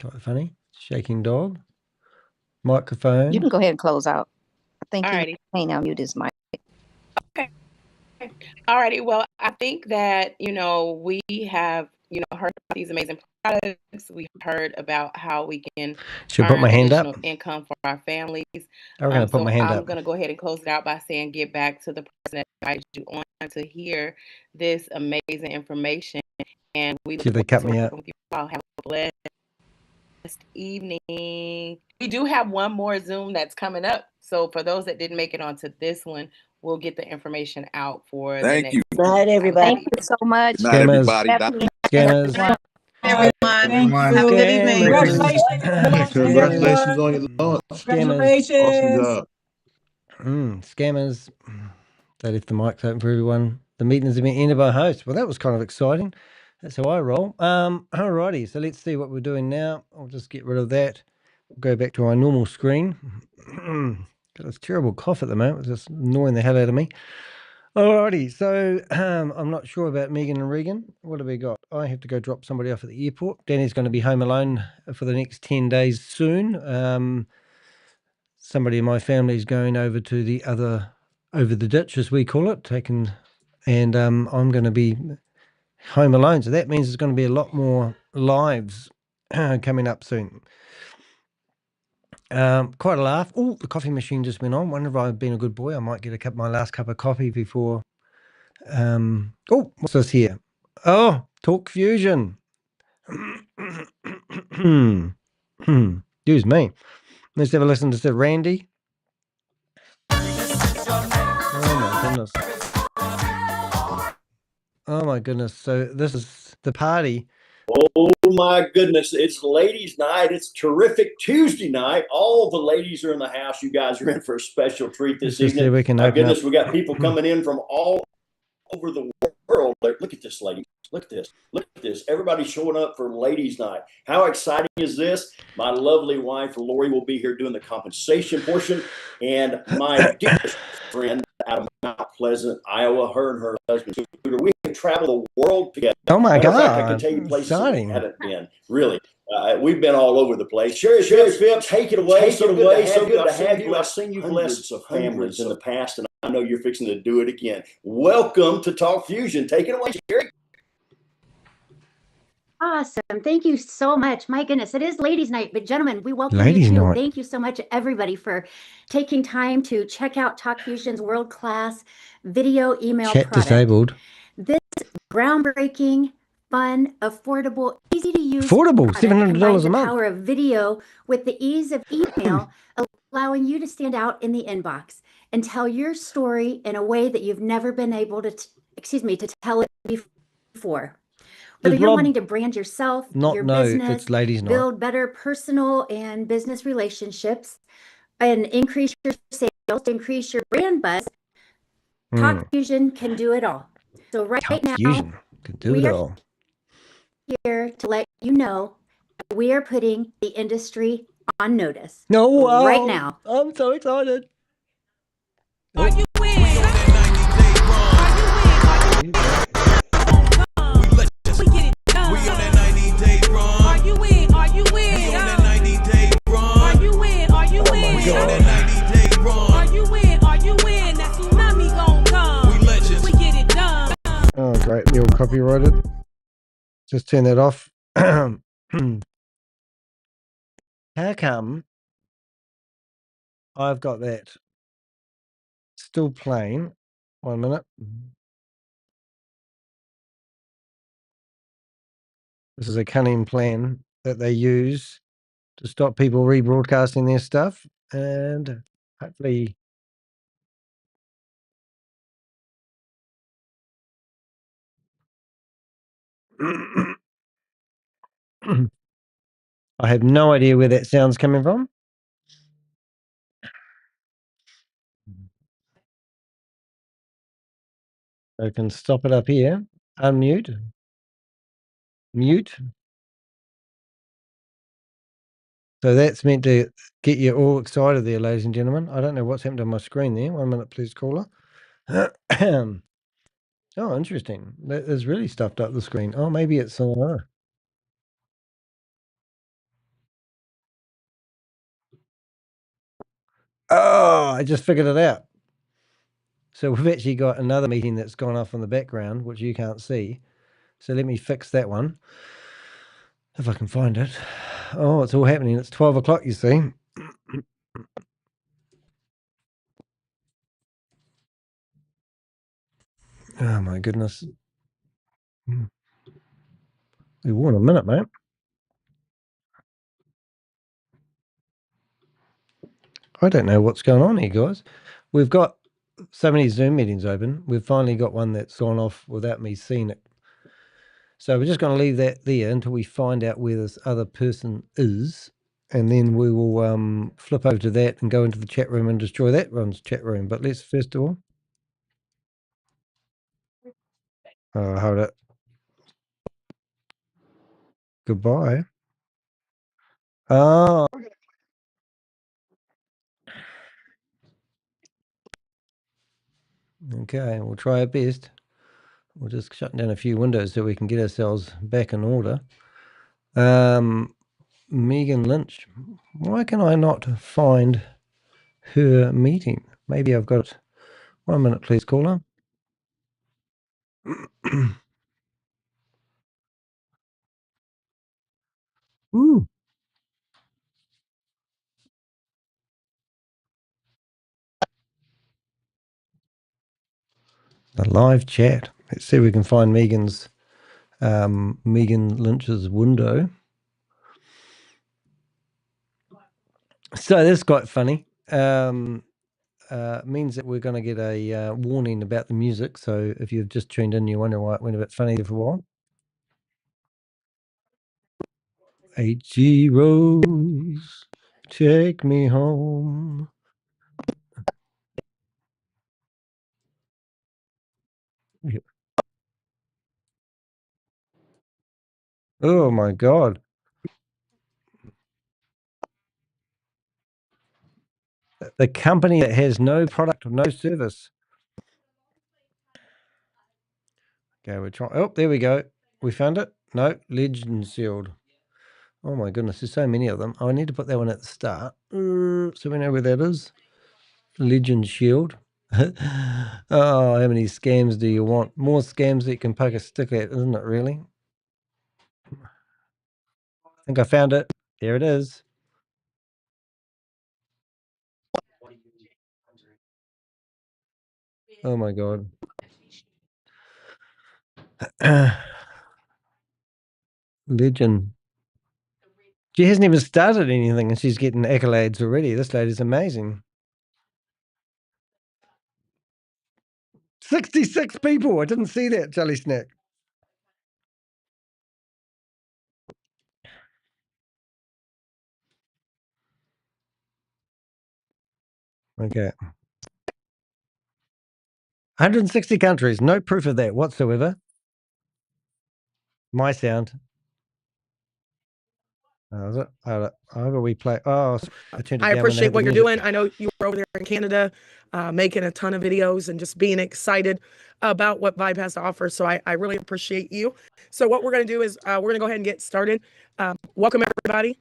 Quite funny. Shaking dog. Microphone. You can go ahead and close out. I think he may now mute his mic. Okay. All righty. Well, I think that, you know, we have, you know, heard about these amazing products. We heard about how we can put my hand up. Income for our families. I'm going to put my hand up. I'm going to go ahead and close it out by saying get back to the person that invited you on to hear this amazing information. And we see if they cut me out. Have a blessed evening. We do have one more Zoom that's coming up. So for those that didn't make it onto this one, we'll get the information out for the next. Good night, everybody. Thank you so much. Good night, everybody. Scammers. Everyone. Have a good evening. Congratulations on your launch. Congratulations. Awesome job. Scammers. They left the mics open for everyone. The meeting has been ended by host. Well, that was kind of exciting. That's how I roll. Alrighty, so let's see what we're doing now. I'll just get rid of that. We'll go back to our normal screen. Got this terrible cough at the moment. It's just annoying the hell out of me. Alrighty, so I'm not sure about Megan and Regan. What have we got? I have to go drop somebody off at the airport. Danny's going to be home alone for the next 10 days soon. Somebody in my family is going over to over the ditch, as we call it, and I'm going to be home alone. So that means there's going to be a lot more lives coming up soon. Quite a laugh. Oh, the coffee machine just went on. Wonder if I've been a good boy. I might get my last cup of coffee before. Oh, what's this here? Oh, Talk Fusion. Excuse me. Let's have a listen to Randy. Oh my goodness. Oh my goodness. So this is the party. Oh my goodness. It's ladies' night. It's terrific Tuesday night. All the ladies are in the house. You guys are in for a special treat this evening. My goodness, we got people coming in from all over the world. Look at this, lady. Look at this. Look at this. Everybody's showing up for ladies' night. How exciting is this? My lovely wife, Lori, will be here doing the compensation portion. And my dearest friend out of Mount Pleasant, Iowa, her and her husband, we have traveled the world together. Oh my God. Fact, I can take you places we haven't been. Really. We've been all over the place. Sherry Phipps, take it away. So good to have you. I've seen you bless families in the past, and I know you're fixing to do it again. Welcome to Talk Fusion. Take it away, Sherry. Awesome. Thank you so much. My goodness, it is ladies' night, but gentlemen, we welcome you too. Thank you so much, everybody, for taking time to check out Talk Fusion's world-class video email Chat product. disabled. This groundbreaking, fun, affordable, easy to use $700 a month. The power of video with the ease of email, allowing you to stand out in the inbox and tell your story in a way that you've never been able to, to tell it before. Whether you're wanting to brand yourself, your business, build better personal and business relationships, and increase your sales, increase your brand buzz, Talk Fusion can do it all. So right now, we are here to let you know we are putting the industry on notice. Right now. I'm so excited. Are you in? Oh, great. The old copyrighted. Just turn that off. How come I've got that still playing? 1 minute. This is a cunning plan that they use to stop people rebroadcasting their stuff, and hopefully I have no idea where that sound's coming from. I can stop it up here. Unmute. Mute. So that's meant to get you all excited there, ladies and gentlemen. I don't know what's happened to my screen there. 1 minute, please, caller. Oh, interesting. That is really stuffed up the screen. Oh, maybe it's oh, I just figured it out. So we've actually got another meeting that's gone off in the background, which you can't see. So let me fix that one. If I can find it. Oh, it's all happening. It's 12 o'clock, you see. Oh, my goodness. We want a minute, mate. I don't know what's going on here, guys. We've got so many Zoom meetings open. We've finally got one that's gone off without me seeing it. So we're just going to leave that there until we find out where this other person is. And then we will flip over to that and go into the chat room and destroy that one's chat room. But let's first of all... hold it. Goodbye. Oh. Okay, we'll try our best. We'll just shut down a few windows so we can get ourselves back in order. Megan Lynch. Why can I not find her meeting? Maybe I've got... 1 minute, please, caller. Ooh. The live chat. Let's see if we can find Megan Lynch's window. So this is quite funny. Means that we're going to get a warning about the music. So if you've just tuned in, you wonder why it went a bit funny there for a while. H.G. Rose, take me home. Yep. Oh my God. The company that has no product or no service. Okay, we're trying. Oh, there we go. We found it. No, Legend Shield. Oh my goodness, there's so many of them. Oh, I need to put that one at the start. So we know where that is. Legend Shield. Oh, how many scams do you want? More scams that you can poke a stick at, isn't it, really? I think I found it. There it is. Oh my God. Legend. She hasn't even started anything and she's getting accolades already. This lady's amazing. 66 people. I didn't see that, Jelly Snack. Okay. 160 countries. No proof of that whatsoever. My sound. Oh, is it? However we play. Oh, I appreciate what you're doing. I know you were over there in Canada making a ton of videos and just being excited about what Vibe has to offer. So I really appreciate you. So what we're going to do is we're going to go ahead and get started. Welcome, everybody.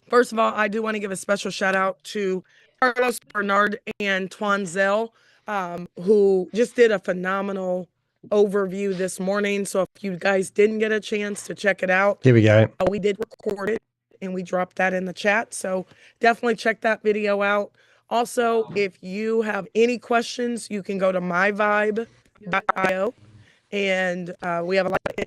First of all, I do want to give a special shout out to Carlos, Bernard, and Twanzel, who just did a phenomenal overview this morning. So if you guys didn't get a chance to check it out, here we go. We did record it and we dropped that in the chat. So definitely check that video out. Also, if you have any questions, you can go to myvibe.io and we have a lot of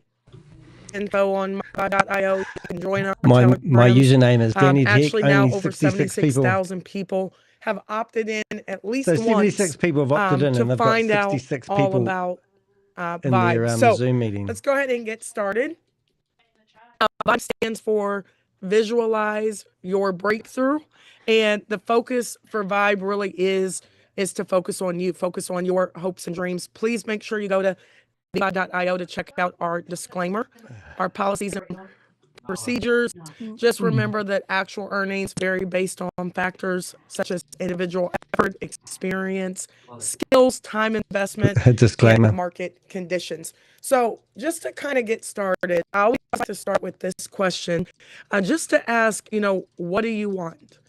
info on myvibe.io. You can join our my Telegrams. username is Danny de Hek. Actually, now over 76,000 people have opted in at least once. 76 people have opted in and they've got 66 people all about in Vibe. their So Zoom meeting. let's go ahead and get started. Vibe stands for visualize your breakthrough. And the focus for Vibe really is to focus on you, focus on your hopes and dreams. Please make sure you go to vibe.io to check out our disclaimer, our policies and procedures. Just remember that actual earnings vary based on factors such as individual effort, experience, skills, time investment, disclaimer, and market conditions. So just to kind of get started, I always like to start with this question, just to ask, what do you want?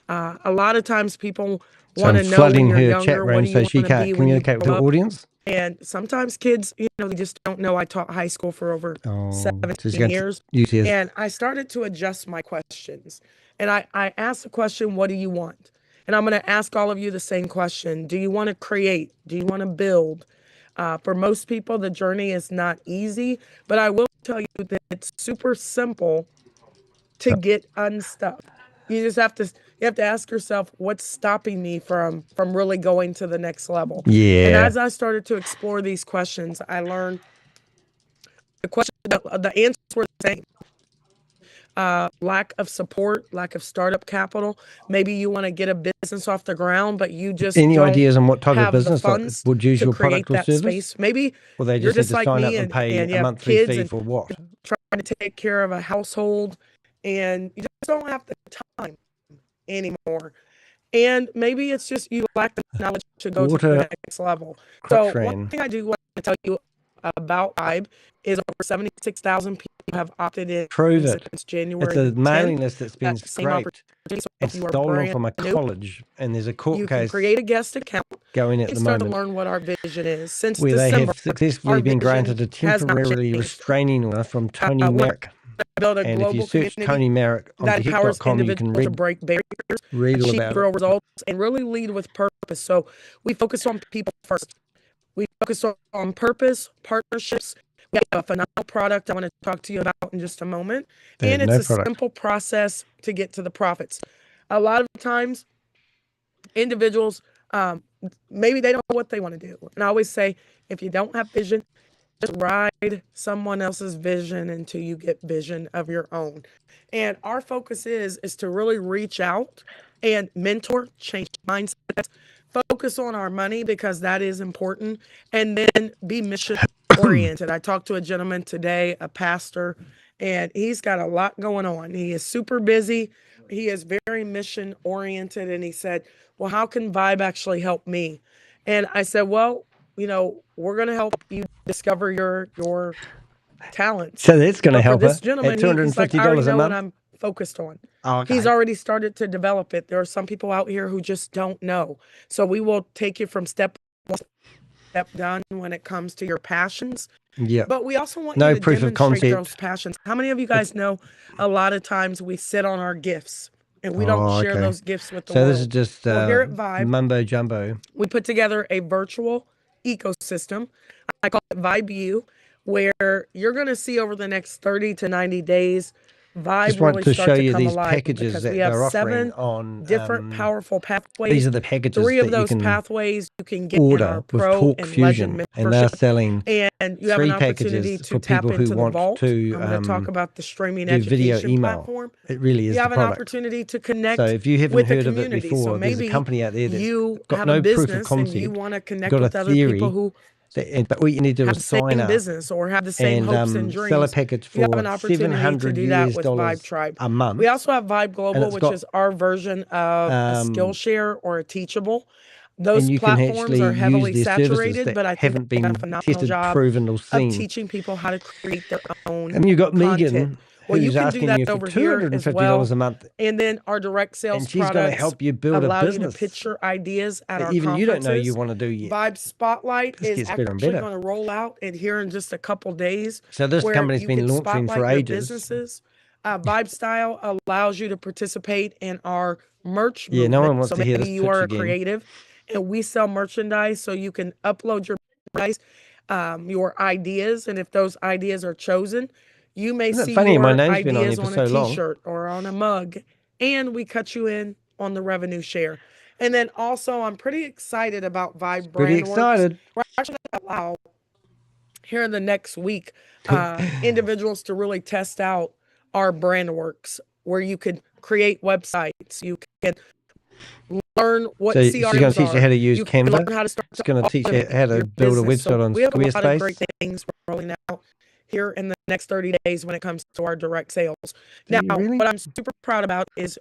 A lot of times people want to know when you're younger, what do you want to be when you grow up? Audience? And sometimes kids, they just don't know. I taught high school for over 17 years. And I started to adjust my questions. And I asked the question, what do you want? And I'm going to ask all of you the same question. Do you want to create? Do you want to build? For most people, the journey is not easy. But I will tell you that it's super simple to get unstuck. You just have to ask yourself, what's stopping me from really going to the next level? Yeah. And as I started to explore these questions, I learned the answers were the same. Lack of support, lack of startup capital. Maybe you want to get a business off the ground, but you just any don't ideas on what type of have the business funds would use to your create product or that service? space. Maybe or they you're just just need to like sign up me and pay and you a have monthly kids fee and for what? trying to take care of a household, and you just don't have the time anymore. And maybe it's just you lack the knowledge to go to the next level. So one thing I do want to tell you about Vibe is over 76,000 people have opted in since January. It's a 10th. mailing list that's been scraped and stolen from a college, and there's a court case. You can create a guest account going at the moment. To learn what our vision is. Since where December, they have successfully been granted a temporary restraining order from Tony Merrick. build a And if global you search community Tony Merrick on that empowers dehek.com, you individuals can to break barriers, read all achieve about real it. results, and really lead with purpose. So we focus on people first. We focus on purpose, partnerships. We have a phenomenal product I want to talk to you about in just a moment. And it's a simple process to get to the profits. A lot of times, individuals, maybe they don't know what they want to do. And I always say, if you don't have vision, just ride someone else's vision until you get vision of your own. And our focus is to really reach out and mentor, change mindsets, focus on our money because that is important, and then be mission oriented. I talked to a gentleman today, a pastor, and he's got a lot going on. He is super busy. He is very mission oriented. And he said, well, how can Vibe actually help me? And I said, well, you know, we're going to help you discover your talents. So that's going to help this her gentleman, at $250 he's like, I already know a what month. I'm focused on. Oh, okay. He's already started to develop it. There are some people out here who just don't know. So we will take you from step one, step done when it comes to your passions. Yeah. But we also want No you to proof of demonstrate concept. those passions. How many of you guys know a lot of times we sit on our gifts and we don't share those gifts with the world? So this is just Well, here at Vibe, mumbo jumbo. we put together a virtual ecosystem. I call it Vibe U, where you're going to see over the next 30 to 90 days, Vibe Just want really to start show to you come these alive packages because that we have they're offering 7 on different powerful pathways. These are the packages 3 of that you those can pathways you can get in our order with Pro Talk and Legend Fusion, membership. and they're selling And you have 3 an opportunity packages to for tap people who into the want vault. to I'm going to talk about the streaming do video education email. platform. It really is You have the an product. opportunity to connect So if you haven't with the heard of it community. before, So there's a maybe company out there that's you got have no a proof of business and you concept. want to connect Got a with other people theory, who but all you need to do have is the same sign up business or have the same hopes and and dreams. sell a package You have for an opportunity to $700 do that with Vibe US Tribe. a month. We also have Vibe And Global, it's which got, is our version of a Skillshare or a Teachable. Those and you can platforms actually are heavily use their services saturated, that but I think haven't they've done been a phenomenal tested, job proven, or of seen. teaching people how to create their own And you got content. Megan, Well, you who's can do asking that you for over here as $250 well. a month, And then our direct sales and she's going to products help you build a allow you to business pitch your ideas at that our even you don't know you conferences. want to do yet. Vibe Spotlight This is gets better and actually better. going to roll out in here in just a couple days. So this where company's you been can launching for spotlight your ages. businesses. Vibe Style allows you to participate in our merch Yeah, movement. no one wants So to hear maybe this you pitch are a again. creative and we sell merchandise, so you can upload your merchandise, your ideas, and if those ideas are chosen, you may Isn't it see funny? My your name's been on ideas here for on a so long. t-shirt or on a mug, and we cut you in on the revenue share. And then also, I'm pretty excited about Vibe Pretty Brandworks. excited. We're actually going to allow here in the next week individuals to really test out our Brandworks, where you can create websites, you can learn what So she's going to CRMs teach you are. how to use You can Canva. learn how to start She's going to teach you how to your build a business. website So on we have a lot of great Squarespace. things rolling out here in the next 30 days when it comes to our direct sales. Do Now, you really? what I'm super proud about is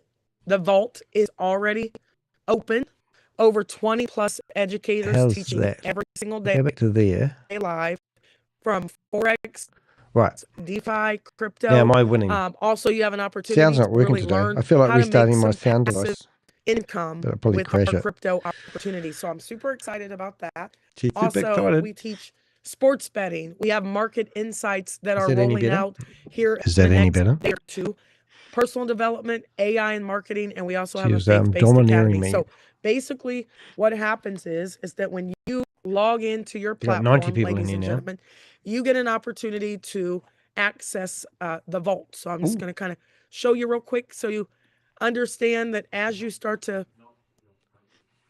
the vault is already open. Over 20 plus educators How's teaching that? every single day Go back to there. live, from Forex, Right. DeFi, crypto. Now, am I winning? Also, you have an opportunity Sound's to not working really today. learn I feel like how to make restarting my some sound passive device. income But I'll probably with crash our it. crypto opportunity. So I'm super excited about that. She's super Also, excited. we teach sports betting. We have market insights that Is are that any rolling better? out here Is in that the any next better? day or two. Personal development, AI and marketing, and we also She have a was faith-based domineering academy. me. So basically, what happens is that when you log into your You got 90 platform, people in ladies here and now. gentlemen, you get an opportunity to access the vault. So I'm just going to kind of show you real quick so you understand that as you start to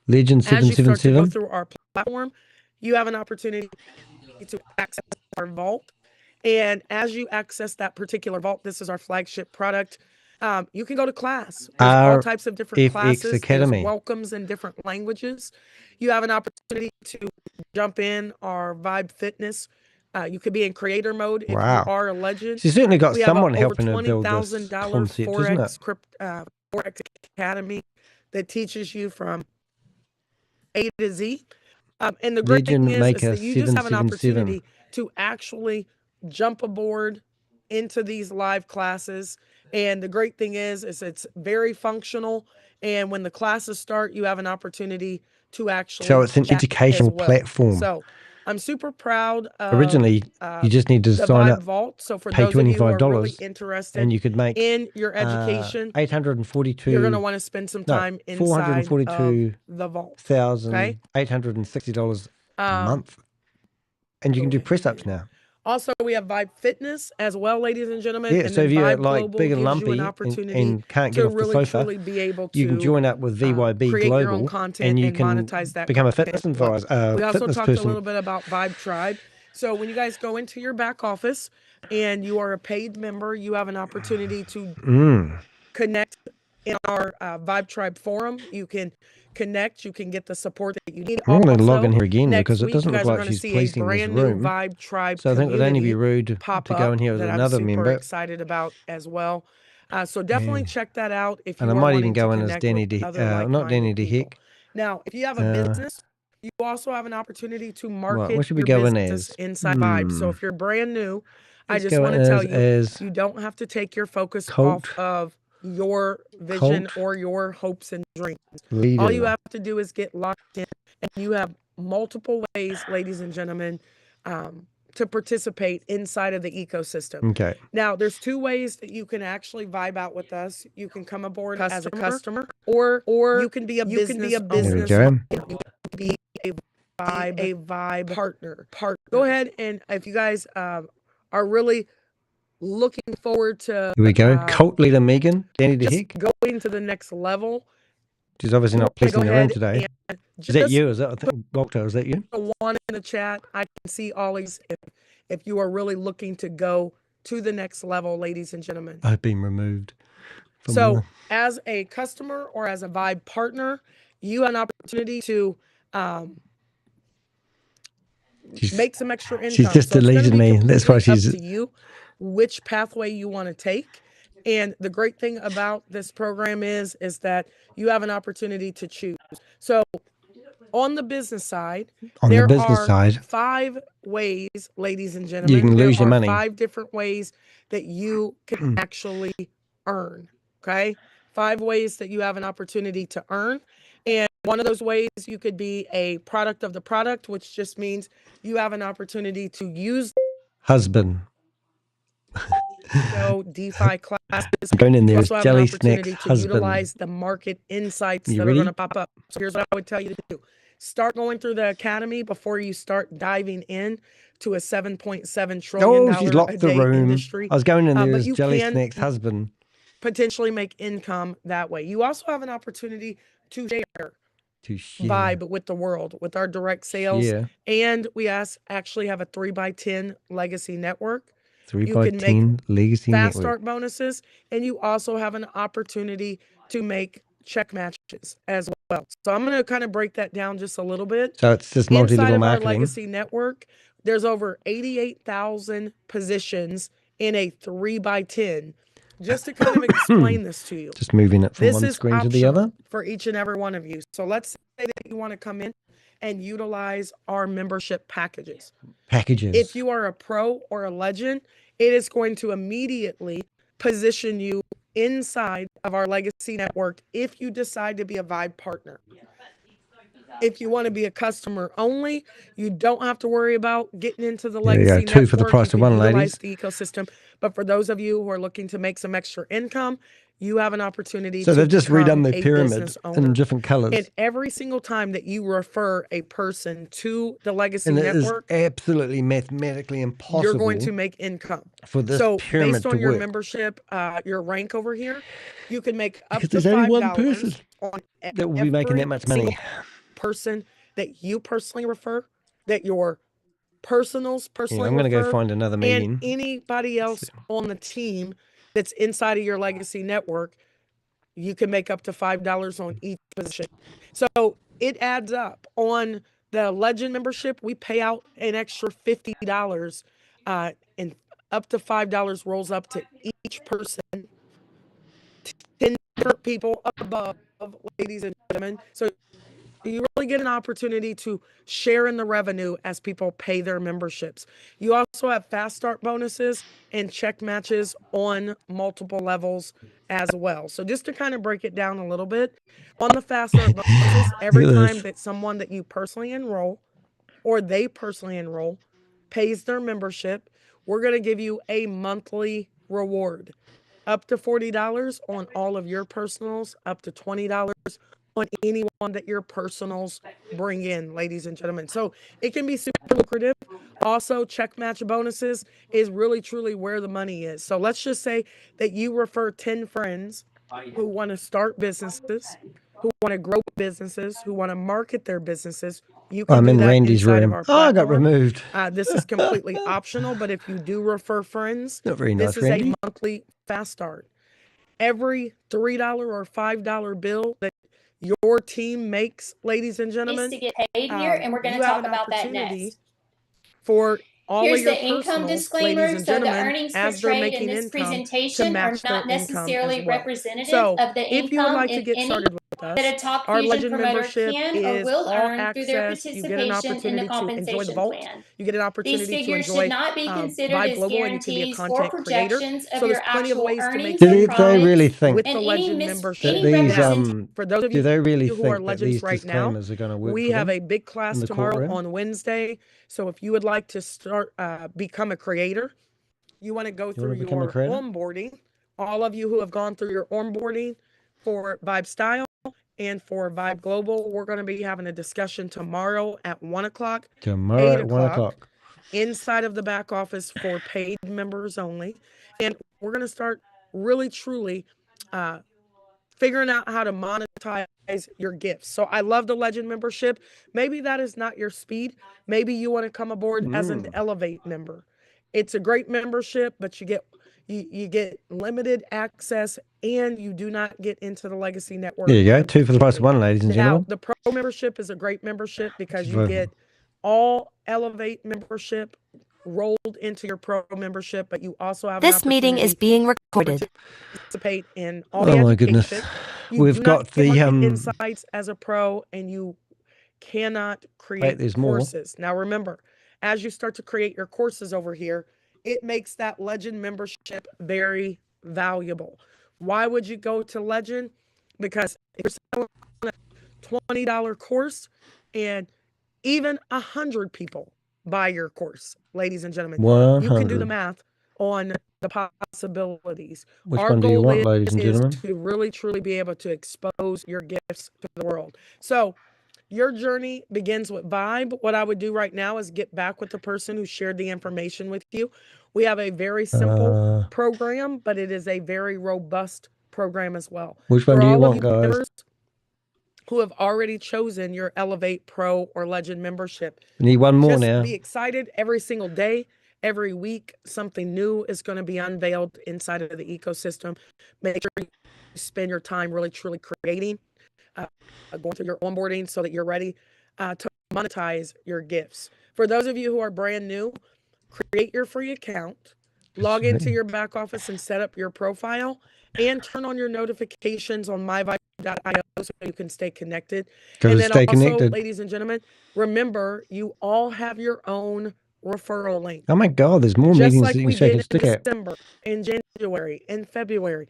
Legend as you start to go 777. through our platform, you have an opportunity to access our vault. And as you access that particular vault, this is our flagship product. You can go to class. There's all types of different RFX classes. Academy. There's welcomes in different languages. You have an opportunity to jump in our Vibe Fitness. You could be in creator mode if Wow. you are a legend. She's certainly got We have someone over helping her build this $20,000 concept, isn't it? Forex Academy that teaches you from A to Z. And the great thing Legend is Maker that you just have an 777. opportunity to actually jump aboard into these live classes. And the great thing is it's very functional. And when the classes start, you have an opportunity to actually So it's an chat as educational well. platform. So I'm super proud of Originally, you just need to the sign Vibe up, Vault. So for pay those of you who are really $25, interested and you could make in your education, 842. you're going to want to spend some time inside of the vault. Okay. $442,860 a month, and you can do press ups now. Also, we have Vibe Fitness as well, ladies and gentlemen. Yeah, and so if then you're Vibe like Global big and gives you an lumpy opportunity and can't get to off the really sofa, truly be able to you can join up with VYB create your own Global, content and you can monetize that become a content fitness as well. advisor, We also fitness talked a person. little bit about Vibe Tribe. So when you guys go into your back office and you are a paid member, you have an opportunity to connect in our Vibe Tribe forum. You can connect. You can get the support that you need. I'm going to Also, log in here again next because it week, doesn't you look guys are like going to she's see a policing this brand new room. Vibe Tribe So I think it would only be community rude pop to go in up here as that I'm another super member. excited about as well. So definitely check that out if you And I are might wanting even to go in as connect Danny with de, other not like-minded Danny de people. Hek. Now, if you have a business, you also have an opportunity to market what should we your go in business as? inside Vibe. So if you're brand new, I Let's just go want in to tell as you don't have to take your focus cult off of your vision or your hopes and dreams. All you leader. have to do is get locked in, and you have multiple ways, ladies and gentlemen, to participate inside of the ecosystem. Okay. Now, there's two ways that you can actually vibe out with us. You can come aboard as a customer, or you can be a business owner. There we You can be a vibe partner. Go ahead, and if you guys are really looking forward to Here we go. Cult leader Megan, Danny de just Hek. going to the next level. She's obviously not policing the room today. Is that Just you? Is that, I think, Walter, is that you? one in the chat. I can see all these. If you are really looking to go to the next level, ladies and gentlemen. I've been removed. So more. as a customer or as a Vibe partner, you have an opportunity to make some extra income. She's just deleted me. That's why she's up to you which pathway you want to take. And the great thing about this program is that you have an opportunity to choose. So on the business side, there are 5 ways, ladies and gentlemen. You can lose your money. 5 different ways that you can actually earn. Okay? 5 ways that you have an opportunity to earn. And one of those ways, you could be a product of the product, which just means you have an opportunity to use husband. DeFi classes. I'm going in there You as also have Jelly an Snack's opportunity to husband. utilize the market insights that ready? are going to pop up. So here's what I would tell you to do. Start going through the academy before you start diving in to a $7.7 trillion she's locked the room. industry. I was going in there as you Jelly can Snack's husband. Potentially make income that way. You also have an opportunity to share. Vibe with the world with our direct sales. And we actually have a 3x10 legacy network. 3x10 legacy fast network. start bonuses, and you also have an opportunity to make check matches as well. So I'm going to kind of break that down just a little bit. So it's just multi-level Inside of marketing. our legacy network, there's over 88,000 positions in a 3x10. Just to kind of explain this to you. Just moving it from one screen to the other. For each and every one of you. So let's say that you want to come in and utilize our membership packages. If you are a pro or a legend, it is going to immediately position you inside of our legacy network if you decide to be a Vibe partner. If you want to be a customer only, you don't have to worry about getting into the legacy network. 2 for the price of one, ladies. The ecosystem. But for those of you who are looking to make some extra income, you have an opportunity so to they've just redone their pyramid in different colors. And every single time that you refer a person to the legacy it network, is absolutely mathematically impossible. You're going to make income for this pyramid based on to your work. Membership, your rank over here, you can make up because to there's only one $5 person on that will be making that much money. Person that you personally refer, that your personally I'm going to go find another meeting. And anybody else on the team that's inside of your legacy network, you can make up to $5 on each position. So it adds up. On the Legend membership, we pay out an extra $50, and up to $5 rolls up to each person. 10 people above, ladies and gentlemen. So you really get an opportunity to share in the revenue as people pay their memberships. You also have fast start bonuses and check matches on multiple levels as well. So just to kind of break it down a little bit, on the fast start bonuses, every time that someone that you personally enroll or they personally enroll, pays their membership, we're going to give you a monthly reward. Up to $40 on all of your personals, up to $20 on anyone that your personals bring in, ladies and gentlemen. So it can be super lucrative. Also, check match bonuses is really, truly where the money is. So let's just say that you refer 10 friends who want to start businesses, who want to grow businesses, who want to market their businesses. You can do that Randy's inside room. of our platform. I got removed. This is completely optional, but if you do refer friends, Not very nice, this is Randy. a monthly fast start. Every $3 or $5 bill that your team makes, ladies and gentlemen, to get paid here, and we're going to talk about that next. For all Here's of your the income personals, disclaimer. ladies and So the gentlemen, earnings as they're portrayed in making this income to presentation are match their not income as necessarily well. representative So of the if you would income, like to if get any, started with that us, a Talk our Fusion Legend promoter membership can or is will all earn through their access. You get an participation in the opportunity to enjoy the compensation vault. plan. You get an These opportunity to figures should enjoy not be considered Vibe as Global, and you can be a guarantees or content creator. projections of So there's your plenty of actual ways to make earnings Do or they profits, really think with the and Legend that membership. these Now, for those of do you they really who are think that Legends these right now, disclaimers are going to work we for have them a big class in the tomorrow courtroom? on Wednesday. So if you would like to start, become a creator, you want to go through become a your creator? onboarding. All of you who have gone through your onboarding for Vibe Style and for Vibe Global, we're going to be having a discussion tomorrow at 1 o'clock, Tomorrow 8 at 1 o'clock. inside of the back office for paid members only. And we're going to start really, truly figuring out how to monetize your gifts. So I love the Legend membership. Maybe that is not your speed. Maybe you want to come aboard as an Elevate member. It's a great membership, but you get limited access, and you do not get into the Legacy Network. There you go. 2 for the price of 1, ladies and gentlemen. Now, the Pro membership is a great membership because you get all Elevate membership rolled into your Pro membership, but you also have This meeting is being recorded. Participate in all Oh the my education. goodness. You We've do got not get the market insights as a pro, and you cannot create there's more. courses. Now remember, as you start to create your courses over here, it makes that Legend membership very valuable. Why would you go to Legend? Because if you're selling a $20 course and even 100 people buy your course, ladies and gentlemen, 100. you can do the math on the possibilities. Which Our one do you goal want, ladies and is gentlemen? to really, truly be able to expose your gifts to the world. So your journey begins with Vibe. What I would do right now is get back with the person who shared the information with you. We have a very simple program, but it is a very robust program as well. Which one For do you all of want, guys? members who have already chosen your Elevate Pro or Legend membership, We need one more just now. be excited every single day. Every week, something new is going to be unveiled inside of the ecosystem. Make sure you spend your time really, truly creating, going through your onboarding so that you're ready to monetize your gifts. For those of you who are brand new, create your free account, log into your back office and set up your profile, and turn on your notifications on myvibe.io so you can stay connected. And then also, ladies and gentlemen, remember, you all have your own referral link. Oh my God, there's more Just meetings like that you we can shake did a stick in at. December, in January, in February.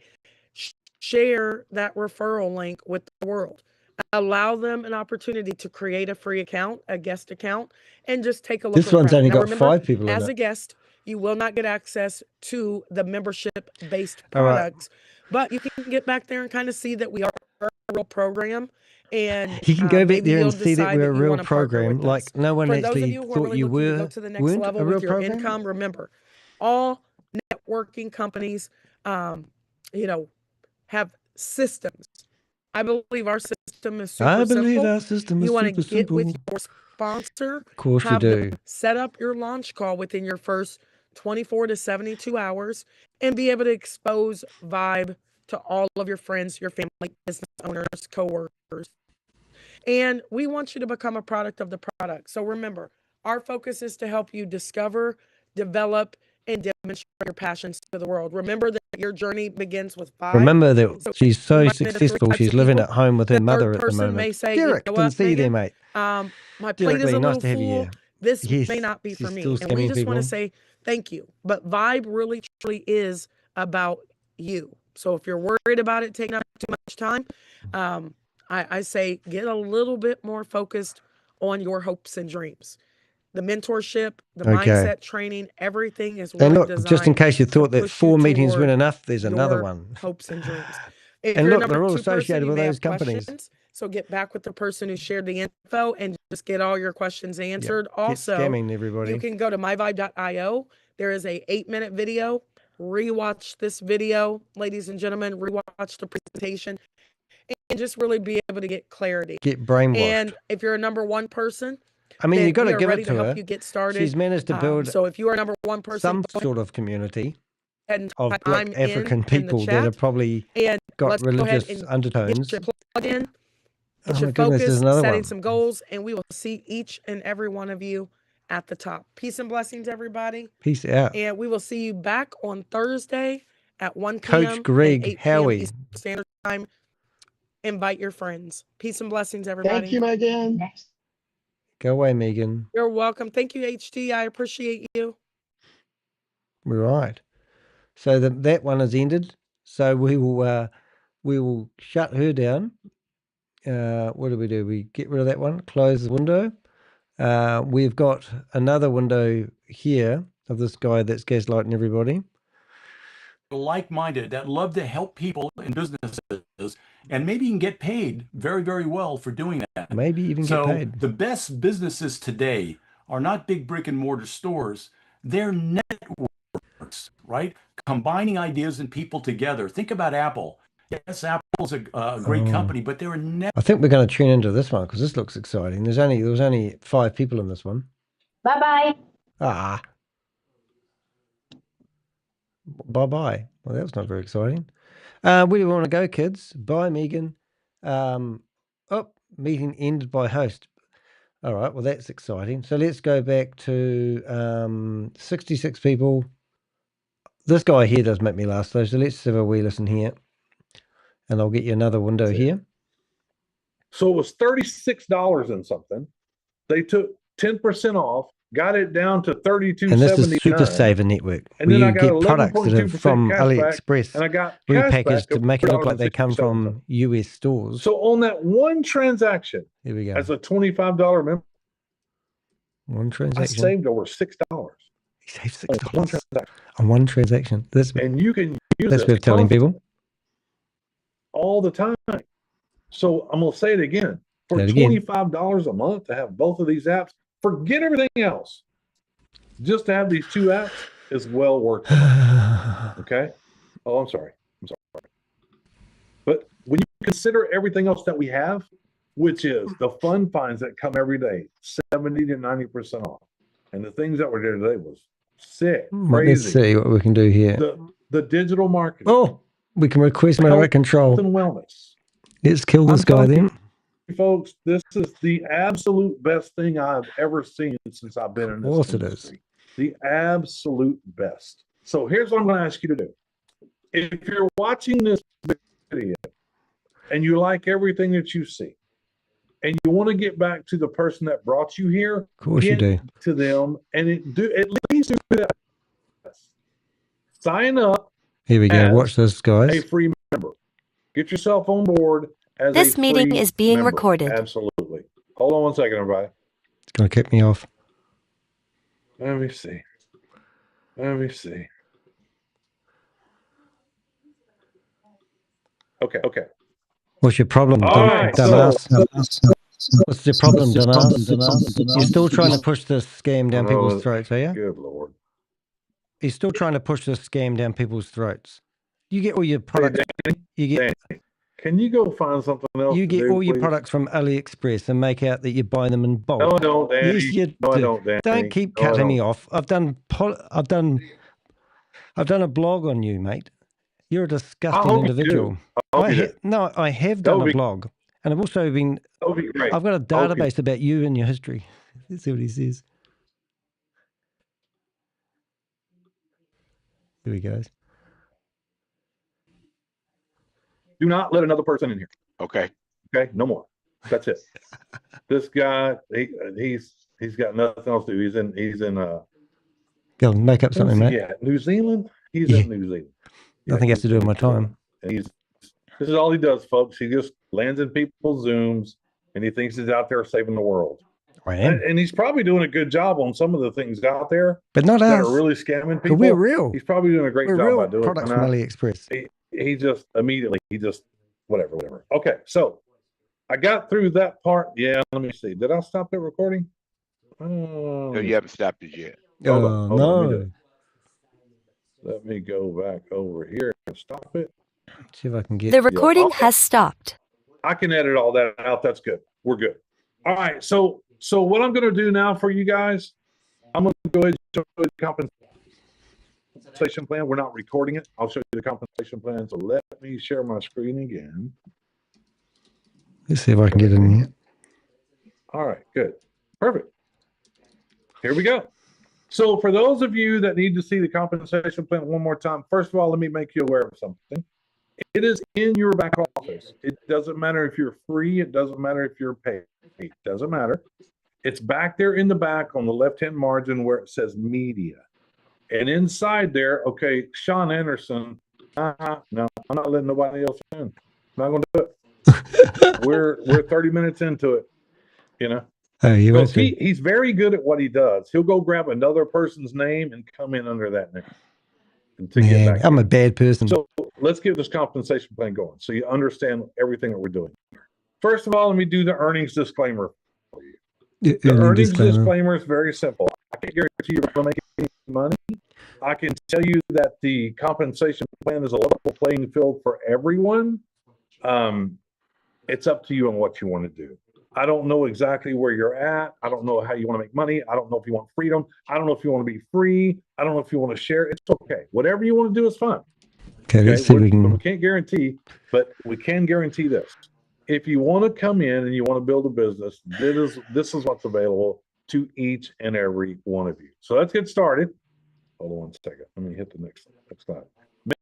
Share that referral link with the world. Allow them an opportunity to create a free account, a guest account, and just take a look This one's around. only Now, got remember, 5 people in as it. a guest, you will not get access to the membership-based All right. products, but you can get back there and kind of see that we are a real program. And You can go back maybe there you'll and see that decide we're that a you real want to partner program. with us. Like no one For those of actually you who are thought really you looking to go to the next weren't level a real with your program. income, remember, all networking companies, have systems. I believe our system is super simple. Our system is You want super to get simple. with your sponsor, Of course we have do. them set up your launch call within your first 24 to 72 hours, and be able to expose Vibe to all of your friends, your family, business owners, coworkers. And we want you to become a product of the product. So remember, our focus is to help you discover, develop, and demonstrate your passions to the world. Remember that your journey begins with Vibe. Remember that she's so you might meet the three successful. types She's of living people. at home with her The mother third at the person moment. may say, Derek, you know didn't what, see you there, Megan? mate. My plate is Derek, a nice little to have you full. here. This Yes, may not be for she's me. still And we scamming just want to people. say thank you. But Vibe really, truly is about you. So if you're worried about it taking up too much time, I say get a little bit more focused on your hopes and dreams. the mentorship, the mindset training, everything is really and look, designed just in case you thought that 4 meetings weren't enough, there's another your one. hopes and dreams. If And you're look, they're all associated with those companies. So get back with the person who shared the info and just get all your questions answered. Yep. Also, scamming everybody. You can go to myvibe.io. There is a 8-minute video. Rewatch this video, ladies and gentlemen. Rewatch the presentation and just really be able to get clarity. Get brainwashed. And if you're a number one person, I mean, you got to give it to her. Help you get started. She's managed to build so if you are number one person, some sort of community of black I'm African people that have probably got religious undertones. Get your plug in, Oh get your my goodness, there's focus, another setting one. some goals, and we will see each and every one of you at the top. Peace and blessings, everybody. Peace out. And we will see you back on Thursday at 1 p.m. Coach Greg 8 Howie. Eastern Standard Time. Invite your friends. Peace and blessings, everybody. Thank you, Megan. Go away, Megan. You're welcome. Thank you, HD. I appreciate you. Right. So that one has ended. So we will shut her down. What do? We get rid of that one. Close the window. We've got another window here of this guy that's gaslighting everybody. Like-minded that love to help people in businesses, and maybe you can get paid very, very well for doing that. Maybe even get paid. The best businesses today are not big brick and mortar stores. They're networks, right? Combining ideas and people together. Think about Apple. Yes, Apple's a great company, but they're a I think we're going to tune into this one because this looks exciting. There was only 5 people in this one. Bye-bye. Ah. Bye-bye. Well, that was not very exciting. Where do we want to go, kids? Bye, Megan. Meeting ended by host. All right, well, that's exciting. So let's go back to 66 people. This guy here does make me laugh, though, so let's have a wee listen here. And I'll get you another window here. So it was $36 and something. They took 10% off, got it down to $32.79. And this is Super Saver Network, where you get products that are from AliExpress and I got repackaged to make it look like they come from US stores. So on that one transaction, here we go. As a $25 member, one transaction, I saved over $6. He saved $6 on one transaction. And you can use that's it worth telling people all the time. So I'm going to say it again. For $25 a month to have both of these apps, forget everything else. Just to have these 2 apps is well worth it. Okay? Oh, I'm sorry. But when you consider everything else that we have, which is the fun finds that come every day, 70 to 90% off. And the things that were there today was sick, crazy. Let's see what we can do here. The digital marketing. Oh, we can request remote control. And wellness. Let's kill this guy then. Folks, this is the absolute best thing I've ever seen since I've been in this industry. The absolute best. So here's what I'm going to ask you to do. If you're watching this video and you like everything that you see, and you want to get back to the person that brought you here, of course you do. To them, and at least do that. Sign up. Here we go. Watch this, guys. A free member. Get yourself on board. This meeting is being recorded. Absolutely. Hold on one second, everybody. It's going to kick me off. Let me see. Okay. What's your problem, dumbass? What's the problem, dumbass? You're still trying to push this scam down people's throats, are you? Good Lord. You're still trying to push this scam down people's throats. You get all your products. Danny, can you go find something else? You get all your products from AliExpress and make out that you're buying them in bulk. No, I don't, Danny. Yes, you do. I don't, Danny. Don't keep cutting me off. I've done a blog on you, mate. You're a disgusting individual. I have done a blog, and I've also been. I've got a database about you and your history. Let's see what he says. Here he goes. Do not let another person in here. Okay, no more. That's it. This guy, he's got nothing else to do. He's in Go make up something, mate. Yeah, New Zealand. He's in New Zealand. Nothing has to do with my time. And this is all he does, folks. He just lands in people's Zooms and he thinks he's out there saving the world. I am. And he's probably doing a good job on some of the things out there, but not that us. are really scamming people. We're real. He's probably doing a great job by doing products from AliExpress. He just immediately, whatever. Okay, so I got through that part. Yeah, let me see. Did I stop the recording? No, you haven't stopped it yet. Hold on. Let me go back over here and stop it. See if I can get the recording has stopped. I can edit all that out. That's good. We're good. All right. So what I'm going to do now for you guys, I'm going to go ahead and show you the compensation plan. We're not recording it. I'll show you the compensation plan. So let me share my screen again. Let's see if I can get in here. All right. Good. Perfect. Here we go. So for those of you that need to see the compensation plan one more time, first of all, let me make you aware of something. It is in your back office. It doesn't matter if you're free. It doesn't matter if you're paid. It doesn't matter. It's back there in the back on the left-hand margin where it says media. And inside there, okay, Sean Anderson, no, I'm not letting nobody else in. I'm not going to do it. We're 30 minutes into it, you know. Oh, he's very good at what he does. He'll go grab another person's name and come in under that name. Man, I'm a bad person. So let's get this compensation plan going so you understand everything that we're doing. First of all, let me do the earnings disclaimer for you. The earnings disclaimer is very simple. I can't guarantee you're going to make any money. I can tell you that the compensation plan is a level playing field for everyone. It's up to you on what you want to do. I don't know exactly where you're at. I don't know how you want to make money. I don't know if you want freedom. I don't know if you want to be free. I don't know if you want to share. It's okay. Whatever you want to do is fine. Okay, let's see if we can. We can't guarantee, but we can guarantee this. If you want to come in and you want to build a business, this is what's available to each and every one of you. So let's get started. Hold on one second. Let me hit the next slide.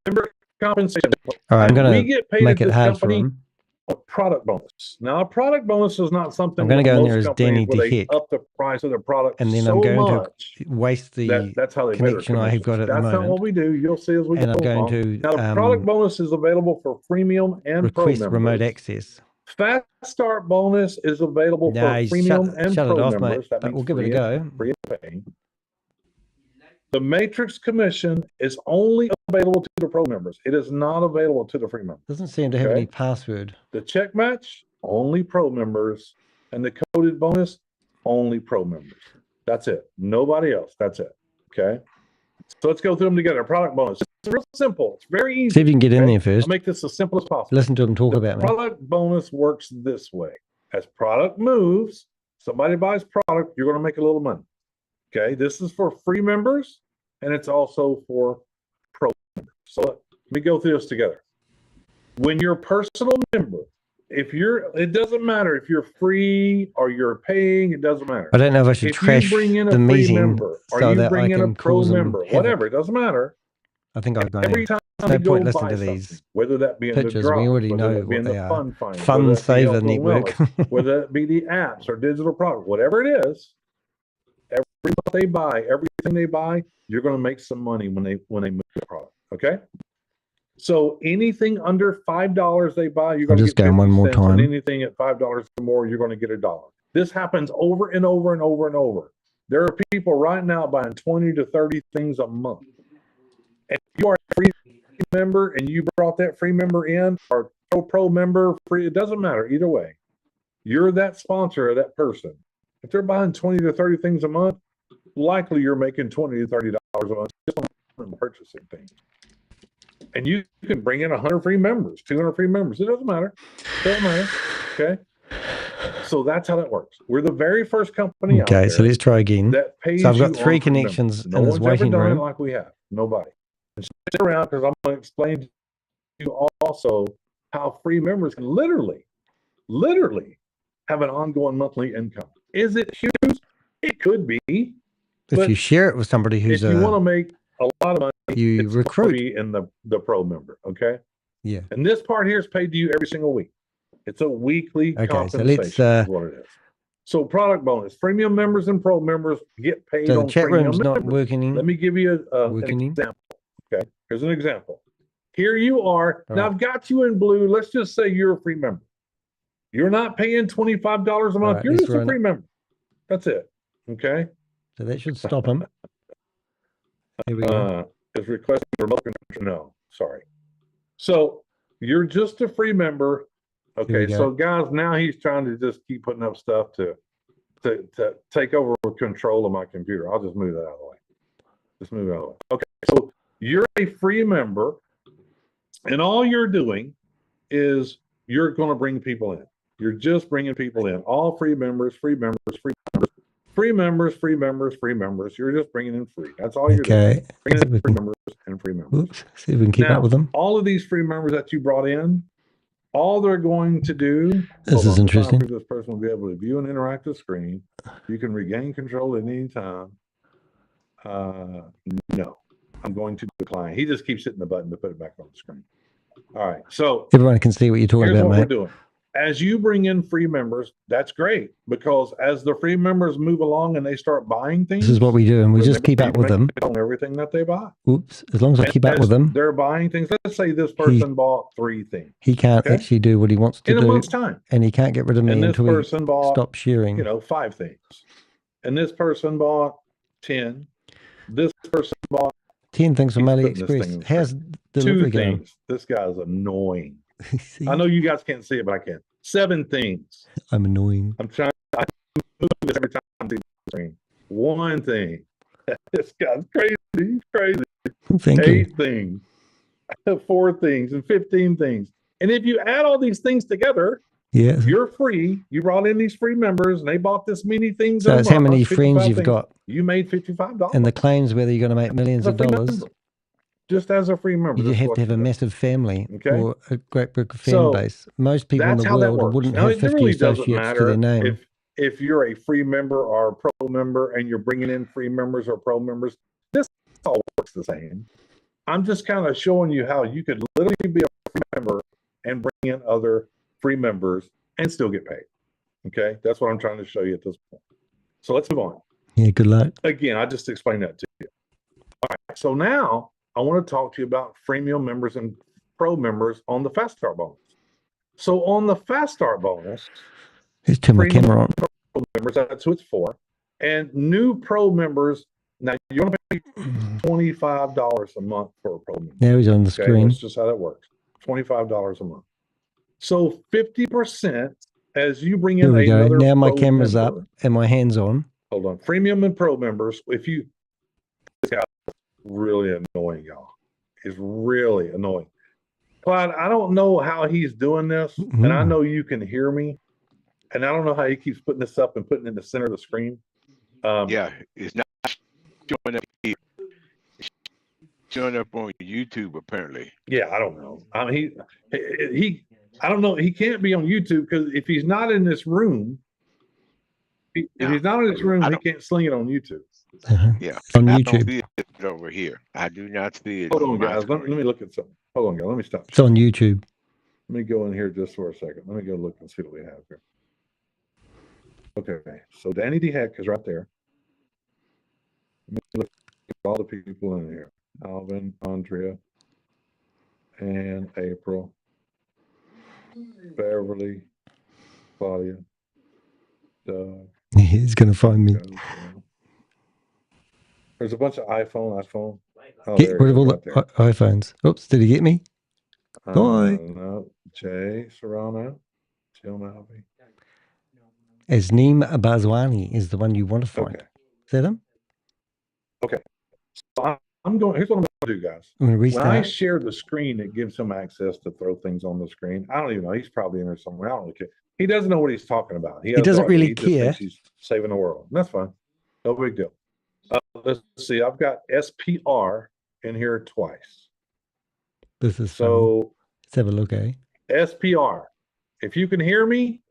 Member compensation. All right, I'm going to make it hard for him. A product bonus. Now, a product bonus is not something. I'm going to go in there as Danny de Hek, up the price of their product, and then I'm going to waste the that's how they connection I've got at the moment. That's not what we do. You'll see as we go along. And I'm going to now, the product bonus is available for freemium and request pro remote access. Fast start bonus is available for premium and shut pro it off, members. Mate, but we'll give it a go. Free and paying. The Matrix Commission is only available to the pro members. It is not available to the free members. Doesn't seem to have any password. The check match, only pro members. And the coded bonus, only pro members. That's it. Nobody else. That's it. Okay. So let's go through them together. Product bonus. It's real simple. It's very easy. See if you can get in there first. I'll make this as simple as possible. Listen to them talk about it. Product bonus works this way. As product moves, somebody buys product, you're going to make a little money. Okay, this is for free members, and it's also for pro members. So let me go through this together. When you're a personal member, it doesn't matter if you're free or you're paying, it doesn't matter. I don't know if I should trash the meeting so that I can pro member, whatever, it doesn't matter. I think I've gone every time no point listening to these whether that be in pictures. The drop, we already know what they are. Fund Saver Network. Whether it be the apps or digital product, whatever it is, every month they buy, everything they buy, you're going to make some money when they move the product. Okay. So anything under $5 they buy, you're going to get 50 one more cents, time. and anything at $5 or more, you're going to get $1. This happens over and over and over and over. There are people right now buying 20 to 30 things a month. And if you are a free member and you brought that free member in, or pro member, free, it doesn't matter. Either way, you're that sponsor of that person. If they're buying 20 to 30 things a month, likely you're making $20 to $30 a month just on purchasing things. And you can bring in 100 free members, 200 free members. It doesn't matter. It doesn't matter. Okay. So that's how that works. We're the very first company out there. Okay, so let's try again. That pays so I've got you 3 connections in this waiting room. Like we have. Nobody. And sit around because I'm going to explain to you also how free members can literally have an ongoing monthly income. Is it huge? It could be. If you share it with somebody who's if you want to make a lot of money, you it's recruit in the pro member. Okay. Yeah. And this part here is paid to you every single week. It's a weekly compensation. So let's is what it is. So product bonus, premium members and pro members get paid so on the chat room's members. not working. Let me give you an example. Okay, here's an example. Here you are. Now I've got you in blue. Let's just say you're a free member. You're not paying $25 a month. You're just a free member. That's it. Okay. So that should stop him. Here we go. Is requesting remote control. No, sorry. So you're just a free member. Okay. So guys, now he's trying to just keep putting up stuff to take over control of my computer. I'll just move that out of the way. Just move it out of the way. Okay. So you're a free member, and all you're doing is you're going to bring people in. You're just bringing people in. All free members, free members, free members, free members, free members, free members. You're just bringing in free. That's all you're doing. Bringing in free members and free members. Oops. See if we can keep up with them. All of these free members that you brought in, all they're going to do. This is interesting. This person will be able to view an interactive screen. You can regain control at any time. No, I'm going to decline. He just keeps hitting the button to put it back on the screen. All right. So everyone can see what you're talking about, what mate. We're doing. As you bring in free members, that's great, because as the free members move along and they start buying things, this is what we do, and we just keep up with them on everything that they buy. Oops. As long as I keep up with them, they're buying things. Let's say this person bought 3 things. He can't actually do what he wants to do in a month's time, and he can't get rid of me until he stops sharing. 5 things, and this person bought 10. This person bought 10 things from AliExpress. How's delivery 2 going? things. This guy's annoying. I know you guys can't see it, but I can. 7 things. I'm annoying. I'm trying. I move this every time I see the screen. 1 thing. This guy's crazy. He's crazy. Thank 8 things. 4 things and 15 things. And if you add all these things together, you're free. You brought in these free members, and they bought this many things. So it's how many friends you've got. You made $55. And the claims whether you're going to make millions of dollars. Just as a free member. You have to have a massive family or a great big fan base. Most people in the world wouldn't have 50 associates to their name. If you're a free member or a pro member and you're bringing in free members or pro members, this all works the same. I'm just kind of showing you how you could literally be a free member and bring in other free members and still get paid. Okay, that's what I'm trying to show you at this point. So let's move on. Yeah, good luck. Again, I just explained that to you. All right, so now I want to talk to you about freemium members and pro members on the Fast Start bonus. So on the Fast Start bonus, let's turn my camera on. Pro members, that's who it's for. And new pro members, now you're going to pay $25 a month for a pro member. Now he's on the screen. That's just how that works. $25 a month. So 50% as you bring in another. Now my camera's up and my hand's on. Hold on. Freemium and pro members, this guy's really annoying, y'all. He's really annoying. Clyde, I don't know how he's doing this, and I know you can hear me, and I don't know how he keeps putting this up and putting it in the center of the screen. It's not showing up here. It's showing up on YouTube, apparently. Yeah, I don't know. I mean, I don't know. He can't be on YouTube because if he's not in this room, he can't sling it on YouTube. Yeah, on I YouTube. don't see it over here. I do not see it. Hold on, guys. Let me look at something. Hold on, guys. Let me stop. It's on YouTube. Let me go in here just for a second. Let me go look and see what we have here. Okay, so Danny de Hek is right there. Let me look at all the people in here. Alvin, Andrea, and April, Beverly, Claudia, Doug. He's going to find me. There's a bunch of iPhone. Oh, get rid of all the iPhones. Oops, did he get me? Bye. No, Jay Serrano, Jill Malvey. Azneem Bazwani is the one you want to find. Okay. Is that him? Okay. So here's what I'm going to do, guys. I'm going to restart. When I share the screen, it gives him access to throw things on the screen. I don't even know. He's probably in there somewhere. I don't really care. He doesn't know what he's talking about. He doesn't really care. He's saving the world. That's fine. No big deal. Let's see. I've got SPR in here twice. This is so. Let's have a look, eh? SPR. If you can hear me,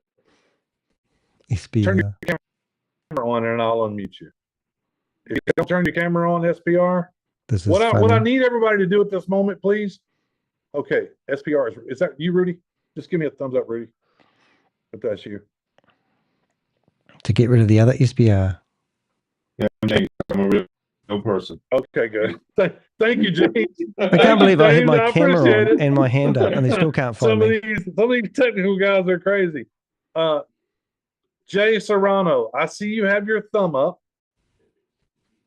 turn your camera on and I'll unmute you. If you don't turn your camera on, SPR. This is what I need everybody to do at this moment, please. Okay, SPR is that you, Rudy? Just give me a thumbs up, Rudy. If that's you. To get rid of the other SPR. Yeah, I'm a real person. Okay, good. Thank you, James. I can't believe I had my camera on and my hand up, and they still can't find me. Some of these technical guys are crazy. Jay Serrano, I see you have your thumb up,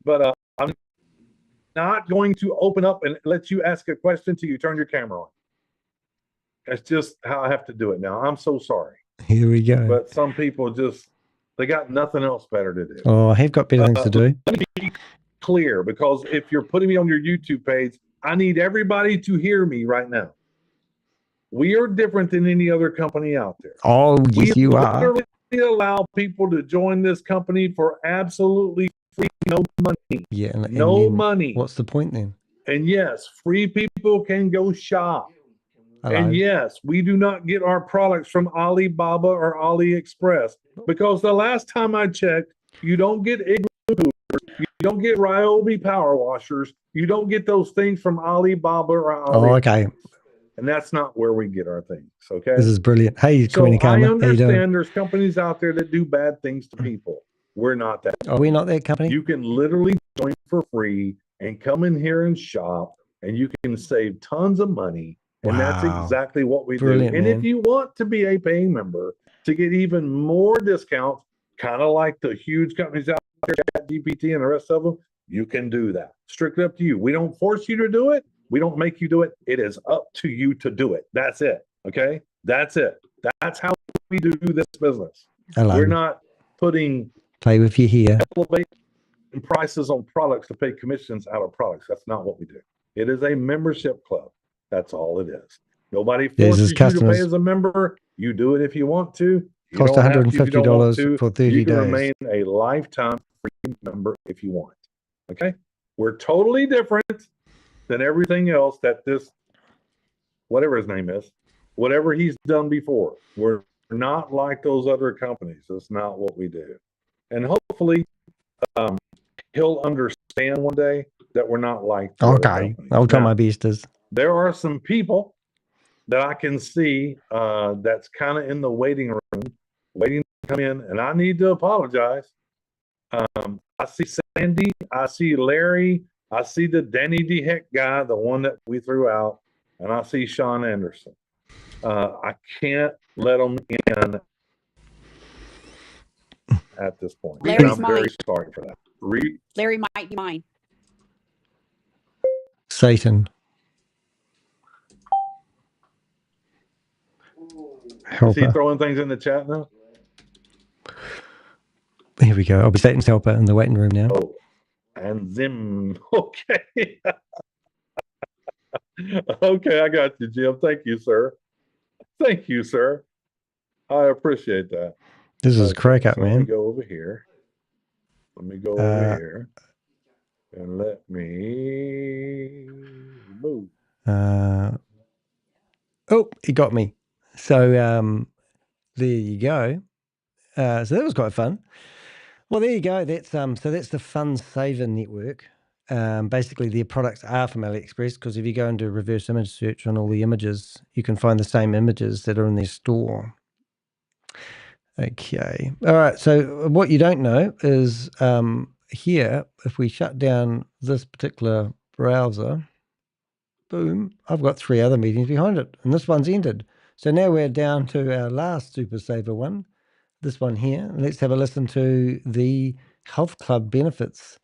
but I'm not going to open up and let you ask a question till you turn your camera on. That's just how I have to do it now. I'm so sorry. Here we go. But some people just, they got nothing else better to do. Oh, I have got better things to do. Let me be clear, because if you're putting me on your YouTube page, I need everybody to hear me right now. We are different than any other company out there. Oh, yes, you are. We allow people to join this company for absolutely free, no money. Yeah, and no money. What's the point then? And yes, free people can go shop. Hello. And yes, we do not get our products from Alibaba or AliExpress, because the last time I checked, you don't get Igloo coolers, you don't get Ryobi power washers, you don't get those things from Alibaba or AliExpress. Oh, okay. And that's not where we get our things. Okay. This is brilliant. Hey, so Queenie Karma, I understand there's companies out there that do bad things to people. We're not that. Are we not that company? You can literally join for free and come in here and shop, and you can save tons of money. And that's exactly what we do. And if you want to be a paying member to get even more discounts, kind of like the huge companies out there, GPT and the rest of them, you can do that. Strictly up to you. We don't force you to do it. We don't make you do it. It is up to you to do it. That's it. Okay? That's it. That's how we do this business. Hello. We're not putting play with you here. Elevating prices on products to pay commissions out of products. That's not what we do. It is a membership club. That's all it is. Nobody forces you to pay as a member. You do it if you want to. You cost $150 for 30 you can days. Remain a lifetime free member if you want. Okay? We're totally different than everything else that this, whatever his name is, whatever he's done before. We're not like those other companies. That's not what we do. And hopefully he'll understand one day that we're not like the other companies. I'll try my best. There are some people that I can see that's kind of in the waiting room, waiting to come in, and I need to apologize. I see Sandy, I see Larry, I see the Danny de Hek guy, the one that we threw out, and I see Sean Anderson. I can't let them in at this point. Larry's I'm very sorry for that. Larry might be mine. Satan. Is he throwing things in the chat now? Here we go. I'll be Satan's helper in the waiting room now. Oh, and Zim. Okay. Okay, I got you, Jim. Thank you, sir. Thank you, sir. I appreciate that. This is a crack up, man. Let me go over here. Let me go over here. And let me move. Oh, he got me. So there you go. So that was quite fun. Well, there you go. That's so that's the Fund Saver Network. Basically, their products are from AliExpress, because if you go into reverse image search on all the images, you can find the same images that are in their store. Okay. All right. So what you don't know is here, if we shut down this particular browser, boom, I've got 3 other meetings behind it, and this one's ended. So now we're down to our last Super Saver one, this one here. Let's have a listen to the Health Club benefits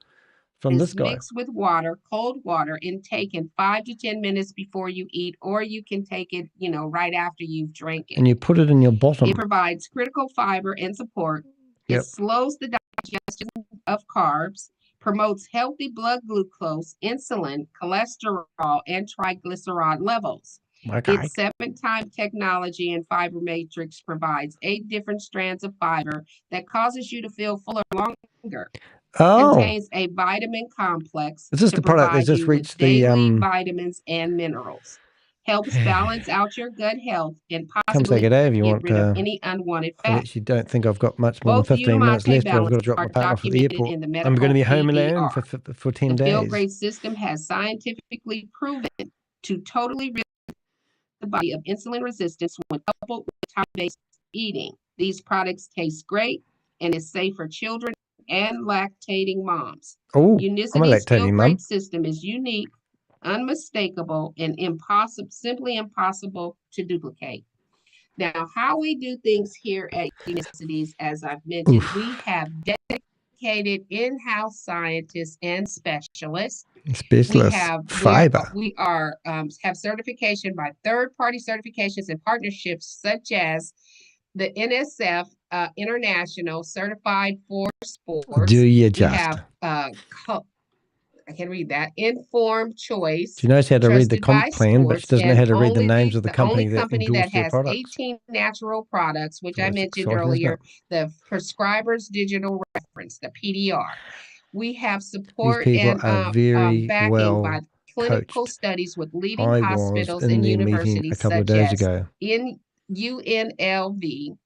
from this guy. Mixed with water, cold water, and taken 5 to 10 minutes before you eat, or you can take it, right after you've drank it. And you put it in your bottom. It provides critical fiber and support. Yep. It slows the digestion of carbs, promotes healthy blood glucose, insulin, cholesterol, and triglyceride levels. Okay. Its 7-time technology and fiber matrix provides 8 different strands of fiber that causes you to feel fuller longer. Oh. Contains a vitamin complex. Is this the product that just reached the vitamins and minerals. Helps balance out your gut health and come take it out if you get want rid of any unwanted fat. I actually don't think I've got much more than 15 minutes left, but I've got to drop my partner off at the airport. I'm going to be home alone for 10 days. The Feel Great system has scientifically proven to totally rid the body of insulin resistance when coupled with time-based eating. These products taste great and is safe for children and lactating moms. Oh, I'm a Unicity's Feel lactating Great mum. system is unique, unmistakable, and simply impossible to duplicate. Now, how we do things here at Unicities, as I've mentioned, we have dedicated in-house scientists and specialists. We have have certification by third-party certifications and partnerships such as the NSF International Certified for Sports. Do you We just? have I can read that. Informed Choice. She knows how to read the comp plan, but she doesn't know how to read the names of the company that endorse their has products. 18 natural products, which I mentioned earlier, the Prescriber's Digital Reference, the PDR. We have support and backing by clinical studies with leading hospitals and universities such as in UNLV.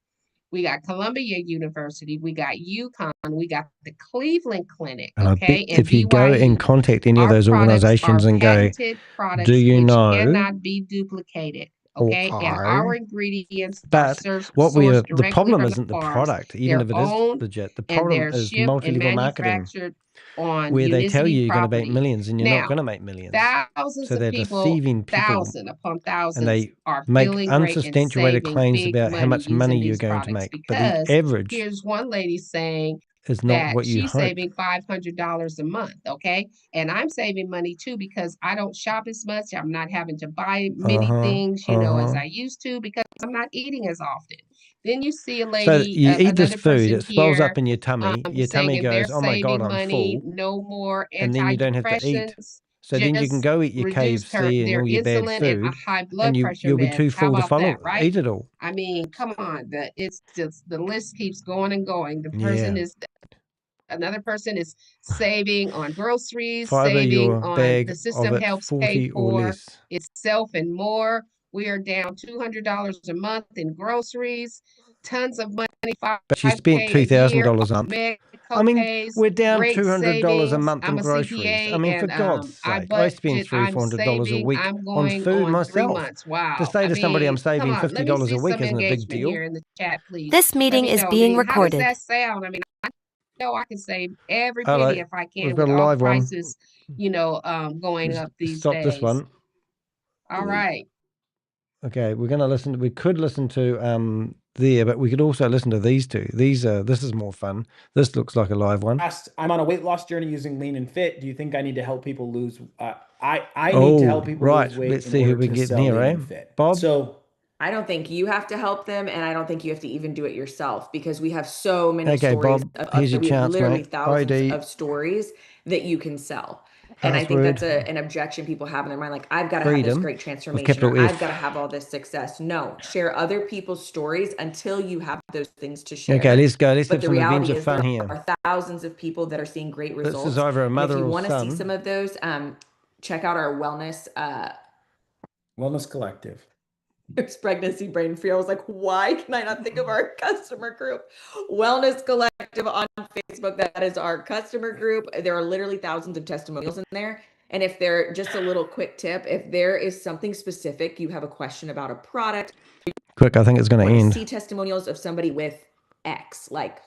We got Columbia University, we got UConn, we got the Cleveland Clinic. And I bet if you go and contact any of those organizations and go, do you know? Cannot be duplicated. Okay, and our ingredients but what we are, the problem isn't the product, even if it is legit. The problem is multi-level marketing, where they tell you you're going to make millions and you're not going to make millions. So they're deceiving people, thousands upon thousands, and they make unsubstantiated claims about how much money you're going to make. But the average, here's one lady saying, is not what you she's hope. Saving $500 a month, okay? And I'm saving money too because I don't shop as much. I'm not having to buy many things, you know, as I used to because I'm not eating as often. Then you see a lady, so you eat this food, it swells here, up in your tummy. Your tummy goes, oh my God, I'm full. No more and then you don't have to eat. So then you can go eat your KFC and all your bad food, and you'll be too full to follow, eat it all. I mean, come on, it's just the list keeps going and going. The person another person is saving on groceries, saving on the system helps pay for itself and more. We are down $200 a month in groceries, tons of money. But she spent $2,000 a month. I mean, we're down $200 a month in groceries. I mean, for God's sake, I spend $300-400 a week on food myself. Wow. To say to somebody I'm saving $50 a week isn't a big deal. Here in the chat, please. This meeting is being recorded. How does that sound? I mean, I know I can save every penny if I can with all prices, you know, going up these days. Stop this one. All right. Okay, we're going to listen. We could listen to there, but we could also listen to these two. This is more fun. This looks like a live one. I'm on a weight loss journey using Lean and Fit. Do you think I need to help people lose? I need to help people lose weight. Let's see who we can get in here, eh? Bob? So I don't think you have to help them, and I don't think you have to even do it yourself because we have so many stories. Bob, here's your chance, literally mate. thousands of stories that you can sell. And I think that's an objection people have in their mind. Like, I've got to have this great transformation. Or I've got to have all this success. No, share other people's stories until you have those things to share. Okay, let's go. Let's but have some Avenger fun here. There are thousands of people that are seeing great results. This is either a mother or son. If you want to see some of those, check out our Wellness Collective. There's pregnancy brain free. I was like, why can I not think of our customer group? Wellness Collective on Facebook. That is our customer group. There are literally thousands of testimonials in there. And if they're just a little quick tip, if there is something specific, you have a question about a product. Quick, I think it's going to end. See testimonials of somebody with X, like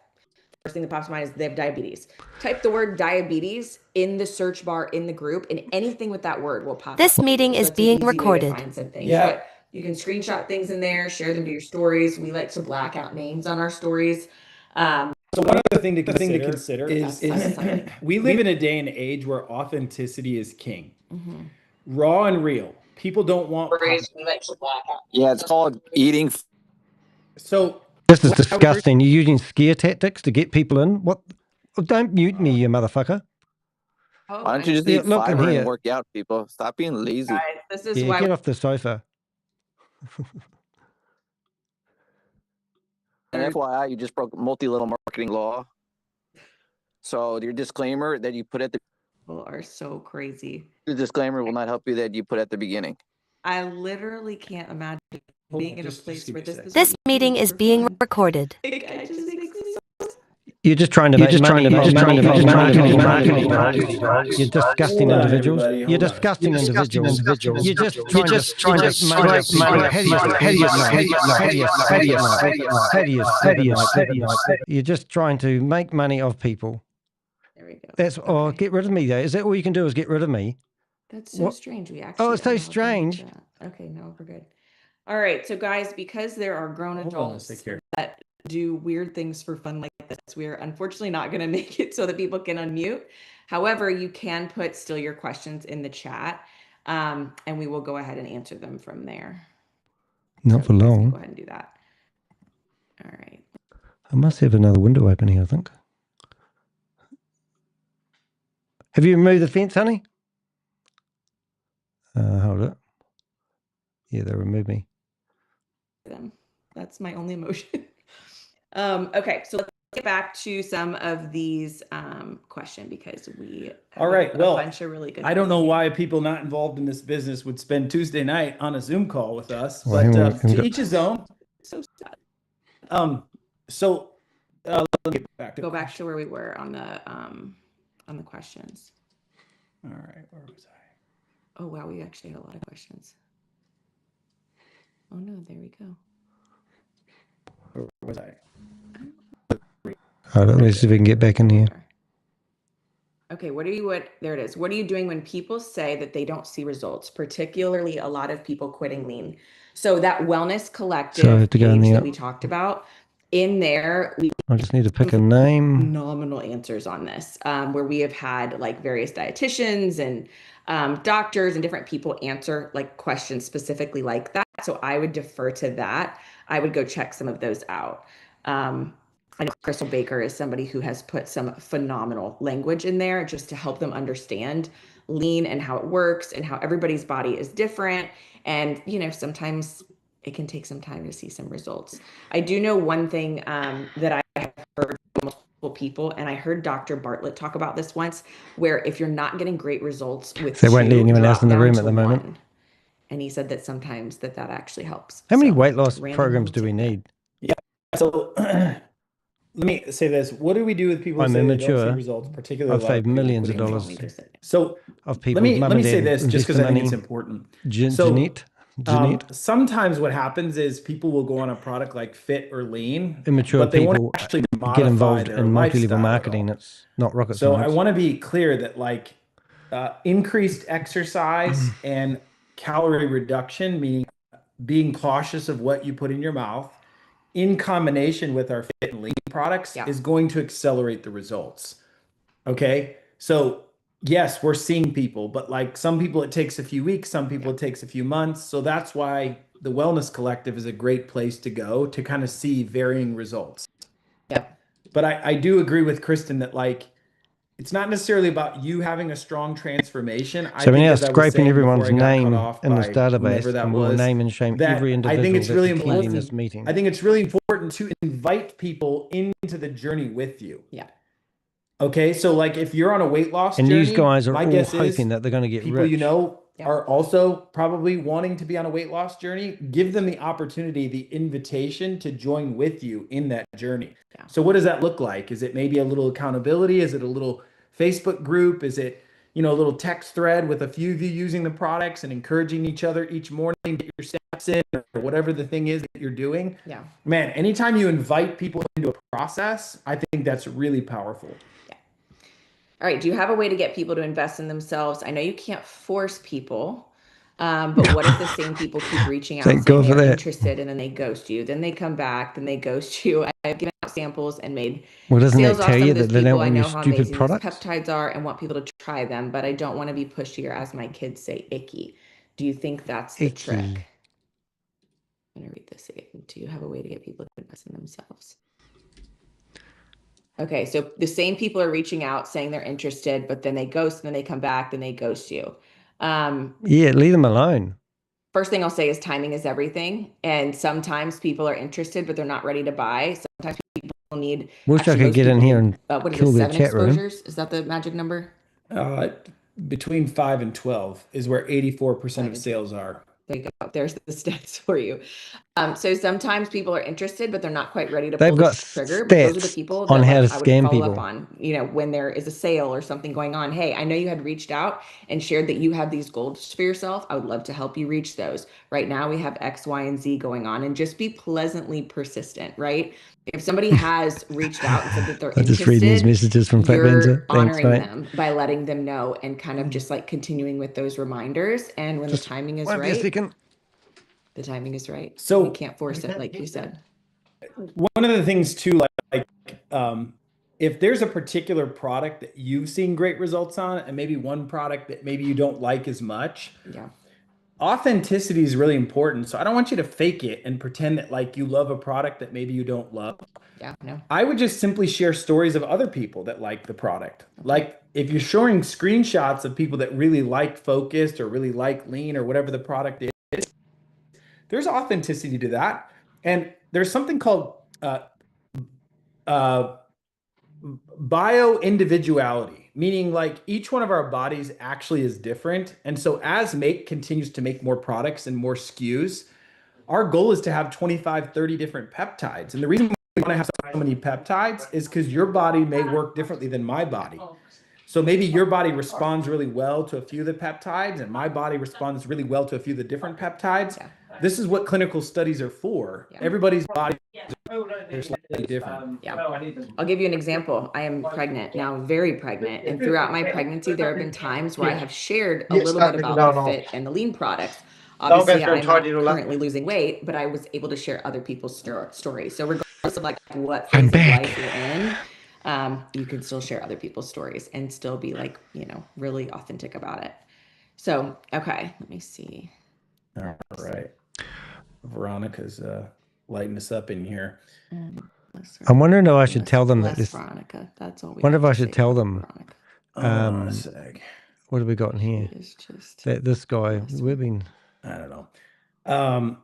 first thing that pops to mind is they have diabetes. Type the word diabetes in the search bar in the group, and anything with that word will pop. This meeting is being recorded. Yeah. But you can screenshot things in there, share them to your stories. We like to black out names on our stories. So one other thing to consider is we live in a day and age where authenticity is king. Mm-hmm. Raw and real. People don't want. Yeah, it's called eating. So this is disgusting. You're using scare tactics to get people in. What? Oh, don't mute me, you motherfucker. Why don't you just eat fiber and work out, people? Stop being lazy. Guys, this is why get off the sofa. And FYI, you just broke multi-level marketing law. So your disclaimer that you put at the people are so crazy. The disclaimer will not help you that you put at the beginning. I literally can't imagine being in a place where this meeting is being recorded. You're just trying to make money. You're disgusting individuals. You're disgusting individuals. You're just trying to make money. You're just trying to make money of people. There we go. That's get rid of me though. Is that all you can do? Is get rid of me? That's so strange. We actually. Oh, it's so strange. Okay, no, we're good. All right, so guys, because there are grown adults that do weird things for fun like this, we are unfortunately not going to make it so that people can unmute. However, you can put still your questions in the chat, and we will go ahead and answer them from there. Not for long. Go ahead and do that. All right. I must have another window open here, I think. Have you removed the fence, honey? Hold it. Yeah, they removed me. That's my only emotion. Okay, so let's get back to some of these questions because we have a bunch of really good. I don't know why people not involved in this business would spend Tuesday night on a Zoom call with us, Well, but to each his own. So sad. Let me get back to go back to where we were on the questions. All right, where was I? Oh wow, we actually had a lot of questions. Oh no, there we go. Where was I? Hold on, let's see if we can get back in here. Okay, there it is. What are you doing when people say that they don't see results, particularly a lot of people quitting lean? So that wellness collective page that we talked about, in there, I just need to pick a name. Phenomenal answers on this, where we have had like various dietitians and doctors and different people answer like questions specifically like that. So I would defer to that. I would go check some of those out. I know Crystal Baker is somebody who has put some phenomenal language in there just to help them understand lean and how it works and how everybody's body is different. And, you know, sometimes it can take some time to see some results. I do know one thing that I have heard from multiple people, and I heard Dr. Bartlett talk about this once, where if you're not getting great results with they won't let anyone else in the room at the moment. And he said that sometimes that actually helps. How many weight loss programs do we need? Yeah. So let me say this. What do we do with people who say they don't see results, particularly I've saved millions of dollars. So of people. Let me say this just because I think it's important. Sometimes what happens is people will go on a product like Fit or Lean, immature but they people won't actually get involved in multi-level marketing. It's not rocket science. So I want to be clear that like increased exercise and calorie reduction, meaning being cautious of what you put in your mouth, in combination with our Fit and Lean products, is going to accelerate the results. Okay, so yes, we're seeing people, but like some people it takes a few weeks, some people it takes a few months. So that's why the Wellness Collective is a great place to go to kind of see varying results. Yeah. But I do agree with Kristen that like it's not necessarily about you having a strong transformation. So we're now scraping everyone's name in this database, and we'll name and shame every individual. I think it's really important in this meeting. I think it's really important to invite people into the journey with you. Yeah. Okay, so like if you're on a weight loss and journey, these guys are all hoping that they're going to get people rich. You know are also probably wanting to be on a weight loss journey. Give them the opportunity, the invitation to join with you in that journey. Yeah. So what does that look like? Is it maybe a little accountability? Is it a little Facebook group? Is it, you know, a little text thread with a few of you using the products and encouraging each other each morning to get your steps in, or whatever the thing is that you're doing? Yeah. Man, anytime you invite people into a process, I think that's really powerful. All right. Do you have a way to get people to invest in themselves? I know you can't force people, but what if the same people keep reaching out saying they're interested and then they ghost you? Then they come back, then they ghost you. I have given out samples and made sales off some of those people. I know how stupid amazing products? those peptides are and want people to try them, but I don't want to be pushy or, as my kids say, icky. Do you think that's the trick? I'm going to read this again. Do you have a way to get people to invest in themselves? Okay, so the same people are reaching out saying they're interested, but then they ghost, and then they come back, then they ghost you. Yeah, leave them alone. First thing I'll say is timing is everything. And sometimes people are interested, but they're not ready to buy. Sometimes people need. Wish I could get in here and kill the chat room. 7 exposures? Is that the magic number? Between 5 and 12 is where 84% of sales are. There you go. There's the stats for you. So sometimes people are interested, but they're not quite ready to pull the trigger. But those are the people that on how to I would scam follow people. Up on. You know, when there is a sale or something going on. Hey, I know you had reached out and shared that you have these goals for yourself. I would love to help you reach those. Right now we have X, Y, and Z going on, and just be pleasantly persistent. Right? If somebody has reached out and said that they're interested, just reading these messages from you're honoring them by letting them know and kind of just like continuing with those reminders. And when the timing is right. The timing is right. So we can't force it, like you said. One of the things too, if there's a particular product that you've seen great results on, and maybe one product that maybe you don't like as much, yeah, authenticity is really important. So I don't want you to fake it and pretend that like you love a product that maybe you don't love. Yeah, no. I would just simply share stories of other people that like the product. Okay. Like if you're showing screenshots of people that really like Focused or really like Lean or whatever the product is, there's authenticity to that. And there's something called bio-individuality, meaning like each one of our bodies actually is different. And so as Make continues to make more products and more SKUs, our goal is to have 25, 30 different peptides. And the reason we want to have so many peptides is because your body may work differently than my body. So maybe your body responds really well to a few of the peptides and my body responds really well to a few of the different peptides. Yeah. This is what clinical studies are for. Yeah. Everybody's body is slightly different. Yeah. I'll give you an example. I am pregnant now, very pregnant. And throughout my pregnancy, there have been times where I have shared a little bit about the Fit and the Lean products. Obviously, I'm not currently losing weight, but I was able to share other people's stories. So regardless of like what phase of life you're in, you can still share other people's stories and still be like, you know, really authentic about it. So, okay, let me see. All right. Veronica's lighting us up in here. I'm wondering if I should tell them that this. Veronica, that's all we wonder if I should tell them. A sec. What have we got in here? That this guy, we've been. I don't know.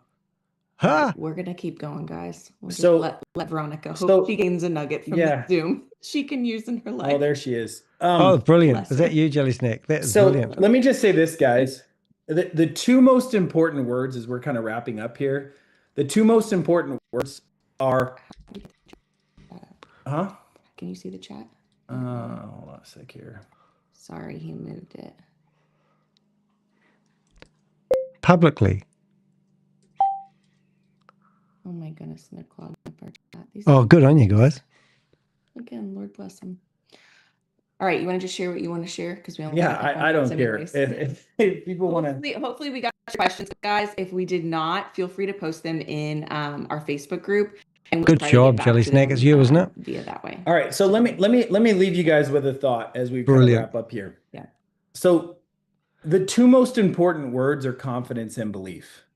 We're gonna keep going, guys. We'll just let Veronica. Hope she gains a nugget from the Zoom she can use in her life. Oh, there she is. Oh, brilliant! Is that you, Jelly Snack? That is brilliant. Let me just say this, guys. The two most important words, as we're kind of wrapping up here, the two most important words are. Huh? Can you see the chat? Hold on a sec here. Sorry, he moved it. Publicly. Oh my goodness, they're clogging up our chat. Oh, good on you guys. Again, Lord bless them. All right, you want to just share what you want to share? Because we only I don't care. If people want to. Hopefully we got your questions, guys. If we did not, feel free to post them in our Facebook group. And good job, Jelly Snack. It's you, isn't it? Via that way. All right, so let me leave you guys with a thought as we kind of wrap up here. Yeah. So the two most important words are confidence and belief.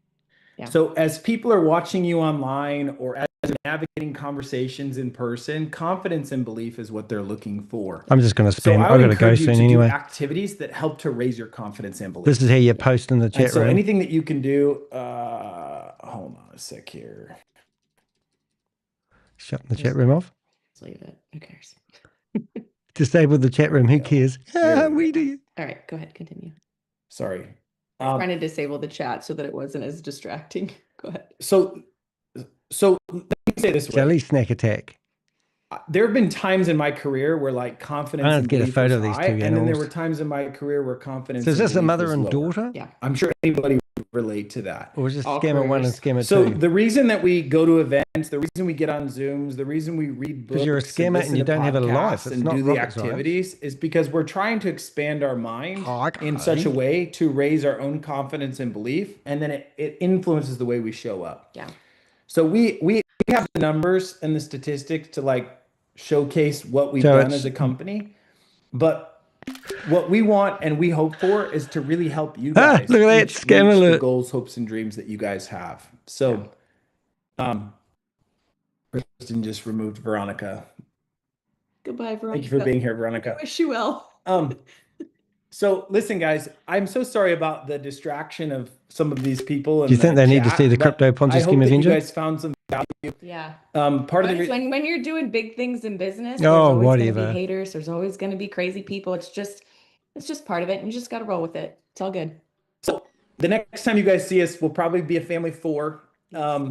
Yeah. So as people are watching you online or as you're navigating conversations in person, confidence and belief is what they're looking for. I'm just going to spam. I'm going to go soon anyway. Activities that help to raise your confidence and belief. This is how you post in the chat room. So anything that you can do. Hold on a sec here. Shut the chat room off. Let's leave it. Who cares? Disable the chat room. Who cares? We do. All right, go ahead. Continue. Sorry. I'm trying to disable the chat so that it wasn't as distracting. Go ahead. So let me say this way. Jelly Snack attack. There have been times in my career where like confidence. I don't get a photo of these two animals. And then there were times in my career where confidence. So is this a mother and daughter? Yeah. I'm sure anybody would relate to that. Or is this scammer 1 and scammer 2? So the reason that we go to events, the reason we get on Zooms, the reason we read books, because you're a scammer and you don't have a life, and do the activities is because we're trying to expand our mind in such a way to raise our own confidence and belief, and then it influences the way we show up. Yeah. So we have the numbers and the statistics to like showcase what we've done as a company, but what we want and we hope for is to really help you guys look at that scam alert. The goals, hopes, and dreams that you guys have. So, Kristen just removed Veronica. Goodbye, Veronica. Thank you for being here, Veronica. I wish you well. So listen, guys, I'm so sorry about the distraction of some of these people. Do you think they need to see the Crypto Ponzi Scheme Avenger? You guys found some value. Yeah. Part of the when you're doing big things in business, there's always going to be haters. There's always going to be crazy people. It's just part of it. You just got to roll with it. It's all good. So the next time you guys see us, we'll probably be a family of 4.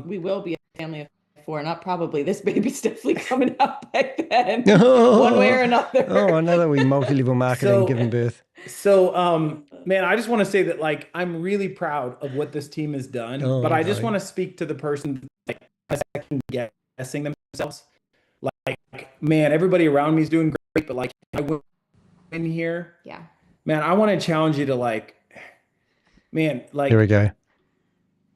We will be a family of 4. Not probably. This baby's definitely coming out back then, one way or another. Another we multi-level marketing giving birth. So, man, I just want to say that like I'm really proud of what this team has done, but I just want to speak to the person like second guessing themselves. Like, man, everybody around me is doing great, but like I went in here. Yeah. Man, I want to challenge you to like, man, like here we go.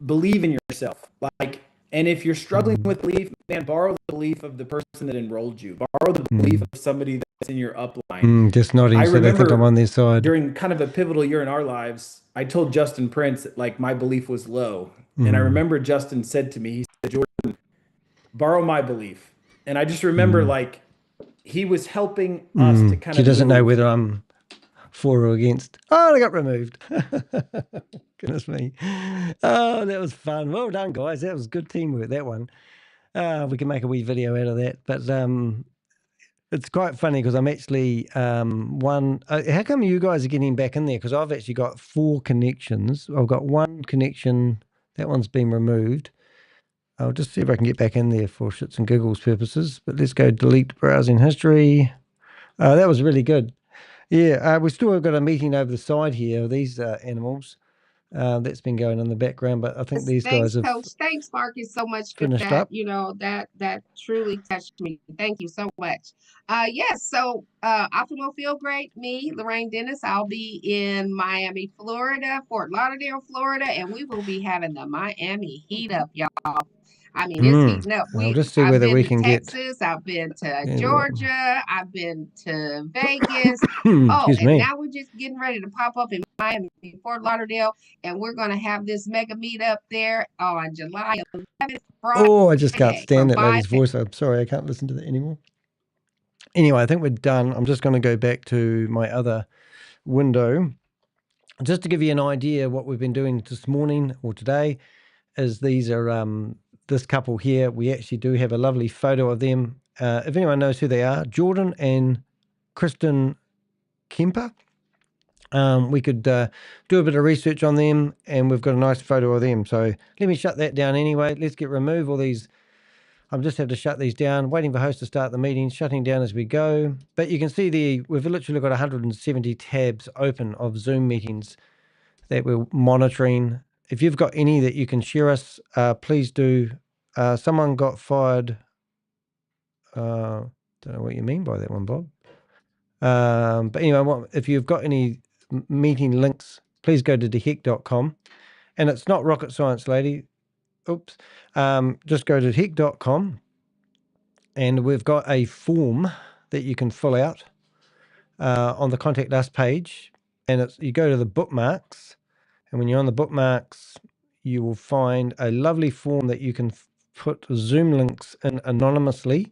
believe in yourself. Like, and if you're struggling with belief, man, borrow the belief of the person that enrolled you. Borrow the belief of somebody that's in your upline. Just nodding, I so they think I'm remember on their side. during kind of a pivotal year in our lives, I told Justin Prince that like my belief was low. And I remember Justin said to me, he said, Jordan, borrow my belief. And I just remember like he was helping us to kind She of doesn't know move. whether I'm for or against. Oh, I got removed. Goodness me. Oh, that was fun. Well done, guys. That was good teamwork, that one. We can make a wee video out of that. But it's quite funny because I'm actually how come you guys are getting back in there? Because I've actually got 4 connections. I've got 1 connection. That one's been removed. I'll just see if I can get back in there for shits and giggles purposes. But let's go delete browsing history. That was really good. Yeah, we still have got a meeting over the side here of these animals. That's been going in the background, but I think these guys have Coach. Thanks, Marcus, so much for finished that. up. You know, that truly touched me. Thank you so much. Yes, so Optimal Feel Great, me, Lorraine Dennis. I'll be in Miami, Florida, Fort Lauderdale, Florida, and we will be having the Miami heat up, y'all. I mean, it's heating up. I'll just see whether we can get Texas, I've been to Georgia, I've been to Vegas. Excuse me. Now we're just getting ready to pop up in Miami, Fort Lauderdale, and we're going to have this mega meet up there on July 11th. Oh, I just can't Friday stand from that lady's 5 voice. I'm sorry, I can't listen to that anymore. Anyway, I think we're done. I'm just going to go back to my other window. Just to give you an idea what we've been doing this morning or today is these are this couple here. We actually do have a lovely photo of them. If anyone knows who they are, Jordan and Kristen Kemper. We could do a bit of research on them, and we've got a nice photo of them. So let me shut that down anyway. Let's remove all these. I'm just have to shut these down, waiting for host to start the meeting, shutting down as we go. But you can see we've literally got 170 tabs open of Zoom meetings that we're monitoring. If you've got any that you can share us, please do. Someone got fired. Don't know what you mean by that one, Bob. But anyway, if you've got any meeting links, please go to dehek.com. And it's not rocket science, lady. Oops. Just go to dehek.com. And we've got a form that you can fill out on the Contact Us page. And you go to the bookmarks. And when you're on the bookmarks, you will find a lovely form that you can put Zoom links in anonymously.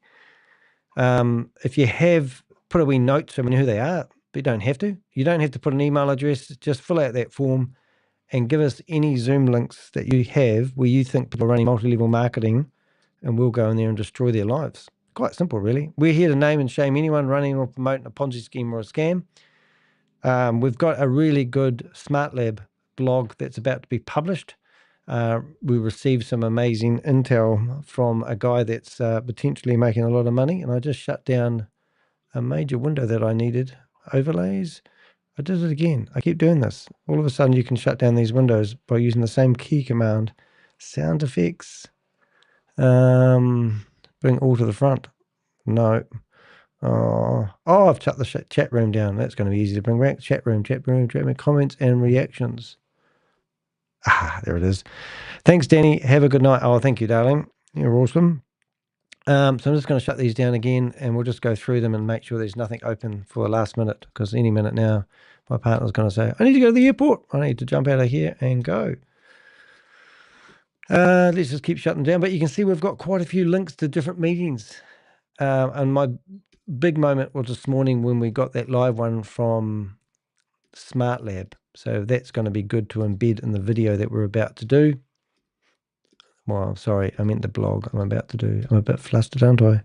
If you have put a wee note so we know who they are, but you don't have to. You don't have to put an email address. Just fill out that form and give us any Zoom links that you have where you think people are running multi-level marketing, and we'll go in there and destroy their lives. Quite simple, really. We're here to name and shame anyone running or promoting a Ponzi scheme or a scam. We've got a really good Smart Lab blog that's about to be published. We received some amazing intel from a guy that's potentially making a lot of money, and I just shut down a major window that I needed. Overlays. I did it again. I keep doing this. All of a sudden you can shut down these windows by using the same key command. Sound effects. Bring all to the front. No. Oh, I've shut the chat room down. That's going to be easy to bring back. Chat room, comments and reactions. There it is. Thanks, Danny. Have a good night. Oh, thank you, darling. You're awesome. So I'm just going to shut these down again, and we'll just go through them and make sure there's nothing open for the last minute, because any minute now, my partner's going to say, I need to go to the airport. I need to jump out of here and go. Let's just keep shutting down. But you can see we've got quite a few links to different meetings. And my big moment was this morning when we got that live one from Smart Lab. So that's going to be good to embed in the video that we're about to do. Well, sorry, I meant the blog I'm about to do. I'm a bit flustered, aren't I?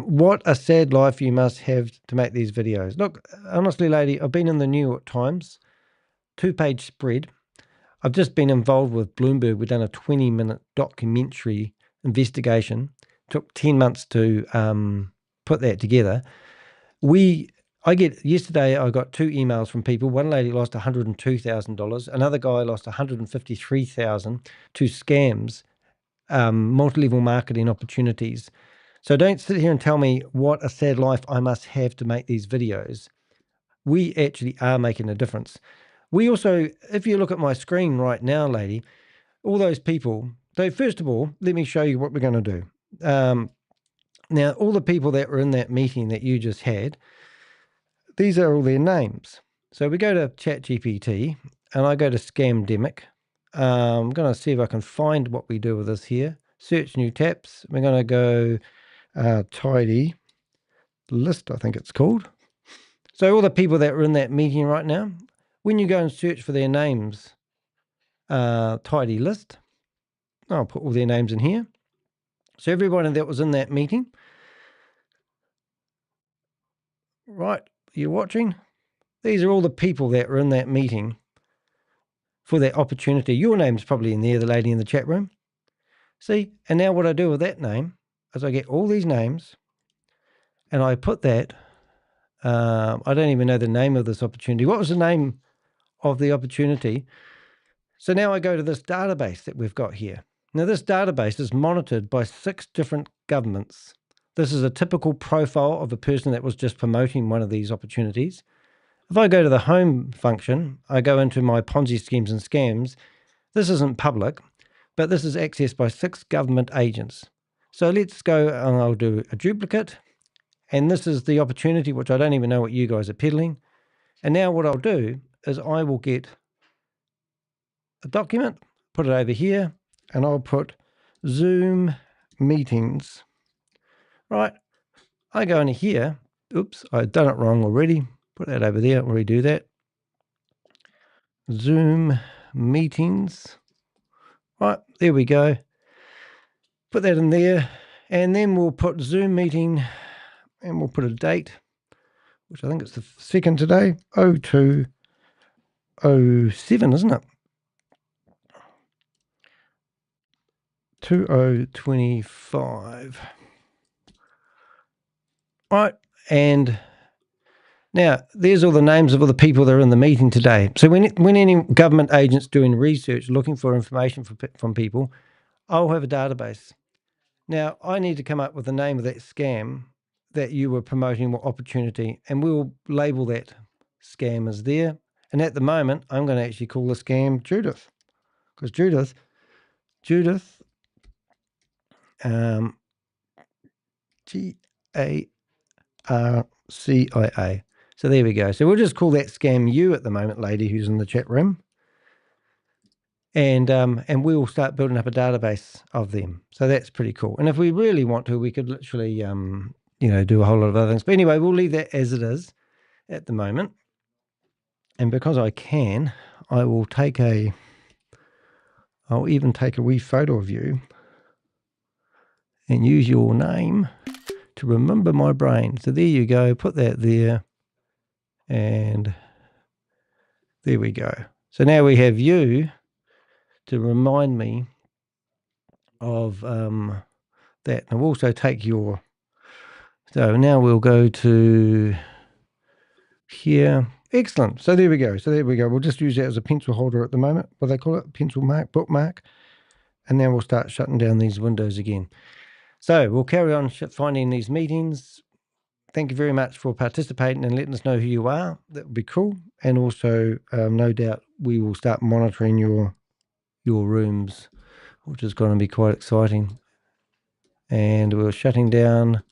What a sad life you must have to make these videos. Look, honestly, lady, I've been in the New York Times, 2-page spread. I've just been involved with Bloomberg. We've done a 20-minute documentary investigation. Took 10 months to put that together. Yesterday I got 2 emails from people. One lady lost $102,000. Another guy lost $153,000 to scams, multi-level marketing opportunities. So don't sit here and tell me what a sad life I must have to make these videos. We actually are making a difference. We also, if you look at my screen right now, lady, all those people. So first of all, let me show you what we're going to do. Now, all the people that were in that meeting that you just had, these are all their names. So we go to ChatGPT and I go to Scamdemic. I'm going to see if I can find what we do with this here. Search new tabs. We're going to go tidy list, I think it's called. So all the people that were in that meeting right now, when you go and search for their names, tidy list, I'll put all their names in here. So everybody that was in that meeting, right, you're watching? These are all the people that were in that meeting for that opportunity. Your name's probably in there, the lady in the chat room. See, and now what I do with that name is I get all these names and I put that, I don't even know the name of this opportunity. What was the name of the opportunity? So now I go to this database that we've got here. Now this database is monitored by 6 different governments. This is a typical profile of a person that was just promoting one of these opportunities. If I go to the home function, I go into my Ponzi schemes and scams. This isn't public, but this is accessed by 6 government agents. So let's go and I'll do a duplicate. And this is the opportunity, which I don't even know what you guys are peddling. And now what I'll do is I will get a document, put it over here, and I'll put Zoom meetings. Right. I go into here. Oops, I've done it wrong already. Put that over there. I'll redo that. Zoom meetings. Right, there we go. Put that in there. And then we'll put Zoom meeting and we'll put a date, which I think it's the 2nd today, 0207, isn't it? 2025. Right, and now there's all the names of all the people that are in the meeting today. So when any government agent's doing research, looking for information from people, I'll have a database. Now I need to come up with the name of that scam that you were promoting, what opportunity, and we'll label that scam as there. And at the moment, I'm going to actually call the scam Judith, because Judith, GARCIA. So there we go. So we'll just call that scam you at the moment, lady who's in the chat room. And we will start building up a database of them. So that's pretty cool. And if we really want to, we could literally, do a whole lot of other things. But anyway, we'll leave that as it is at the moment. And because I can, I will I'll even take a wee photo of you and use your name to remember my brain. So there you go. Put that there. And there we go. So now we have you to remind me of that. And we'll also take your... So now we'll go to here. Excellent. So there we go. We'll just use that as a pencil holder at the moment. What they call it? Pencil mark, bookmark. And then we'll start shutting down these windows again. So we'll carry on finding these meetings. Thank you very much for participating and letting us know who you are. That would be cool. And also, no doubt, we will start monitoring your rooms, which is going to be quite exciting. And we're shutting down,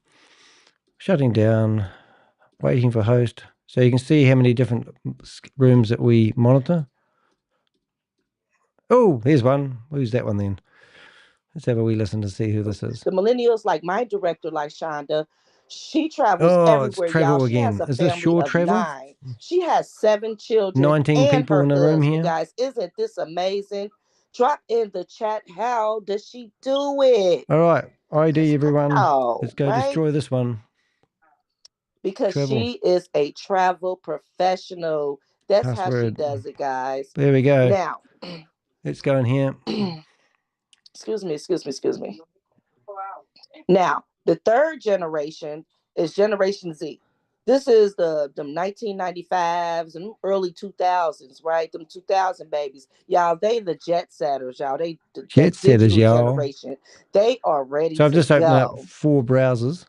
waiting for host. So you can see how many different rooms that we monitor. Oh, there's one. Who's that one then? Let's have a wee listen to see who this is. The millennials, like my director, like Shonda, she travels everywhere, it's travel y'all. again. She has a Is this family shore of travel? 9. She has 7 children 19 and people her in the room husband, here. guys. Isn't this amazing? Drop in the chat. How does she do it? All right. ID, everyone. Let's go right? destroy this one. Because Travel. she is a travel professional. That's how she Password. does it, guys. There we go. Now, let's go in here. Excuse me. Now, the 3rd generation is Generation Z. This is the 1995s and early 2000s, right? Them 2000 babies. Y'all, they the jet setters, y'all. They the Jet setters, y'all. generation. They are ready So I've to just opened up go. 4 browsers.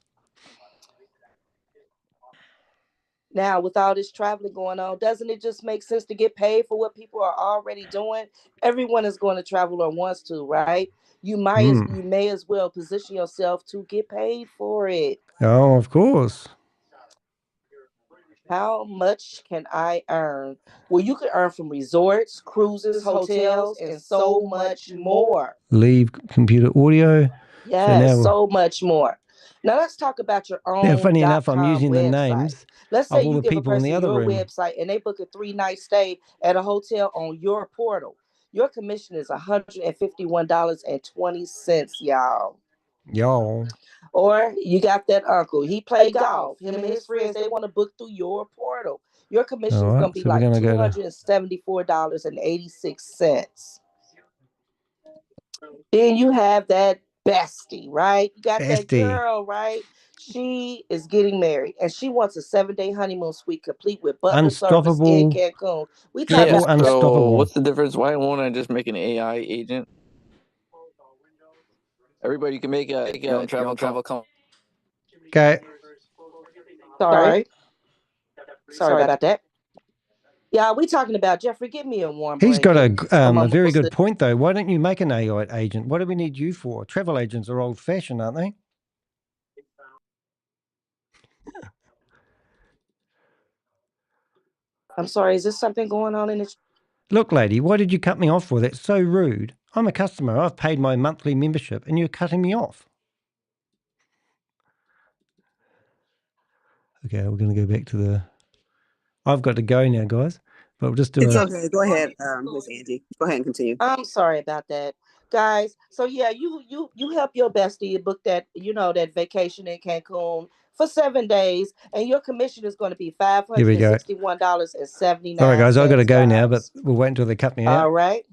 Now, with all this traveling going on, doesn't it just make sense to get paid for what people are already doing? Everyone is going to travel or wants to, right? You may as well position yourself to get paid for it. Oh, of course. How much can I earn? Well, you can earn from resorts, cruises, hotels, and so much more. Leave computer audio. Yes, so much more. Now let's talk about your own. Now, funny enough, I'm .com using the website. names Let's say of all you the give a people in the person other your room. website and they book a 3-night stay at a hotel on your portal. Your commission is $151.20, y'all. Y'all. Or you got that uncle. He played golf. Him and his friends, they want to book through your portal. Your commission is going to be like $274.86. Then you have that bestie, right? You got that girl, right? She is getting married and she wants a 7-day honeymoon suite complete with butler service in Cancun. We talk about unstoppable. What's the difference? Why won't I just make an AI agent? Everybody can make a travel company. Okay. Sorry about that. Yeah, we talking about Jeffrey. Give me a warm. He's got a very good point though. Why don't you make an AI agent? What do we need you for? Travel agents are old fashioned, aren't they? I'm sorry. Is this something going on in the? Look, lady, why did you cut me off for? That's so rude. I'm a customer. I've paid my monthly membership, and you're cutting me off. Okay, we're going to go back to the. I've got to go now, guys. But we'll just do It's okay. Go ahead, Miss Angie. Go ahead and continue. I'm sorry about that, guys. So yeah, you help your bestie book that that vacation in Cancun for 7 days, and your commission is going to be $561.79. All right, guys, I've got to go now, but we'll wait until they cut me out. All right.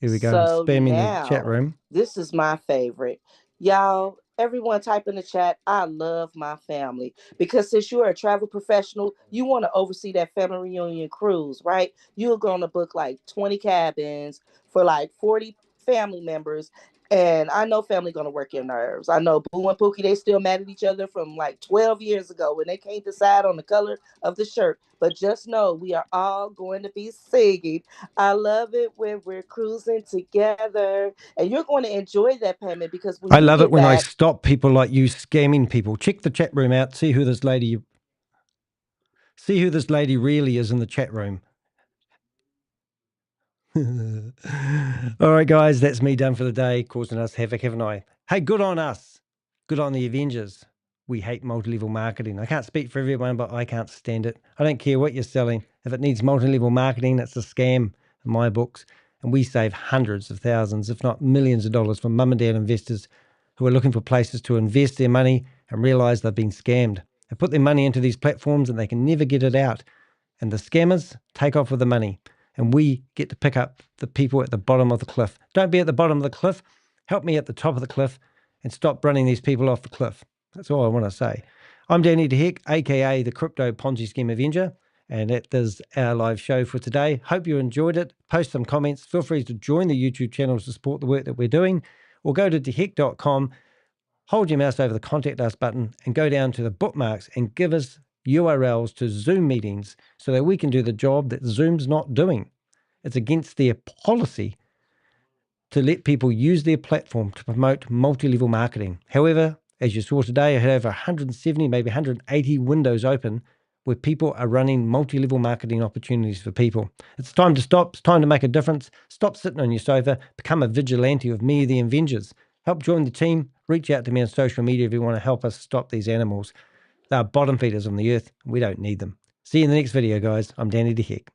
Here we go. So Spam in now, the chat room. This is my favorite. Y'all, everyone type in the chat, I love my family. Because since you're a travel professional, you want to oversee that family reunion cruise, right? You're going to book like 20 cabins for like 40 family members. And I know family going to work your nerves. I know Boo and Pookie, they still mad at each other from like 12 years ago when they can't decide on the color of the shirt. But just know we are all going to be singing. I love it when we're cruising together. And you're going to enjoy that payment because when I love it when I stop people like you scamming people. Check the chat room out. See who this lady really is in the chat room. All right, guys, that's me done for the day, causing us havoc, haven't I? Hey, good on us. Good on the Avengers. We hate multi-level marketing. I can't speak for everyone, but I can't stand it. I don't care what you're selling. If it needs multi-level marketing, it's a scam in my books. And we save hundreds of thousands, if not millions of dollars from mum and dad investors who are looking for places to invest their money and realize they've been scammed. They put their money into these platforms and they can never get it out. And the scammers take off with the money. And we get to pick up the people at the bottom of the cliff. Don't be at the bottom of the cliff. Help me at the top of the cliff and stop running these people off the cliff. That's all I want to say. I'm Danny de Hek, a.k.a. the Crypto Ponzi Scheme Avenger, and that is our live show for today. Hope you enjoyed it. Post some comments. Feel free to join the YouTube channel to support the work that we're doing, or go to dehek.com, hold your mouse over the Contact Us button, and go down to the bookmarks and give us URLs to Zoom meetings so that we can do the job that Zoom's not doing. It's against their policy to let people use their platform to promote multi-level marketing. However, as you saw today, I had over 170, maybe 180 windows open where people are running multi-level marketing opportunities for people. It's time to stop. It's time to make a difference. Stop sitting on your sofa. Become a vigilante of me, the Avengers. Help join the team. Reach out to me on social media if you want to help us stop these animals. They're bottom feeders on the earth. We don't need them. See you in the next video, guys. I'm Danny de Hek.